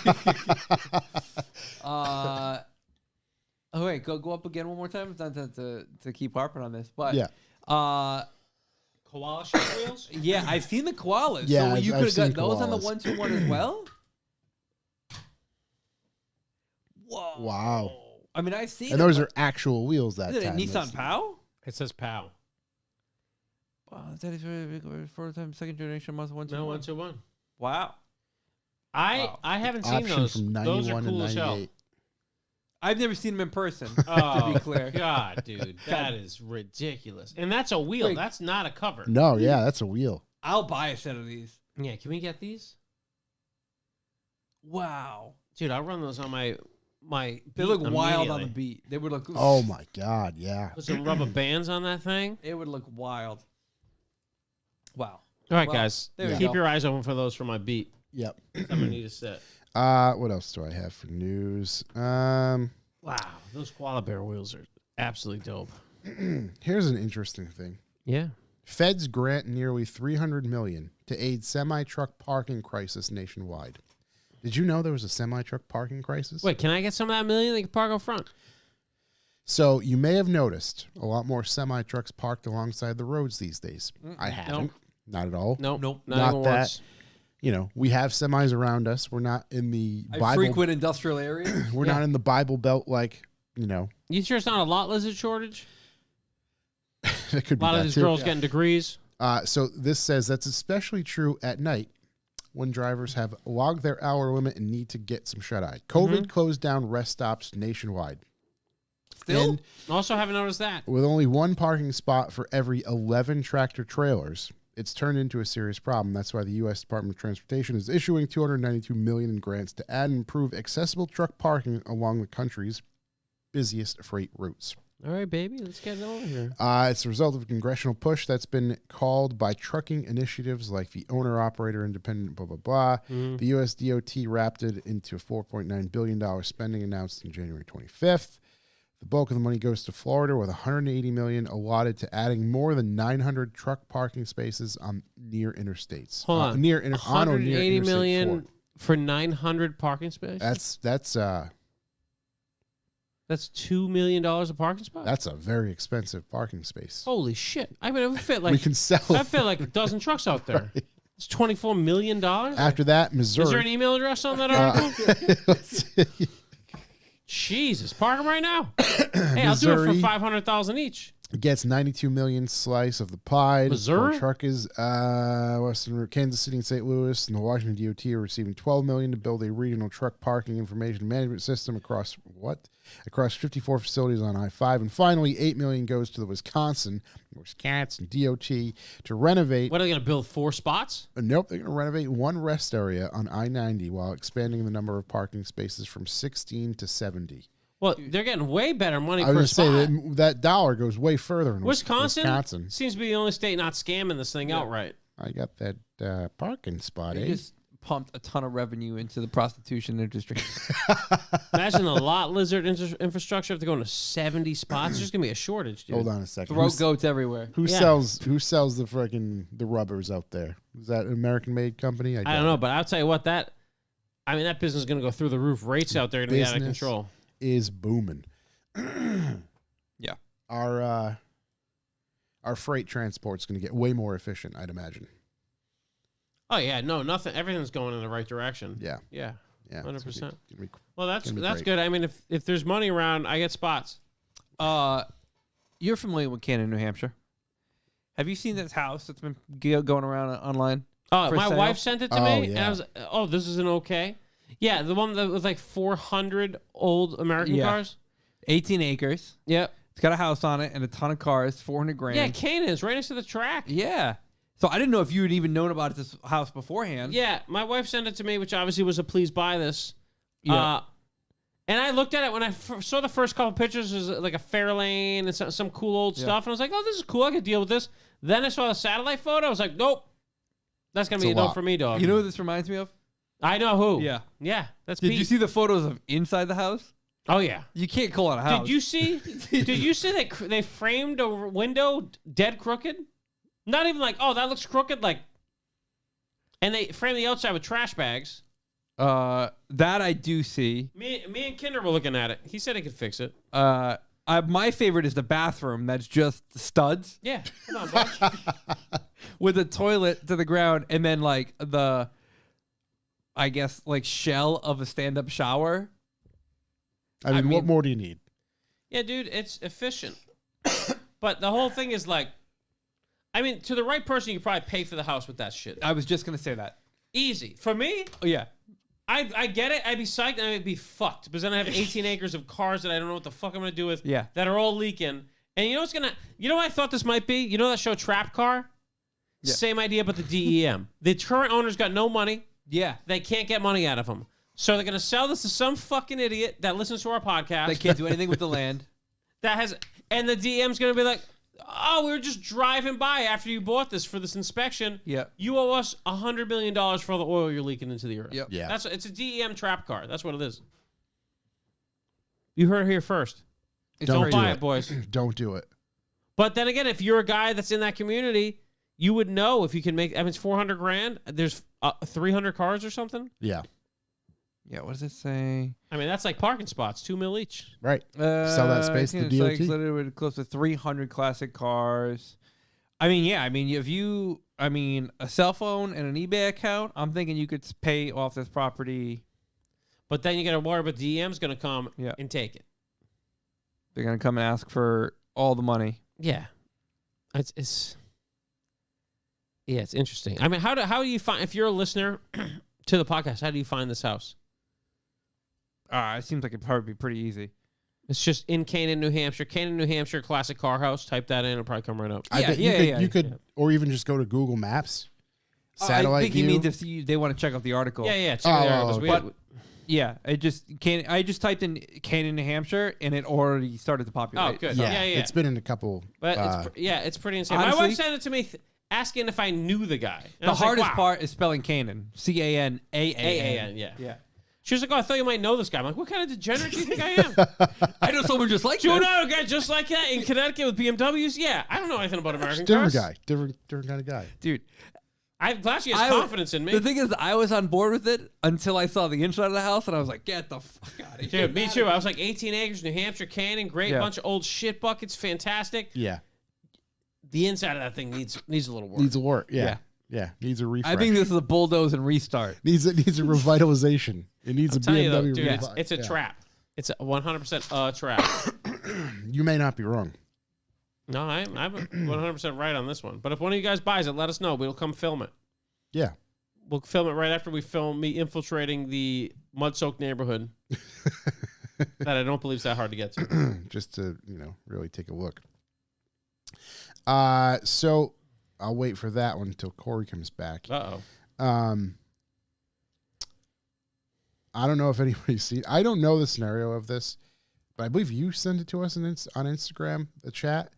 B: Oh wait, go up again one more time. Not to keep harping on this, but
C: Yeah.
A: Koala shape wheels?
B: yeah, I've seen the koalas.
C: Yeah,
B: so you
C: I've
B: could have got
C: seen
B: those on the
C: koalas.
B: 121 as well. Whoa!
C: Wow.
B: I mean, I've seen.
C: And
B: it,
C: those
B: but-
C: are actual wheels that
B: Is it a
C: time.
B: Nissan POW?
A: It says POW.
B: Wow, that is very first time, second generation Mazda 121.
A: No, 121.
B: Wow.
A: I haven't seen
C: Option
A: those.
C: from
A: Those are
C: 91 and
A: cool as hell.
C: 98.
B: I've never seen them in person.
A: Oh,
B: to be clear.
A: God, dude, that is ridiculous. And that's a wheel.
B: Wait.
A: That's not a cover.
C: No, yeah, that's a wheel.
B: I'll buy a set of these.
A: Yeah, can we get these?
B: Wow.
A: Dude, I'll run those on my
B: They
A: beat
B: look wild on the
A: immediately.
B: beat. They would look.
C: Oh my God, yeah.
A: Put some rubber bands on that thing.
B: It would look wild. Wow.
A: All right,
B: Well,
A: guys.
B: there we
A: Keep
B: go.
A: your eyes open for those for my beat.
C: Yep.
A: I'm gonna need a set.
C: What else do I have for news?
A: Wow, those koala bear wheels are absolutely dope.
C: Here's an interesting thing.
A: Yeah.
C: Feds grant nearly $300 million to aid semi-truck parking crisis nationwide. Did you know there was a semi-truck parking crisis?
A: Wait, can I get some of that million? They can park out front.
C: So you may have noticed a lot more semi-trucks parked alongside the roads these days. I haven't. Not at all.
A: Nope.
B: Nope.
A: Not,
C: Not
A: even
C: that.
A: once.
C: You know, we have semis around us. We're not in the
B: I
C: Bible.
B: frequent industrial areas.
C: We're
A: Yeah.
C: not in the Bible Belt like, you know,
A: You sure it's not a lot lizard shortage?
C: it could
A: A
C: be
A: lot of
C: that
A: these
C: too.
A: girls getting degrees.
C: So this says that's especially true at night when drivers have logged their hour limit and need to get some shut-eye. COVID closed down rest stops nationwide.
B: Still?
C: And
A: Also, haven't noticed that.
C: with only one parking spot for every 11 tractor trailers, it's turned into a serious problem. That's why the U.S. Department of Transportation is issuing $292 million in grants to add and improve accessible truck parking along the country's busiest freight routes.
A: All right, baby, let's get it over here.
C: It's a result of a congressional push that's been called by trucking initiatives like the owner-operator independent blah, blah, blah. The U.S. DOT wrapped it into a $4.9 billion spending announced on January 25th. The bulk of the money goes to Florida, with $180 million allotted to adding more than 900 truck parking spaces on near interstates.
A: Hold on.
C: On or near
A: $180
C: Interstate
A: million
C: 4.
A: for 900 parking spaces?
C: That's
A: $2 million a parking spot?
C: That's a very expensive parking space.
A: Holy shit. I mean, it would fit like,
C: We can sell.
A: I fit like a dozen trucks out there.
C: Right.
A: It's $24 million?
C: After that, Missouri.
A: Is there an email address on that article? Jesus, park them right now. Hey, I'll do it for
C: Missouri
A: $500,000 each.
C: gets 92 million slice of the pie.
A: Missouri?
C: Truck is Western Kansas City and St. Louis, and the Washington DOT are receiving 12 million to build a regional truck parking information management system across 54 facilities on I-5, and finally 8 million goes to the Wisconsin DOT to renovate.
A: What are they going to build? 4 spots?
C: Nope, they're going to renovate one rest area on I-90 while expanding the number of parking spaces from 16 to 70.
A: Well, they're getting way better money
C: I
A: per
C: was
A: spot.
C: going to say that dollar goes way further in
A: Wisconsin seems to be the only state not scamming this thing outright.
C: I got that parking spot,
B: They
C: eh?
B: just pumped a ton of revenue into the prostitution industry.
A: Imagine the lot lizard infrastructure if they're going to 70 spots. There's going to be a shortage, dude.
C: Hold on a second.
B: Throat goats everywhere.
C: Who
A: Yeah.
C: sells the freaking the rubbers out there? Is that an American made company?
A: I don't know, but I'll tell you what, that business is going to go through the roof. Rates out there are going to be out of
C: Business
A: control.
C: is booming.
B: Yeah.
C: Our freight transport's going to get way more efficient, I'd imagine.
A: Oh, yeah. No, nothing. Everything's going in the right direction.
C: Yeah.
A: Yeah.
C: Yeah.
A: 100%.
C: It's gonna be
A: Well, that's
C: gonna be great.
A: good. I mean, if there's money around, I get spots.
B: You're familiar with Canton, New Hampshire. Have you seen this house that's been going around online?
A: Oh,
B: For
A: my
B: sale?
A: wife sent it to
C: Oh,
A: me, and
C: yeah.
A: I was this is an okay. Yeah, the one that was like 400 old American
B: Yeah.
A: cars.
B: 18 acres.
A: Yep.
B: It's got a house on it and a ton of cars, 400 grand.
A: Yeah, Canaan is right next to the track.
B: Yeah. So I didn't know if you had even known about this house beforehand.
A: Yeah, my wife sent it to me, which obviously was a please buy this.
B: Yeah.
A: And I looked at it when I saw the first couple pictures. It was like a Fairlane and some cool old stuff. And I was like, oh, this is cool. I could deal with this. Then I saw the satellite photo. I was like, nope. That's going to be
C: It's
A: a
C: a
A: no
C: lot.
A: for me, dog.
B: You know what this reminds me of?
A: I know who.
B: Yeah.
A: Yeah, that's
B: Did
A: Pete.
B: you see the photos of inside the house?
A: Oh, yeah.
B: You can't call it a house.
A: Did you see? Did you see they framed a window dead crooked? Not even like, oh, that looks crooked. Like, and they framed the outside with trash bags.
B: That I do see.
A: Me and Kinder were looking at it. He said he could fix it.
B: My favorite is the bathroom that's just studs
A: Yeah, come on, bud.
B: with a toilet to the ground and then like the, I guess, like shell of a stand-up shower.
C: I mean, what
B: mean-
C: more do you need?
A: Yeah, dude, it's efficient. But the whole thing is like, I mean, to the right person, you could probably pay for the house with that shit.
B: I was just gonna say that.
A: Easy. For me,
B: Oh yeah.
A: I get it. I'd be psyched and I'd be fucked. Because then I have 18 acres of cars that I don't know what the fuck I'm going to do with.
B: Yeah.
A: That are all leaking. And you know what's going to... You know what I thought this might be? You know that show Trap Car?
B: Yeah.
A: Same idea, but the DEM. The current owner's got no money.
B: Yeah.
A: They can't get money out of them. So they're going to sell this to some fucking idiot that listens to our podcast.
B: They can't do anything with the land.
A: That has... And the DM's going to be like, oh, we were just driving by after you bought this for this inspection.
B: Yeah.
A: You owe us $100 million for all the oil you're leaking into the earth.
B: Yep.
C: Yeah.
A: It's a DEM trap car. That's what it is. You heard it here first. Don't
B: crazy.
A: buy it, boys.
C: Don't do it.
A: But then again, if you're a guy that's in that community, you would know if you can make. I mean, it's 400 grand. There's 300 cars or something.
C: Yeah.
B: Yeah. What does it say?
A: I mean, that's like parking spots, $2 million each.
C: Right. Sell that space to
B: it's like
C: DOT.
B: literally close to 300 classic cars. I mean, yeah. I mean, if you, a cell phone and an eBay account, I'm thinking you could pay off this property.
A: But then you got to worry about DM's going to come
B: Yeah.
A: and take it.
B: They're gonna come and ask for all the money.
A: Yeah, it's interesting. I mean, how do you find if you're a listener to the podcast? How do you find this house?
B: It seems like it'd probably be pretty easy.
A: It's just in Canaan, New Hampshire. Canaan, New Hampshire, classic car house. Type that in, it'll probably come right up.
C: I
B: Yeah,
C: bet
B: yeah,
C: you could, or even just go to Google Maps. Satellite
B: I think
C: view.
B: you mean to see. They want to check out the article.
A: Yeah. Check it out, 'cause we-
B: but- Yeah, I just typed in Canton, New Hampshire, and it already started to populate.
A: Oh, good.
C: Yeah,
A: Yeah.
C: It's been in a couple.
A: But it's pretty insane. My
B: honestly-
A: wife sent it to me asking if I knew the guy. And I
B: The
A: was like,
B: hardest
A: wow.
B: part is spelling Canaan. CANAAN.
A: AAN, yeah.
B: Yeah.
A: She was like, "Oh, I thought you might know this guy." I'm like, "What kind of degenerate do you think I am?"
B: I know someone just like
A: Do you
B: this.
A: know a guy just like that in Connecticut with BMWs? Yeah, I don't know anything about American
C: Different
A: cars.
C: guy. Different kind of guy.
B: Dude.
A: I'm glad she has confidence in me.
B: The thing is, I was on board with it until I saw the inside of the house, and I was like, "Get the fuck out of here!"
A: Dude, me too. I was like 18 acres, New Hampshire, Canyon, great bunch of old shit buckets, fantastic.
C: Yeah.
A: The inside of that thing needs a little work.
C: Needs a work. Yeah. Needs a refresh.
B: I think this is a bulldoze and restart.
C: needs a revitalization. It needs a
A: Tell you though,
C: BMW.
A: dude,
C: revive.
A: it's a trap. It's a 100% a trap.
C: You may not be wrong.
A: No, I'm 100% right on this one. But if one of you guys buys it, let us know. We'll come film it.
C: Yeah.
A: We'll film it right after we film me infiltrating the mud-soaked neighborhood that I don't believe is that hard to get to.
C: Just to, really take a look. So I'll wait for that one until Corey comes back.
A: Uh-oh.
C: I don't know if anybody's seen. I don't know the scenario of this, but I believe you sent it to us on Instagram, the chat.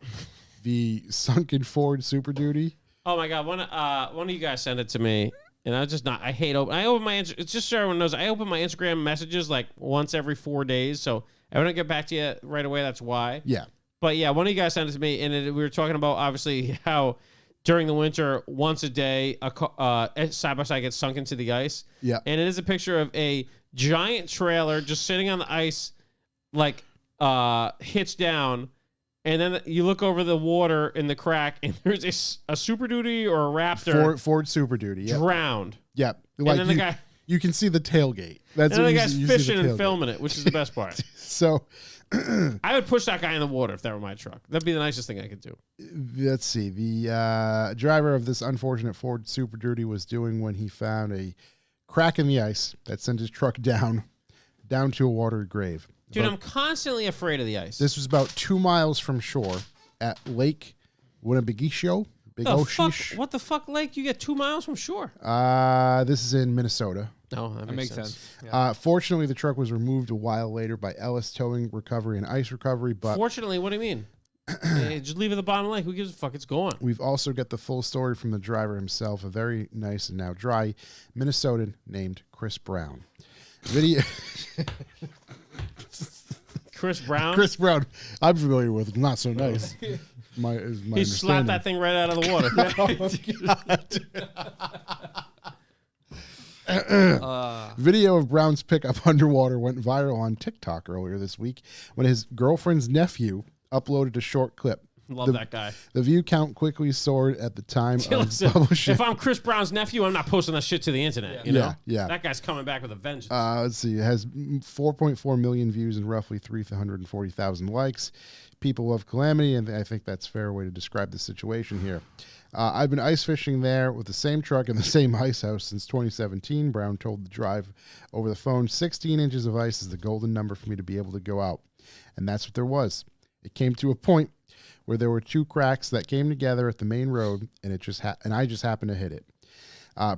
C: The sunken Ford Super Duty.
A: Oh my God! One of you guys sent it to me, and I just not. I hate open. I open my. It's just so everyone knows. I open my Instagram messages like once every 4 days, so I don't get back to you right away. That's why.
C: Yeah.
A: But yeah, one of you guys sent it to me, and we were talking about obviously how during the winter, once a day, a side by side gets sunk into the ice.
C: Yeah.
A: And it is a picture of a giant trailer just sitting on the ice, like hitched down. And then you look over the water in the crack, and there's a Super Duty or a Raptor
C: Ford Super Duty. Yep.
A: drowned.
C: Yep.
A: And then the guy,
C: you can see the tailgate. That's
A: and then
C: what
A: the
C: you
A: guy's
C: see- you see the
A: fishing and
C: tailgate.
A: filming it, which is the best part.
C: So
A: I would push that guy in the water if that were my truck. That'd be the nicest thing I could do.
C: let's see. The driver of this unfortunate Ford Super Duty was doing when he found a crack in the ice that sent his truck down to a watered grave.
A: Dude, I'm constantly afraid of the ice.
C: This was about 2 miles from shore at Lake Winnebago.
A: What the fuck lake? You get 2 miles from shore.
C: This is in Minnesota.
A: No, that makes sense.
B: Yeah.
C: Fortunately, the truck was removed a while later by Ellis Towing Recovery and Ice Recovery, but
A: Fortunately, what do you mean? Hey, just leave it at the bottom of the lake. Who gives a fuck? It's gone.
C: we've also got the full story from the driver himself, a very nice and now dry Minnesotan named Chris Brown. Video.
A: Chris Brown.
C: Chris Brown, I'm familiar with. Not so nice. My
A: He slapped that thing right out of the water.
C: Video of Brown's pickup underwater went viral on TikTok earlier this week when his girlfriend's nephew uploaded a short clip.
A: Love that guy.
C: The view count quickly soared at the time of
A: Listen,
C: publishing.
A: if I'm Chris Brown's nephew, I'm not posting that shit to the internet. You know?
C: Yeah.
A: That guy's coming back with a vengeance.
C: Let's see. It has 4.4 million views and roughly 340,000 likes. People love calamity, and I think that's a fair way to describe the situation here. I've been ice fishing there with the same truck in the same ice house since 2017. Brown told the drive over the phone, 16 inches of ice is the golden number for me to be able to go out. And that's what there was. It came to a point where there were 2 cracks that came together at the main road, and I just happened to hit it.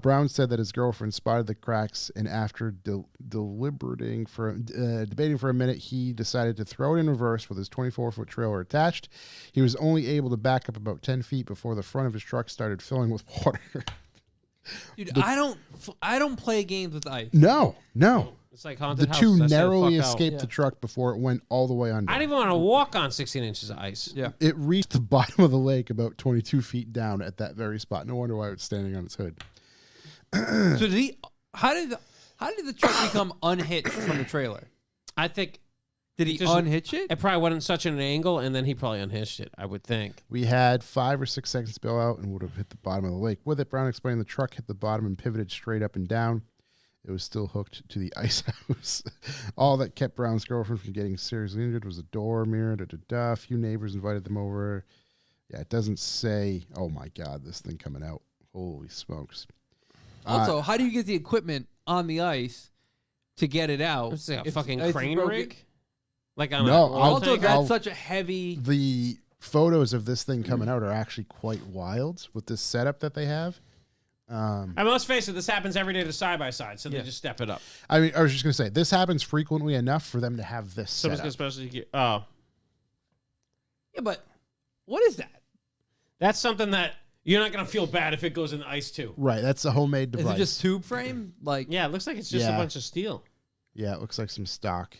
C: Brown said that his girlfriend spotted the cracks, and after debating for a minute, he decided to throw it in reverse with his 24-foot trailer attached. He was only able to back up about 10 feet before the front of his truck started filling with water.
B: Dude, I don't play games with ice.
C: No.
A: It's like haunted
C: The
A: house.
C: 2
A: I say the
C: narrowly
A: fuck out.
C: escaped the truck before it went all the way under.
A: I didn't even want to walk on 16 inches of ice.
B: Yeah.
C: It reached the bottom of the lake about 22 feet down at that very spot. No wonder why it was standing on its hood.
B: So how did the truck become unhitched from the trailer?
A: I think
B: Did he
A: Just-
B: unhitch it?
A: it probably wasn't such an angle, and then he probably unhitched it, I would think.
C: We had 5 or 6 seconds to bail out and would have hit the bottom of the lake. With it, Brown explained the truck hit the bottom and pivoted straight up and down. It was still hooked to the ice house. All that kept Brown's girlfriend from getting seriously injured was a door mirror. A few neighbors invited them over. Yeah, it doesn't say, oh my God, this thing coming out. Holy smokes.
B: Also, how do you get the equipment on the ice to get it out?
A: It's like a
B: If
A: fucking
B: it's
A: crane
B: broken?
A: rig? Like on
C: No,
A: a
C: I'll-
B: Also,
A: tank?
B: that's such a heavy.
C: The photos of this thing coming out are actually quite wild with this setup that they have.
A: I mean, let's face it, this happens every day to side-by-side, so they just step it up.
C: I mean, I was just going to say, this happens frequently enough for them to have this
A: Someone's
C: setup.
A: going to specialty gear. Oh.
B: Yeah, but what is that?
A: That's something that you're not going to feel bad if it goes in the ice, too.
C: Right, that's a homemade device.
B: Is it just tube frame? Like,
A: Yeah, it looks like it's just a
C: Yeah.
A: bunch of steel.
C: Yeah, it looks like some stock.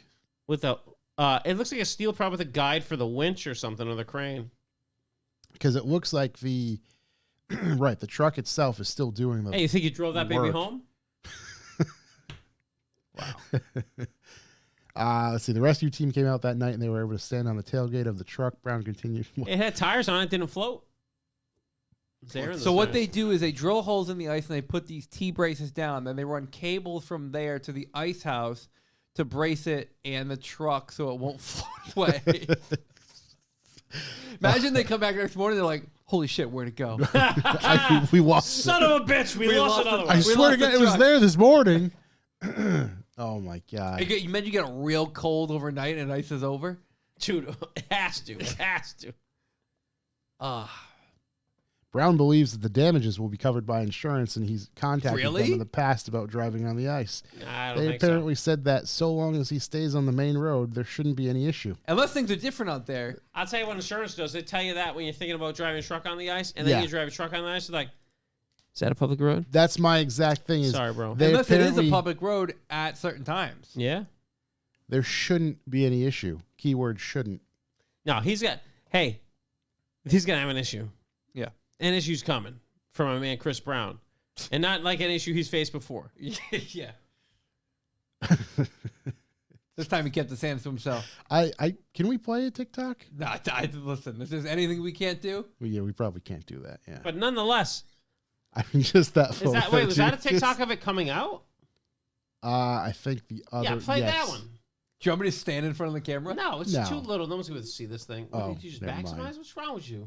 A: with a. It looks like a steel prop with a guide for the winch or something, or the crane.
C: Because it looks like the right, the truck itself is still doing the.
A: Hey, you think you drove that baby
C: work.
A: home?
C: Let's see. The rescue team came out that night and they were able to stand on the tailgate of the truck. Brown continued.
A: It had tires on it, didn't float. It's there in the
B: So what
A: snow.
B: they do is they drill holes in the ice and they put these T-braces down. Then they run cables from there to the ice house to brace it and the truck so it won't float away. Imagine they come back next morning, they're like, holy shit, where'd it go?
C: We lost.
A: Son of a bitch, we lost another
C: I
A: one.
C: swear to
B: lost the
C: God, it was
B: truck.
C: there this morning. Oh my God.
B: You imagine you get real cold overnight and ice is over?
A: Dude, it has to. It has to.
C: Brown believes that the damages will be covered by insurance, and he's contacted them
B: Really?
C: in the past about driving on the ice.
A: I don't
C: They
A: think
C: apparently said that so long as he stays on the main road, there shouldn't be any issue.
B: Unless things are different out there.
A: I'll tell you what insurance does. They tell you that when you're thinking about driving a truck on the ice, and then
C: Yeah.
A: you drive a truck on the ice, they're like, is that a public road?
C: That's my exact thing. Is
A: Sorry, bro.
C: they
B: Unless it is a
C: apparently-
B: public road at certain times.
A: Yeah?
C: There shouldn't be any issue. Keyword shouldn't.
A: No, he's going to have an issue.
B: Yeah.
A: An issue's coming from my man Chris Brown. And not like an issue he's faced before.
B: Yeah. This time he kept his hands to himself.
C: I can we play a TikTok?
B: Nah, listen, if there's anything we can't do,
C: Well, yeah, we probably can't do that. Yeah.
A: But nonetheless,
C: I mean, just that
A: is
C: photo.
A: that wait, was that a
C: dude.
A: TikTok of it coming out?
C: I think the other.
A: Yeah, play
C: yes.
A: that one.
B: do you want me to stand in front of the camera?
A: No, it's
C: No.
A: too little. No one's going to see this thing. What,
C: Oh,
A: did you just
C: never
A: maximize?
C: mind.
A: What's wrong with you?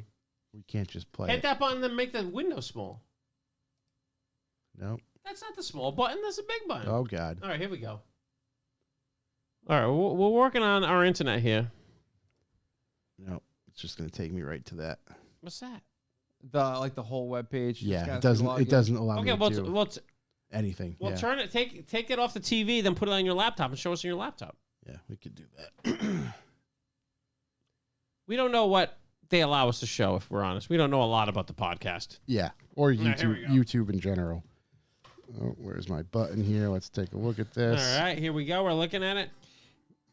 C: We can't just play
A: Hit
C: it.
A: that button, then make the window small.
C: Nope.
A: That's not the small button. That's a big button.
C: Oh God.
A: All right, here we go. All right, we're working on our internet here.
C: No, it's just gonna take me right to that.
A: What's that?
B: The whole web page.
C: Yeah, it doesn't. It doesn't allow
A: Okay,
C: me
A: well,
C: to do anything.
A: well,
C: yeah.
A: turn it. Take it off the TV, then put it on your laptop and show us on your laptop.
C: Yeah, we could do that.
A: We don't know what they allow us to show. If we're honest, we don't know a lot about the podcast.
C: Yeah, or
A: right, here
C: YouTube.
A: we go.
C: YouTube in general. Oh, where's my button here? Let's take a look at this.
A: All right, here we go. We're looking at it.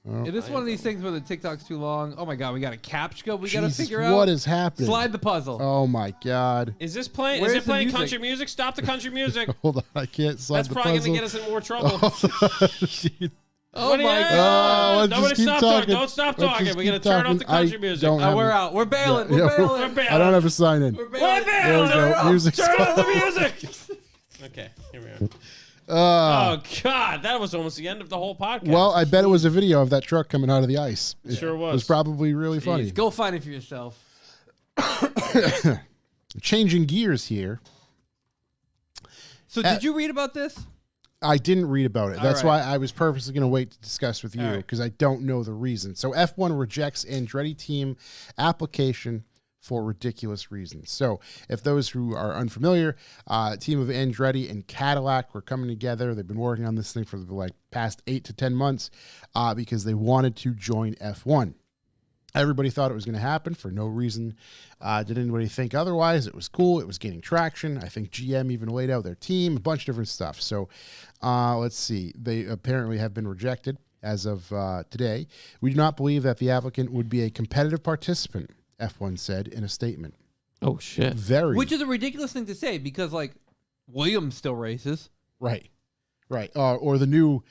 C: Oh,
B: Is this one of these things where the TikTok's too long? Oh my God, we got a captcha we got to
C: Jesus,
B: figure out.
C: what is happening?
B: Slide the puzzle.
C: Oh my God!
A: Is this playing?
B: Where's
A: Is it
B: the
A: playing
B: music?
A: country music? Stop the country music.
C: Hold on, I can't slide
A: That's
C: the
A: probably
C: puzzle.
A: going to get us in more trouble.
B: Oh
A: What do you-
B: my
C: Oh,
B: God.
C: let's
A: Nobody
C: just keep
A: stop
C: talking.
A: talking. Don't stop
C: Let's
A: talking.
C: just
A: We're going
C: keep
A: to turn off the
C: talking.
A: country
C: I
A: music.
C: don't have
B: We're
C: it.
B: out. We're bailing.
C: Yeah,
B: We're
C: yeah,
B: bailing.
A: We're bailing.
C: I don't have a sign in.
B: We're
A: We're
B: bailing.
C: There we
A: bailing.
C: go. Music.
A: Turn off the music. Okay, here we are. Oh, God. That was almost the end of the whole podcast.
C: Well, I bet it was a video of that truck coming out of the ice. It
A: Sure was.
C: It was probably really funny.
B: Jeez, go find it for yourself.
C: Changing gears here.
B: So did you read about this?
C: I didn't read about it. That's
B: right.
C: why I was purposely going to wait to discuss with you
B: All right.
C: because I don't know the reason. So F1 rejects Andretti team application for ridiculous reasons. So if those who are unfamiliar, team of Andretti and Cadillac were coming together. They've been working on this thing for the past 8 to 10 months because they wanted to join F1. Everybody thought it was going to happen for no reason. Did anybody think otherwise? It was cool. It was gaining traction. I think GM even laid out their team, a bunch of different stuff. So let's see. They apparently have been rejected as of today. We do not believe that the applicant would be a competitive participant, F1 said in a statement.
A: Oh, shit.
C: Very.
B: Which is a ridiculous thing to say because, Williams still races.
C: Right. Right. Or the new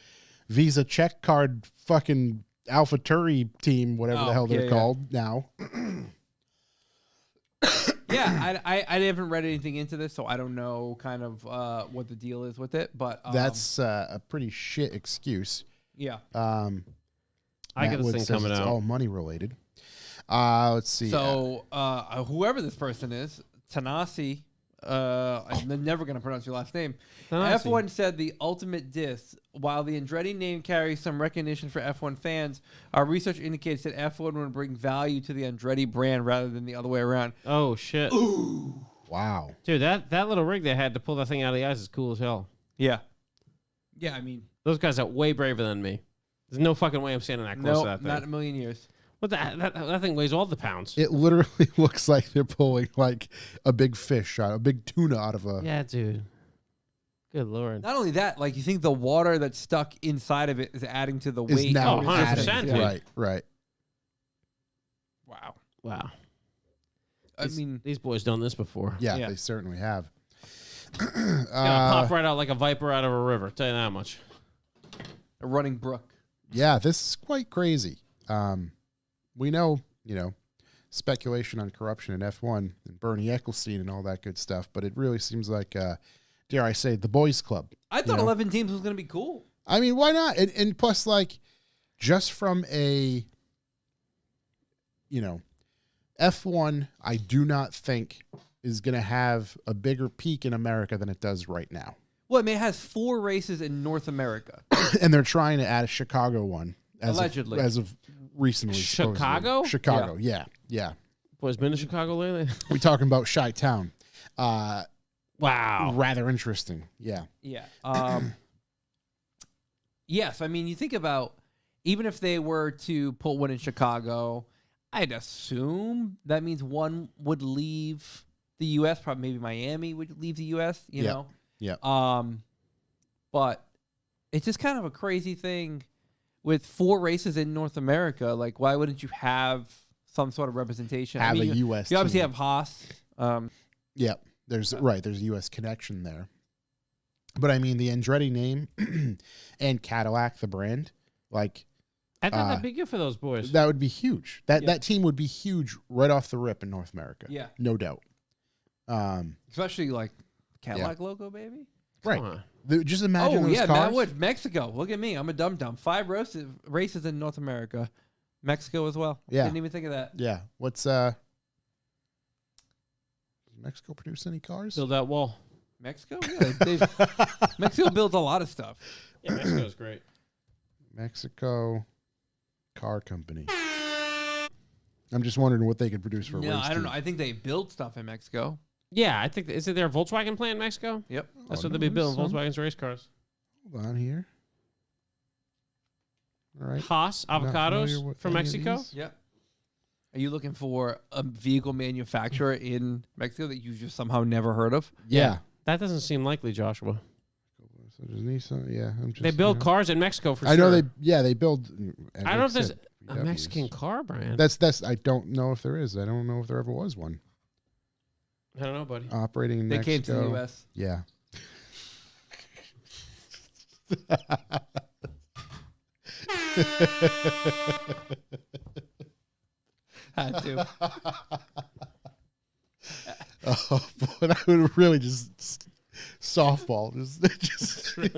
C: Visa check card fucking AlphaTauri team, whatever the hell they're called now.
B: Yeah, I haven't read anything into this, so I don't know kind of what the deal is with it. But
C: That's a pretty shit excuse.
B: yeah.
A: I
C: Matt
A: got this
C: Wood
A: thing
C: says
A: coming
C: it's
A: out.
C: all money related. Let's see.
B: So whoever this person is, Tanasi, I'm never going to pronounce your last name.
A: Tanasi.
B: F1 said the ultimate diss. While the Andretti name carries some recognition for F1 fans, our research indicates that F1 would bring value to the Andretti brand rather than the other way around.
A: Oh, shit.
C: Wow.
A: Dude, that little rig they had to pull that thing out of the ice is cool as hell.
B: Yeah. Yeah, I mean,
A: Those guys are way braver than me. There's no fucking way I'm standing that close
B: no,
A: to that thing.
B: not in a million years.
A: What that thing weighs all the pounds.
C: It literally looks like they're pulling a big fish, a big tuna out of a.
A: Yeah, dude. Good Lord.
B: Not only that, like you think the water that's stuck inside of it is adding to the
C: Is
B: weight.
C: now
A: Oh,
C: adding.
A: 100%,
B: Yeah.
A: dude.
C: Right, right.
B: Wow.
A: Wow.
B: I mean,
A: These boys done this before.
C: Yeah,
B: Yeah.
C: they certainly have.
A: Gonna pop right out like a viper out of a river. Tell you that much.
B: a running brook.
C: Yeah, this is quite crazy. We know, speculation on corruption in F1 and Bernie Ecclestone and all that good stuff, but it really seems like, dare I say, the boys' club.
B: I thought
C: know?
B: 11 teams was going to be cool.
C: I mean, why not? And plus, like, just from a, F1, I do not think is going to have a bigger peak in America than it does right now.
B: Well, I mean, it has 4 races in North America.
C: And they're trying to add a Chicago one.
B: Allegedly.
C: As of recently. supposedly.
A: Chicago?
C: Chicago, yeah.
A: Boys been to Chicago lately?
C: We talking about Chi-Town.
A: Wow.
C: Rather interesting. Yeah.
B: Yeah. Yes, I mean, you think about even if they were to put one in Chicago, I'd assume that means one would leave the U.S. Probably maybe Miami would leave the U.S. You know.
C: Yeah.
B: But it's just kind of a crazy thing with 4 races in North America. Like, why wouldn't you have some sort of representation?
C: Have a
B: you,
C: U.S.
B: You obviously
C: team.
B: have Haas.
C: Yeah. There's a U.S. connection there. But I mean, the Andretti name and Cadillac, the brand, like
A: I thought that'd be good for those boys.
C: that would be huge. That
B: Yeah.
C: that team would be huge right off the rip in North America.
B: Yeah.
C: No doubt.
B: Especially like Cadillac logo, baby.
C: Right.
A: Come on.
C: Just imagine
B: Oh
C: those
B: yeah,
C: cars.
B: Matt Wood, Mexico. Look at me, I'm a dum dum. 5 races in North America, Mexico as well.
C: Yeah.
B: Didn't even think of that.
C: Yeah. What's does Mexico produce any cars?
A: Build that wall.
B: Mexico, yeah, Mexico builds a lot of stuff.
A: Yeah, Mexico's great.
C: Mexico Car Company. I'm just wondering what they could produce for a
B: No,
C: race
B: I don't
C: team.
B: know. I think they build stuff in Mexico.
A: Yeah, I think is it their Volkswagen plant in Mexico?
B: Yep.
A: That's
C: Oh,
A: what they'll
C: no,
A: be building.
C: there's some.
A: Volkswagen's race cars.
C: Hold on here. All right.
A: Haas
C: Not familiar
A: avocados
C: with
A: from
C: any of
A: Mexico.
C: these.
B: Yep. Are you looking for a vehicle manufacturer in Mexico that you've just somehow never heard of?
C: Yeah.
A: That doesn't seem likely, Joshua.
C: So there's Nissan. Yeah. I'm just,
A: They build cars in Mexico for
C: I
A: sure.
C: know they build.
A: I don't know if there's a
C: VWs.
A: Mexican car brand.
C: That's I don't know if there is. I don't know if there ever was one
A: I don't know, buddy.
C: operating in
B: They
C: Mexico.
B: came to the U.S.
C: Yeah.
B: Had to.
C: Oh, but I would really just softball,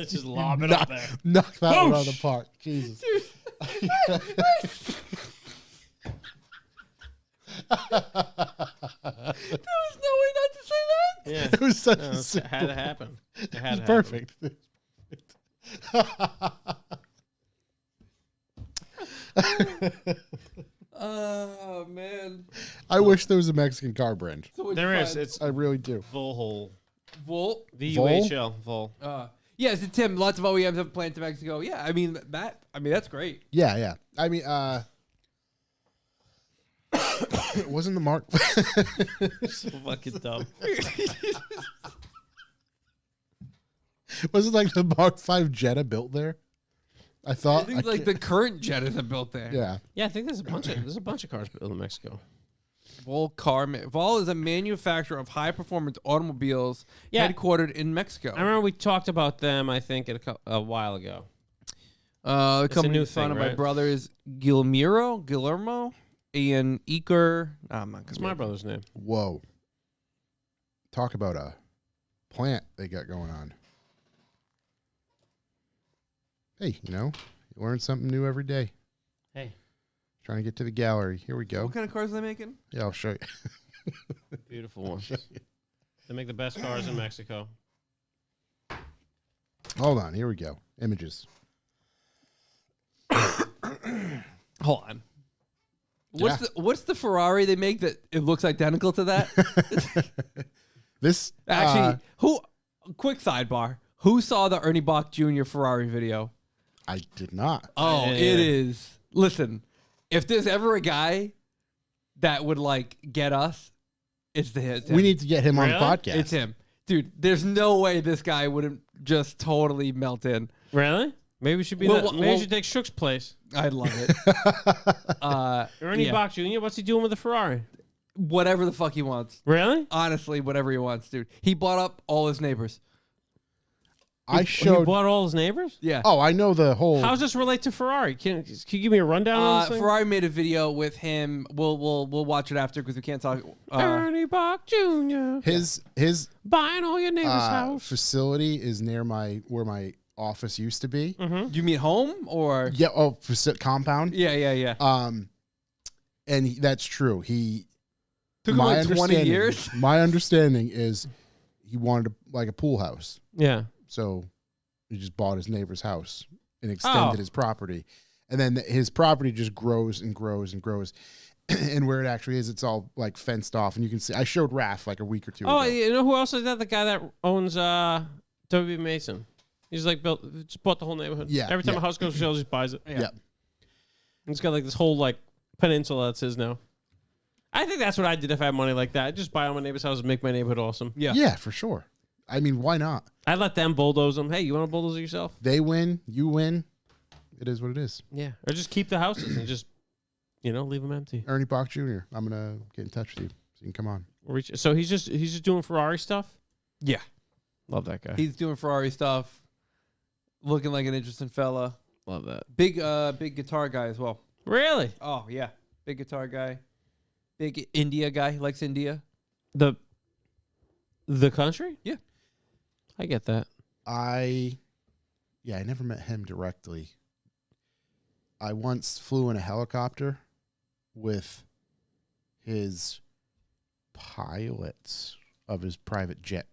A: Just lob it up there.
C: knock that one out of the
A: Whoosh!
C: park. Jesus.
B: There was no way not to say that.
A: Yeah,
C: It was such
A: no,
C: a
A: it
C: simple,
A: had to happen. It had
C: it's
A: to happen.
C: perfect.
B: Oh man.
C: I wish there was a Mexican car brand.
B: So what'd
A: There
B: you
A: is.
B: find?
A: It's
C: I really do.
A: Volhol.
B: Volt.
A: VUHL. Vol.
B: Yeah, so Tim, lots of OEMs have planned to Mexico. Yeah, I mean that's great.
C: Yeah, yeah. I mean, it wasn't the Mark.
A: So fucking dumb.
C: Was it like the Mark V Jetta built there? I
B: I
C: thought.
B: think like the current Jettas are built there.
C: yeah.
A: Yeah, I think there's a bunch of cars built in Mexico.
B: Vol is a manufacturer of high performance automobiles
A: Yeah.
B: headquartered in Mexico.
A: I remember we talked about them. I think a while ago.
B: The
A: a
B: company
A: new
B: is founded
A: thing,
B: by
A: right?
B: brothers Guillermo, and Iker. I'm not
A: It's
B: gonna
A: my
B: be-
A: brother's name.
C: Whoa. Talk about a plant they got going on. Hey, you learn something new every day.
A: Hey,
C: Trying to get to the gallery. Here we go.
B: What kind of cars are they making?
C: Yeah, I'll show you.
A: beautiful one. They make the best cars in Mexico.
C: Hold on. Here we go. Images.
B: Hold on.
C: Yeah.
B: What's the Ferrari they make that it looks identical to that?
C: This
B: Actually, quick sidebar. Who saw the Ernie Bach Jr. Ferrari video?
C: I did not.
B: Oh,
A: Yeah.
B: it is. Listen, if there's ever a guy that would like get us, it's the hit.
C: We need to get him on the
A: Really?
C: podcast.
B: It's him. Dude, there's no way this guy wouldn't just totally melt in.
A: Really? Maybe we should be
B: Well,
A: maybe we should take Shook's place.
B: I'd love it.
A: Ernie
B: yeah.
A: Bach Jr., what's he doing with the Ferrari?
B: Whatever the fuck he wants.
A: Really?
B: Honestly, whatever he wants, dude. He bought up all his neighbors.
C: I
A: He
C: showed.
A: bought all his neighbors?
B: Yeah.
C: Oh, I know the whole.
A: How does this relate to Ferrari? Can you give me a rundown on this thing?
B: Ferrari made a video with him. We'll watch it after because we can't talk.
A: Ernie Bach Jr.
C: his
A: buying all your neighbor's house.
C: facility is near where my office used to be.
B: You mean home or?
C: Yeah. Oh, compound.
B: Yeah.
C: And that's true. He
B: Took him like 20 years.
C: My understanding is he wanted like a pool house,
A: Yeah.
C: so he just bought his neighbor's house and extended his property, and then his property just grows and grows and grows. And where it actually is, it's all like fenced off, and you can see. I showed Raph like a week or two
A: Oh,
C: ago.
A: you know who else is that? The guy that owns W.B. Mason. He's like just bought the whole neighborhood.
C: Yeah,
A: Every time
C: yeah.
A: a house goes for sale, he just buys it.
C: Yeah.
A: He's got like this whole like peninsula that's his now. I think that's what I did if I had money like that. I'd just buy all my neighbor's houses and make my neighborhood awesome.
C: Yeah, for sure. I mean, why not?
A: I'd let them bulldoze them. Hey, you want to bulldoze it yourself?
C: They win, you win. It is what it is.
A: Yeah. Or just keep the houses and just, leave them empty.
C: Ernie Bach Jr. I'm gonna get in touch with you so you can come on.
A: So he's just doing Ferrari stuff?
B: Yeah.
A: Love that guy.
B: He's doing Ferrari stuff. Looking like an interesting fella.
A: Love that.
B: Big guitar guy as well.
A: Really?
B: Oh yeah, big guitar guy. Big India guy. He likes India.
A: The country?
B: Yeah.
A: I get that.
C: I never met him directly. I once flew in a helicopter with his pilots of his private jet.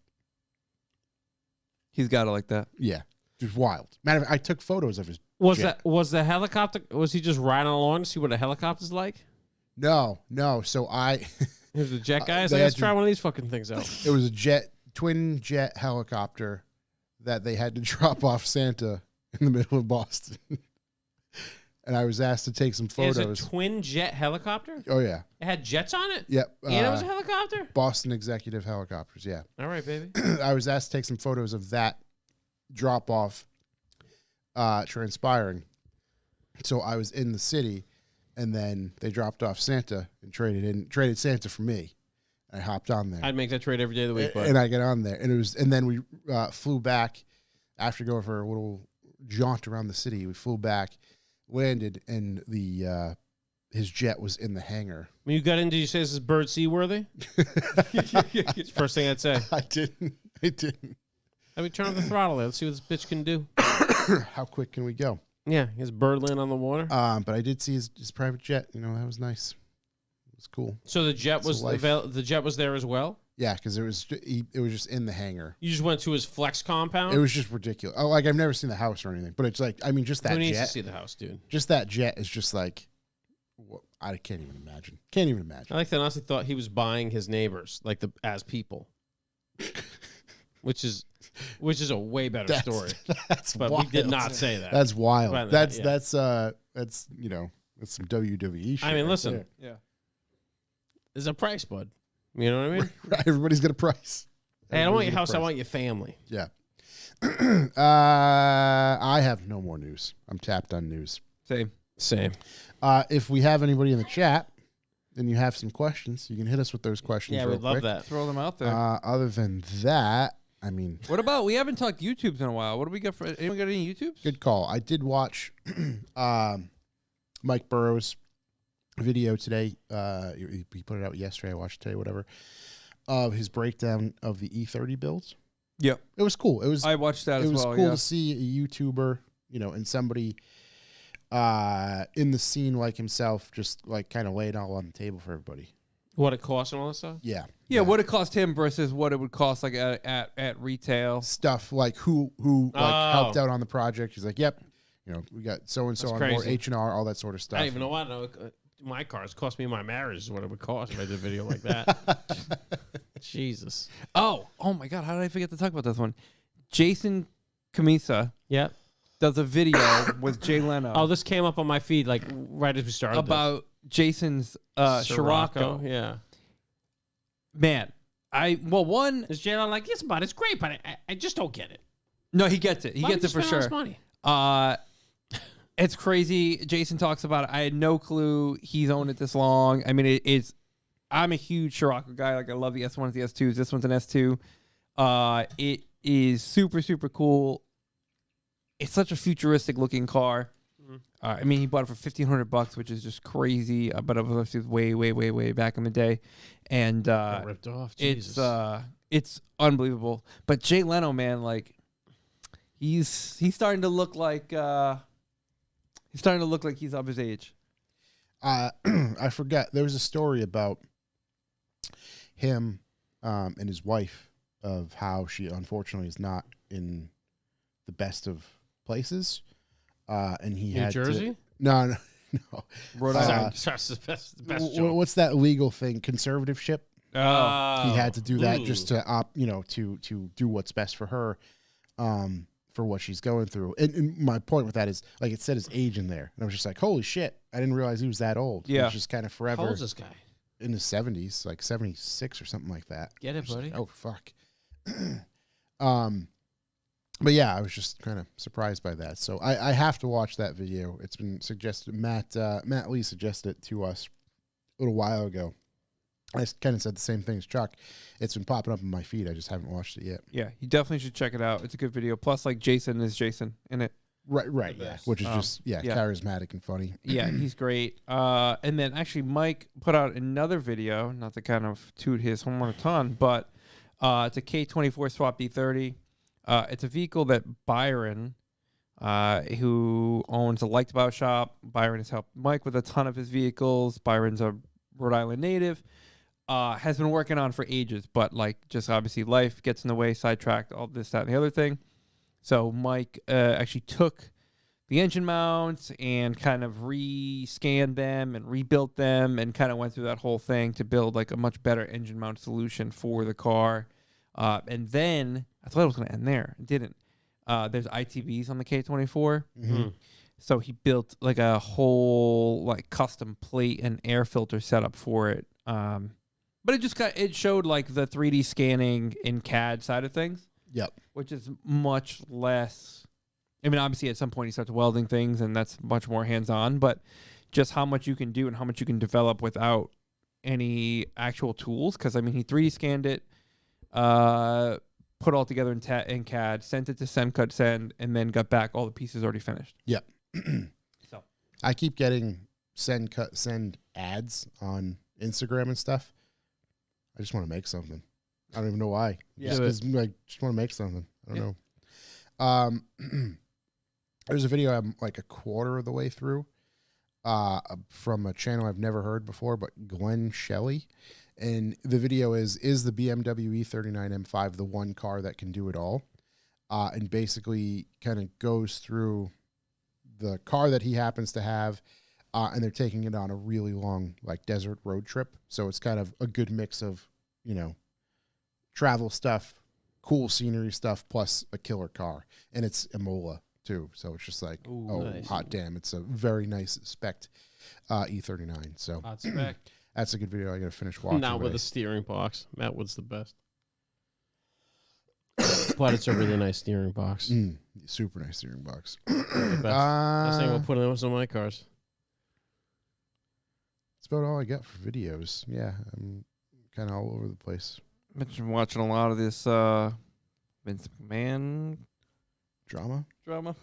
B: He's got it like that.
C: Yeah, just wild. Matter of fact, I took photos of his jet.
A: Was the helicopter, was he just riding along to see what a helicopter's like?
C: No. So
A: He was a jet guy? So
C: they
A: let's
C: had
A: try
C: to-
A: one of these fucking things out.
C: it was a twin jet helicopter that they had to drop off Santa in the middle of Boston. And I was asked to take some
A: It's
C: photos.
A: a twin jet helicopter?
C: Oh yeah.
A: It had jets on it?
C: Yep.
A: And it was a helicopter?
C: Boston Executive Helicopters, yeah.
A: All right, baby.
C: I was asked to take some photos of that drop off transpiring. So I was in the city, and then they dropped off Santa and traded Santa for me. I hopped on there.
A: I'd make that trade every day of the week, bud.
C: And I get on there, and then we flew back after going for a little jaunt around the city. We flew back, landed, and his jet was in the hangar.
A: When you got in, did you say this is bird seaworthy? It's the first thing I'd say.
C: I didn't.
A: Let me turn on the throttle there. Let's see what this bitch can do.
C: How quick can we go?
A: Yeah, his bird land on the water.
C: But I did see his private jet. That was nice. It was cool.
A: So the jet was
C: life.
A: the jet was there as well.
C: Yeah, because it was just in the hangar.
A: You just went to his flex compound.
C: It was just ridiculous. Oh, like I've never seen the house or anything, but it's like just that
A: Who needs
C: jet.
A: to see the house, dude?
C: Just that jet is just like I can't even imagine.
A: I like that. I honestly thought he was buying his neighbors as people, which is a way better story.
C: That's
A: But
C: wild.
A: we did not say that.
C: That's wild.
A: Right,
C: That's
A: yeah.
C: that's some WWE shit.
A: I mean,
C: right
A: listen.
C: there.
B: Yeah.
A: There's a price, bud. You know what I mean?
C: Everybody's got a price.
A: Hey, I don't want your
C: Everybody's got a
A: house. I
C: price.
A: want your family.
C: Yeah. I have no more news. I'm tapped on news.
B: Same.
C: If we have anybody in the chat and you have some questions, you can hit us with those questions.
A: Yeah,
C: real
A: we'd love
C: quick.
A: that.
B: Throw them out there.
C: Other than that, I mean,
B: What about, we haven't talked YouTubes in a while. What do we got for, anyone got any YouTubes?
C: good call. I did watch Mike Burrow's video today. He put it out yesterday. I watched it today, whatever, of his breakdown of the E30 builds.
B: Yep.
C: It was cool.
B: I watched that as well.
C: It was cool
B: yeah.
C: to see a YouTuber, and somebody in the scene like himself, just like kind of lay it all on the table for everybody.
A: What it costs and all that stuff.
C: Yeah.
B: Yeah, what it cost him versus what it would cost like at retail.
C: Stuff like who helped out on the project. He's like, yep, we got so and so
A: That's
C: on board,
A: crazy.
C: H&R, all that sort of stuff.
A: I don't even know what. My cars cost me my marriage is what it would cost if I did a video like that. Jesus.
B: Oh my God! How did I forget to talk about this one? Jason Camisa
A: Yep.
B: does a video with Jay Leno.
A: Oh, this came up on my feed like right as we started.
B: about Jason's
A: this.
B: Scirocco.
A: Yeah.
B: Man, One,
A: Is J-Lo like, yes, but it's great, but I just don't get it.
B: no, he gets it. He
A: Why
B: gets
A: would
B: it
A: you
B: for
A: spend all
B: sure.
A: this money?
B: It's crazy. Jason talks about it. I had no clue he's owned it this long. I mean, I'm a huge Scirocco guy. Like, I love the S1s, the S2s. This one's an S2. It is super, super cool. It's such a futuristic looking car. I mean, he bought it for $1,500, which is just crazy. But it was way, way, way, way back in the day. And
A: Got ripped off. Jesus.
B: it's unbelievable. But Jay Leno, man, like, he's starting to look like he's of his age.
C: I forget. There was a story about him and his wife of how she unfortunately is not in the best of places. And he
A: New
C: had
A: Jersey?
C: to, no.
B: Rhode
C: Island.
A: That's the best joke.
C: What's that legal thing? Conservativeship.
A: Oh.
C: He had to do that
A: Ooh.
C: just to to do what's best for her, for what she's going through. And my point with that is, like, it said his age in there, and I was just like, holy shit, I didn't realize he was that old.
B: Yeah.
C: He's just kind of
A: How
C: forever
A: old's this guy?
C: in his 70s, like 76 or something like that.
A: Get it, buddy.
C: Oh fuck. But yeah, I was just kind of surprised by that. So I have to watch that video. It's been suggested. Matt Lee suggested it to us a little while ago. I kind of said the same thing as Chuck. It's been popping up in my feed. I just haven't watched it yet.
B: Yeah, you definitely should check it out. It's a good video. Plus, like, Jason is Jason in it.
C: Right,
A: The
C: yeah.
A: best.
C: Which is just charismatic and funny.
B: Yeah, he's great. And then actually Mike put out another video, not to kind of toot his horn a ton, but it's a K24 Swap D30. It's a vehicle that Byron, who owns a Liked About shop, Byron has helped Mike with a ton of his vehicles. Byron's a Rhode Island native, has been working on for ages, but like just obviously life gets in the way, sidetracked, all this, that, and the other thing. So Mike actually took the engine mounts and kind of re-scanned them and rebuilt them and kind of went through that whole thing to build like a much better engine mount solution for the car. And then I thought it was going to end there. It didn't. There's ITBs on the K24.
C: Mm-hmm.
B: So he built like a whole like custom plate and air filter setup for it. But it showed like the 3D scanning in CAD side of things.
C: Yep.
B: Which is much less. I mean, obviously, at some point he starts welding things, and that's much more hands-on. But just how much you can do and how much you can develop without any actual tools. Because I mean, he 3D scanned it, put all together in CAD, sent it to send, and then got back all the pieces already finished.
C: Yep.
B: So
C: I keep getting send ads on Instagram and stuff. I just want to make something. I don't even know why.
B: Yeah.
C: Just 'cause, like, just want to make something. I don't know. There's a video I'm like a quarter of the way through from a channel I've never heard before, but Glenn Shelley. And the video is the BMW E39 M5 the one car that can do it all? And basically kind of goes through the car that he happens to have, and they're taking it on a really long like desert road trip. So it's kind of a good mix of, travel stuff, cool scenery stuff, plus a killer car. And it's Imola too. So it's just like,
A: nice.
C: hot damn. It's a very nice spec E39. So
A: Hot spec.
C: that's a good video. I got to finish watching.
A: Not with a steering box. Matt Wood's the best. But it's a really nice steering box.
C: Super nice steering box.
A: The best. Best thing we'll put in some of my cars.
C: That's about all I got for videos. Yeah, I'm kind of all over the place.
B: I've been watching a lot of this Vince McMahon
C: Drama
B: drama.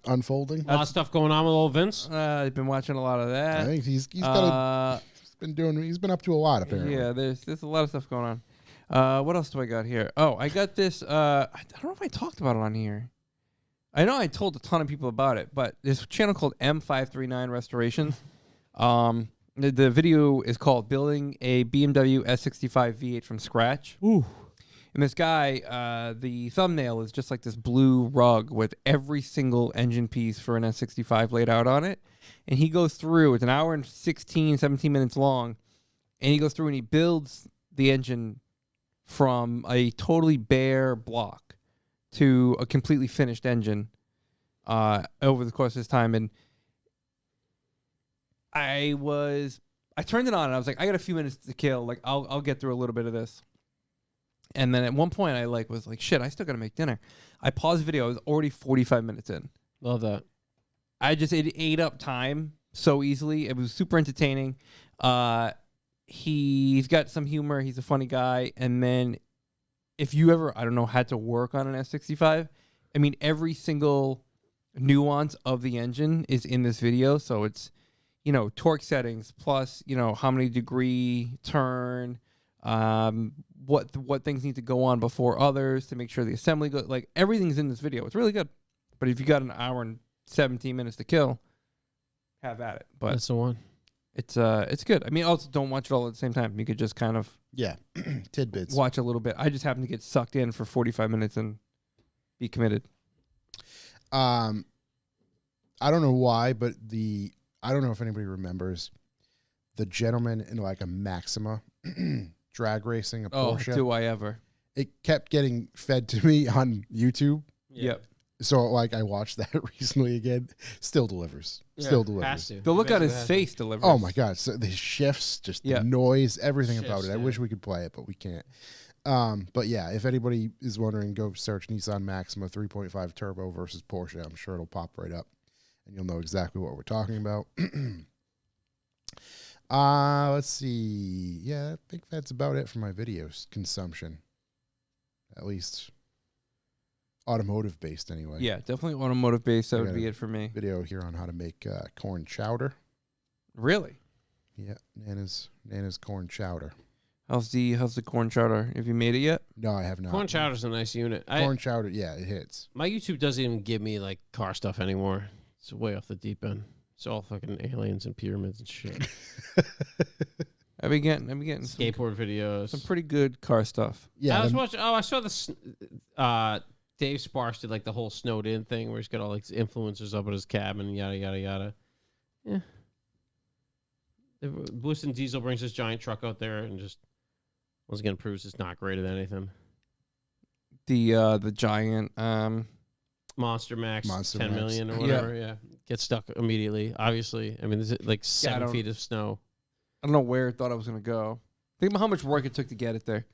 C: unfolding.
A: A lot of stuff going on with old Vince.
B: I've been watching a lot of
C: I
B: that.
C: think he's got he's been up to a lot apparently.
B: Yeah, there's a lot of stuff going on. What else do I got here? Oh, I got this. I don't know if I talked about it on here. I know I told a ton of people about it, but this channel called M539 Restorations. The video is called "Building a BMW S65 V8 from Scratch."
A: Ooh.
B: And this guy, the thumbnail is just like this blue rug with every single engine piece for an S65 laid out on it. And he goes through, it's an hour and 16, 17 minutes long. And he goes through and he builds the engine from a totally bare block to a completely finished engine over the course of his time. And I turned it on and I was like, I got a few minutes to kill. Like, I'll get through a little bit of this. And then at one point I was like, shit, I still got to make dinner. I paused the video. I was already 45 minutes in.
A: Love that.
B: It ate up time so easily. It was super entertaining. He's got some humor. He's a funny guy. And then if you ever, I don't know, had to work on an S65, I mean, every single nuance of the engine is in this video. So it's, torque settings plus, how many degree turn, what things need to go on before others to make sure the assembly goes. Like, everything's in this video. It's really good. But if you got an hour and 17 minutes to kill, have at it. But
A: That's the one.
B: it's good. I mean, also don't watch it all at the same time. You could just kind of
C: tidbits.
B: watch a little bit. I just happened to get sucked in for 45 minutes and be committed.
C: I don't know why, but I don't know if anybody remembers the gentleman in like a Maxima drag racing, a Porsche.
B: Do I ever?
C: It kept getting fed to me on YouTube.
A: Yeah.
B: Yep.
C: So like I watched that recently again. Still delivers. Still delivers.
A: Has to.
B: The look on his
A: Eventually
B: face delivers.
C: Oh my God. So the shifts, just the noise, everything about
A: Shifts,
C: it. I
A: yeah.
C: wish we could play it, but we can't. But yeah, if anybody is wondering, go search Nissan Maxima 3.5 turbo versus Porsche. I'm sure it'll pop right up and you'll know exactly what we're talking about. Let's see. Yeah, I think that's about it for my videos consumption. At least automotive based anyway.
B: Yeah, definitely automotive based. That
C: I
B: would
C: got
B: be
C: a
B: it for me.
C: Video here on how to make corn chowder.
B: Really?
C: Yeah, Nana's corn chowder.
B: How's the corn chowder? Have you made it yet?
C: No, I have not.
A: Corn chowder's a nice unit.
C: Corn chowder, yeah, it hits.
A: My YouTube doesn't even give me like car stuff anymore. It's way off the deep end. It's all fucking aliens and pyramids and shit.
B: I've been getting
A: Skateboard videos.
B: some pretty good car stuff.
C: Yeah,
A: I was watching. Oh, I saw this. Dave Sparks did like the whole snowed in thing where he's got all like influencers up at his cabin, yada yada yada. Yeah. Blueston Diesel brings this giant truck out there and just once again proves it's not great at anything.
B: The giant
A: Monster Max,
C: Monster
A: 10
C: Max.
A: million or whatever. Yeah. Gets stuck immediately. Obviously, I mean, there's like 7 feet of snow.
B: I don't know where I thought I was gonna go. Think about how much work it took to get it there.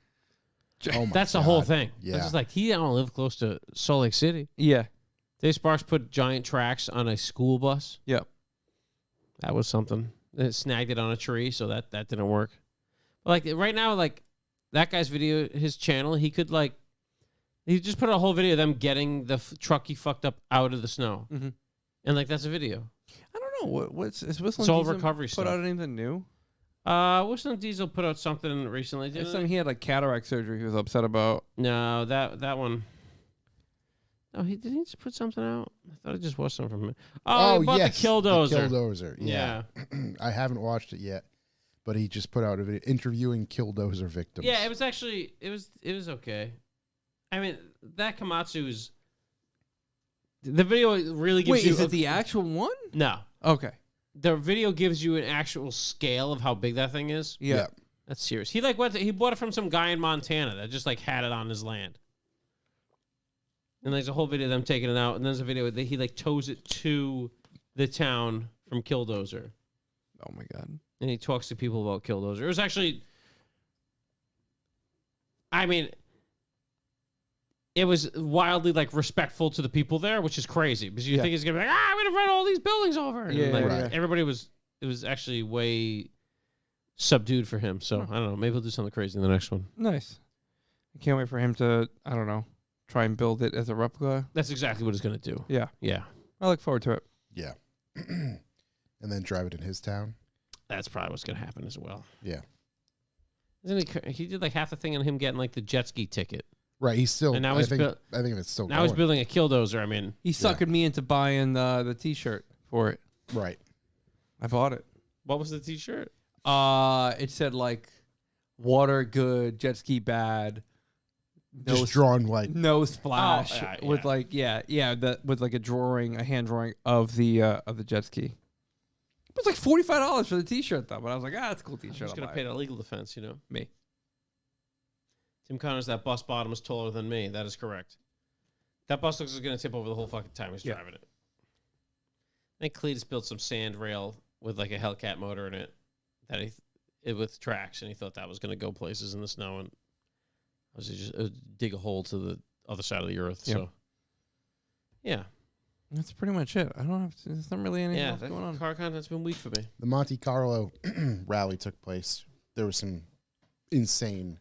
C: Oh my
A: That's the whole
C: God.
A: thing.
C: Yeah.
A: It's just like he don't live close to Salt Lake City.
B: Yeah.
A: Dave Sparks put giant tracks on a school bus.
B: Yep.
A: That was something. It snagged it on a tree, so that didn't work. But like right now, like that guy's video, his channel, he could like, he just put a whole video of them getting the truck he fucked up out of the snow,
B: Mm-hmm.
A: and like that's a video.
B: I don't know is Whistling
A: It's all
B: Diesel
A: recovery
B: put
A: stuff.
B: out anything new?
A: Whistling Diesel put out something recently.
B: I
A: Didn't
B: saw
A: they?
B: he had like cataract surgery. He was upset about.
A: No, that one. Oh, did he just put something out? I thought it just was something from him. Oh, he bought
C: yes,
A: the Killdozer.
C: The Killdozer.
A: Yeah.
C: I haven't watched it yet, but he just put out a video interviewing Killdozer victims.
A: Yeah, it was actually it was okay. I mean, that Komatsu's the video really gives
B: Wait,
A: you
B: is it the actual one?
A: no.
B: Okay.
A: The video gives you an actual scale of how big that thing is.
B: Yeah.
A: That's serious. He like he bought it from some guy in Montana that just like had it on his land. And there's a whole video of them taking it out, and there's a video that he like tows it to the town from Killdozer.
B: Oh my God.
A: And he talks to people about Killdozer. It was actually, I mean, it was wildly like respectful to the people there, which is crazy because you think he's gonna be like, I'm gonna run all these buildings over. And
B: Yeah,
A: like,
C: right.
A: everybody was. It was actually way subdued for him. So I don't know. Maybe he'll do something crazy in the next one.
B: Nice. I can't wait for him to, I don't know, try and build it as a replica.
A: That's exactly what it's gonna do.
B: Yeah.
A: Yeah,
B: I look forward to it.
C: Yeah. And then drive it in his town.
A: that's probably what's gonna happen as well.
C: Yeah.
A: Isn't he did like half the thing on him getting like the jet ski ticket.
C: Right. He's still.
A: And now
C: I
A: he's
C: think.
A: built-
C: I think it's still.
A: Now he's
C: going.
A: building a Killdozer. I mean,
B: He suckered me into buying the T-shirt for it.
C: Right.
B: I bought it.
A: what was the T-shirt?
B: It said like water good, jet ski bad.
C: Just drawn like.
B: No splash
A: Oh,
B: with like with like a hand drawing of the jet ski. It was like $45 for the T-shirt though, but I was like, that's a cool T-shirt.
A: I'm just gonna
B: I'll buy
A: pay
B: it.
A: the legal defense, you know.
B: Me.
A: Tim Connors, that bus bottom is taller than me. That is correct. That bus looks like it's gonna tip over the whole fucking time he's driving it. I think Cletus built some sand rail with like a Hellcat motor in it that with tracks, and he thought that was gonna go places in the snow. And was just dig a hole to the other side of the earth.
B: Yep.
A: So, yeah.
B: That's pretty much it. I don't have. There's not really anything
A: Yeah,
B: else
A: that
B: going on.
A: car content's been weak for me.
C: The Monte Carlo rally took place. There was some insane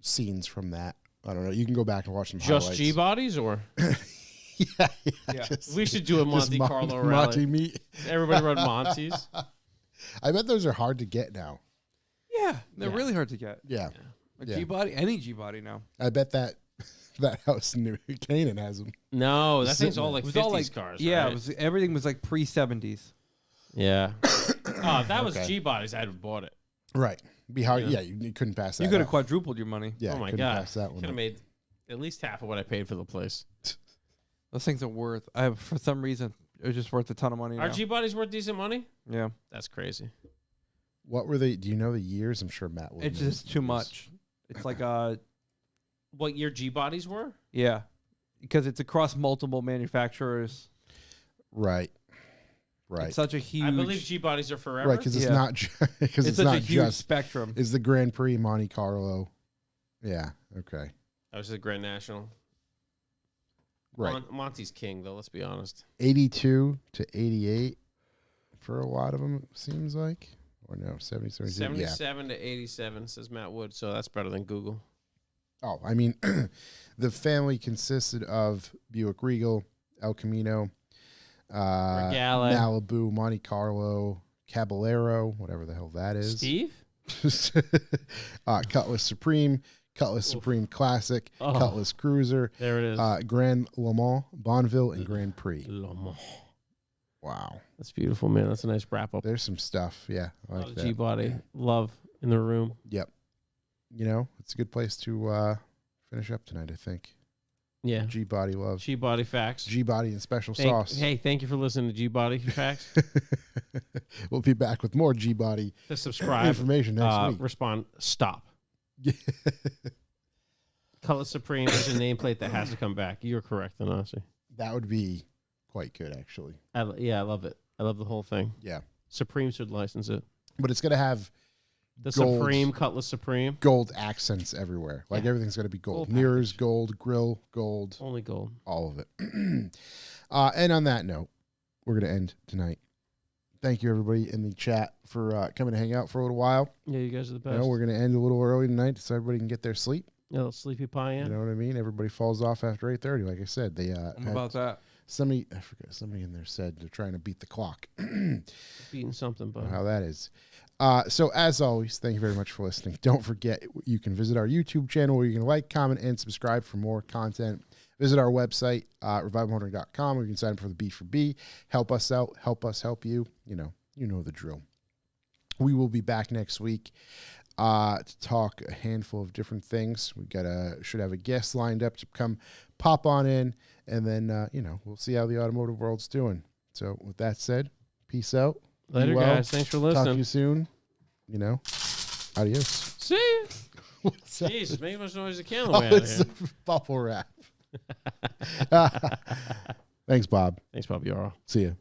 C: scenes from that. I don't know. You can go back and watch some
A: Just
C: highlights.
A: G bodies, or
C: Yeah.
B: Yeah.
A: we should do a Monte Carlo rally.
C: Monte meat.
A: Everybody run Montes.
C: I bet those are hard to get now.
B: Yeah, they're
A: Yeah.
B: really hard to get.
C: Yeah.
B: A
C: Yeah.
B: G body, any G body now.
C: I bet that house in New Canaan has them.
A: No, that
C: Sitting
A: thing's all
C: there.
A: like
B: It was
A: 50s
B: all like
A: cars.
B: Yeah,
A: right?
B: it was everything was like pre-70s.
A: Yeah. Oh, if that was
C: Okay.
A: G bodies, I'd have bought it.
C: Right. Be hard.
A: Yeah.
C: Yeah, you couldn't pass that.
B: You could have
C: up.
B: quadrupled your money.
C: Yeah,
A: Oh my
C: couldn't
A: god.
C: pass that
A: Could
C: one.
A: have
C: up.
A: made at least half of what I paid for the place.
B: Those things are worth. For some reason, it was just worth a ton of money.
A: Are
B: now.
A: G bodies worth decent money?
B: Yeah,
A: That's crazy.
C: What were they? Do you know the years? I'm sure Matt will.
B: it's
C: know
B: just
C: the
B: too
C: years.
B: much. It's like
A: What year G bodies were?
B: yeah, because it's across multiple manufacturers.
C: Right. Right.
B: It's such a huge.
A: I believe G bodies are forever.
C: Right, because it's
B: Yeah.
C: not because
B: it's
C: it's
B: such a
C: not
B: huge
C: just
B: spectrum.
C: is the Grand Prix Monte Carlo. Yeah. Okay.
A: That was the Grand National.
C: Right.
A: Monty's king, though. Let's be honest.
C: 82 to 88 for a lot of them. It seems like, or no, 70, 72. Yeah.
A: 77 to 87 says Matt Wood, so that's better than Google.
C: Oh, I mean, the family consisted of Buick Regal, El Camino,
A: Regale.
C: Malibu, Monte Carlo, Caballero, whatever the hell that is.
A: Steve?
C: Cutlass Supreme, Cutlass Supreme Classic,
A: Oh.
C: Cutlass Cruiser,
A: There it is.
C: Grand Le Mans, Bonneville, and Grand Prix.
A: Lomo.
C: Wow.
A: That's beautiful, man. That's a nice wrap up.
C: There's some stuff. Yeah, I like that.
A: G body. Love in the room.
C: Yep. You know, it's a good place to finish up tonight, I think.
A: Yeah.
C: G Body love.
A: G body facts.
C: G Body and special sauce.
A: Hey, thank you for listening to G body facts.
C: We'll be back with more G Body
A: To subscribe,
C: information next week.
A: respond, stop. Color Supreme is a nameplate that has to come back. You're correct, Anasi.
C: That would be quite good, actually.
A: I love it. I love the whole thing.
C: Yeah.
A: Supreme should license it.
C: But it's going to have
A: The
C: gold,
A: Supreme, Cutlass Supreme.
C: gold accents everywhere. Like
A: Yeah.
C: everything's going to be gold.
A: Gold
C: Mirrors,
A: package.
C: gold, grill, gold,
A: Only gold.
C: all of it. And on that note, we're going to end tonight. Thank you, everybody in the chat, for coming to hang out for a little while.
A: Yeah, you guys are the
C: You
A: best.
C: know, we're going to end a little early tonight so everybody can get their sleep.
A: Yeah, little sleepy pie in.
C: You know what I mean? Everybody falls off after 8:30. Like I said, they
B: I'm
C: had
B: about that.
C: somebody. I forget. Somebody in there said they're trying to beat the clock.
A: Beating something, but
C: How that is. So as always, thank you very much for listening. Don't forget, you can visit our YouTube channel where you can like, comment, and subscribe for more content. Visit our website, revivalmotoring.com, where you can sign up for the B4B. Help us out. Help us help you. You know the drill. We will be back next week to talk a handful of different things. We should have a guest lined up to come pop on in, and then we'll see how the automotive world's doing. So with that said, peace out. Be
A: later,
C: well.
A: guys. Thanks for
C: Talk to
A: listening.
C: you soon. Adios.
A: See ya.
C: What's that?
A: Jeez, make as much noise as you can.
C: Oh,
A: Way out
C: it's
A: here.
C: a bubble wrap. Thanks, Bob.
A: Thanks, Bob Yarrow.
C: See ya.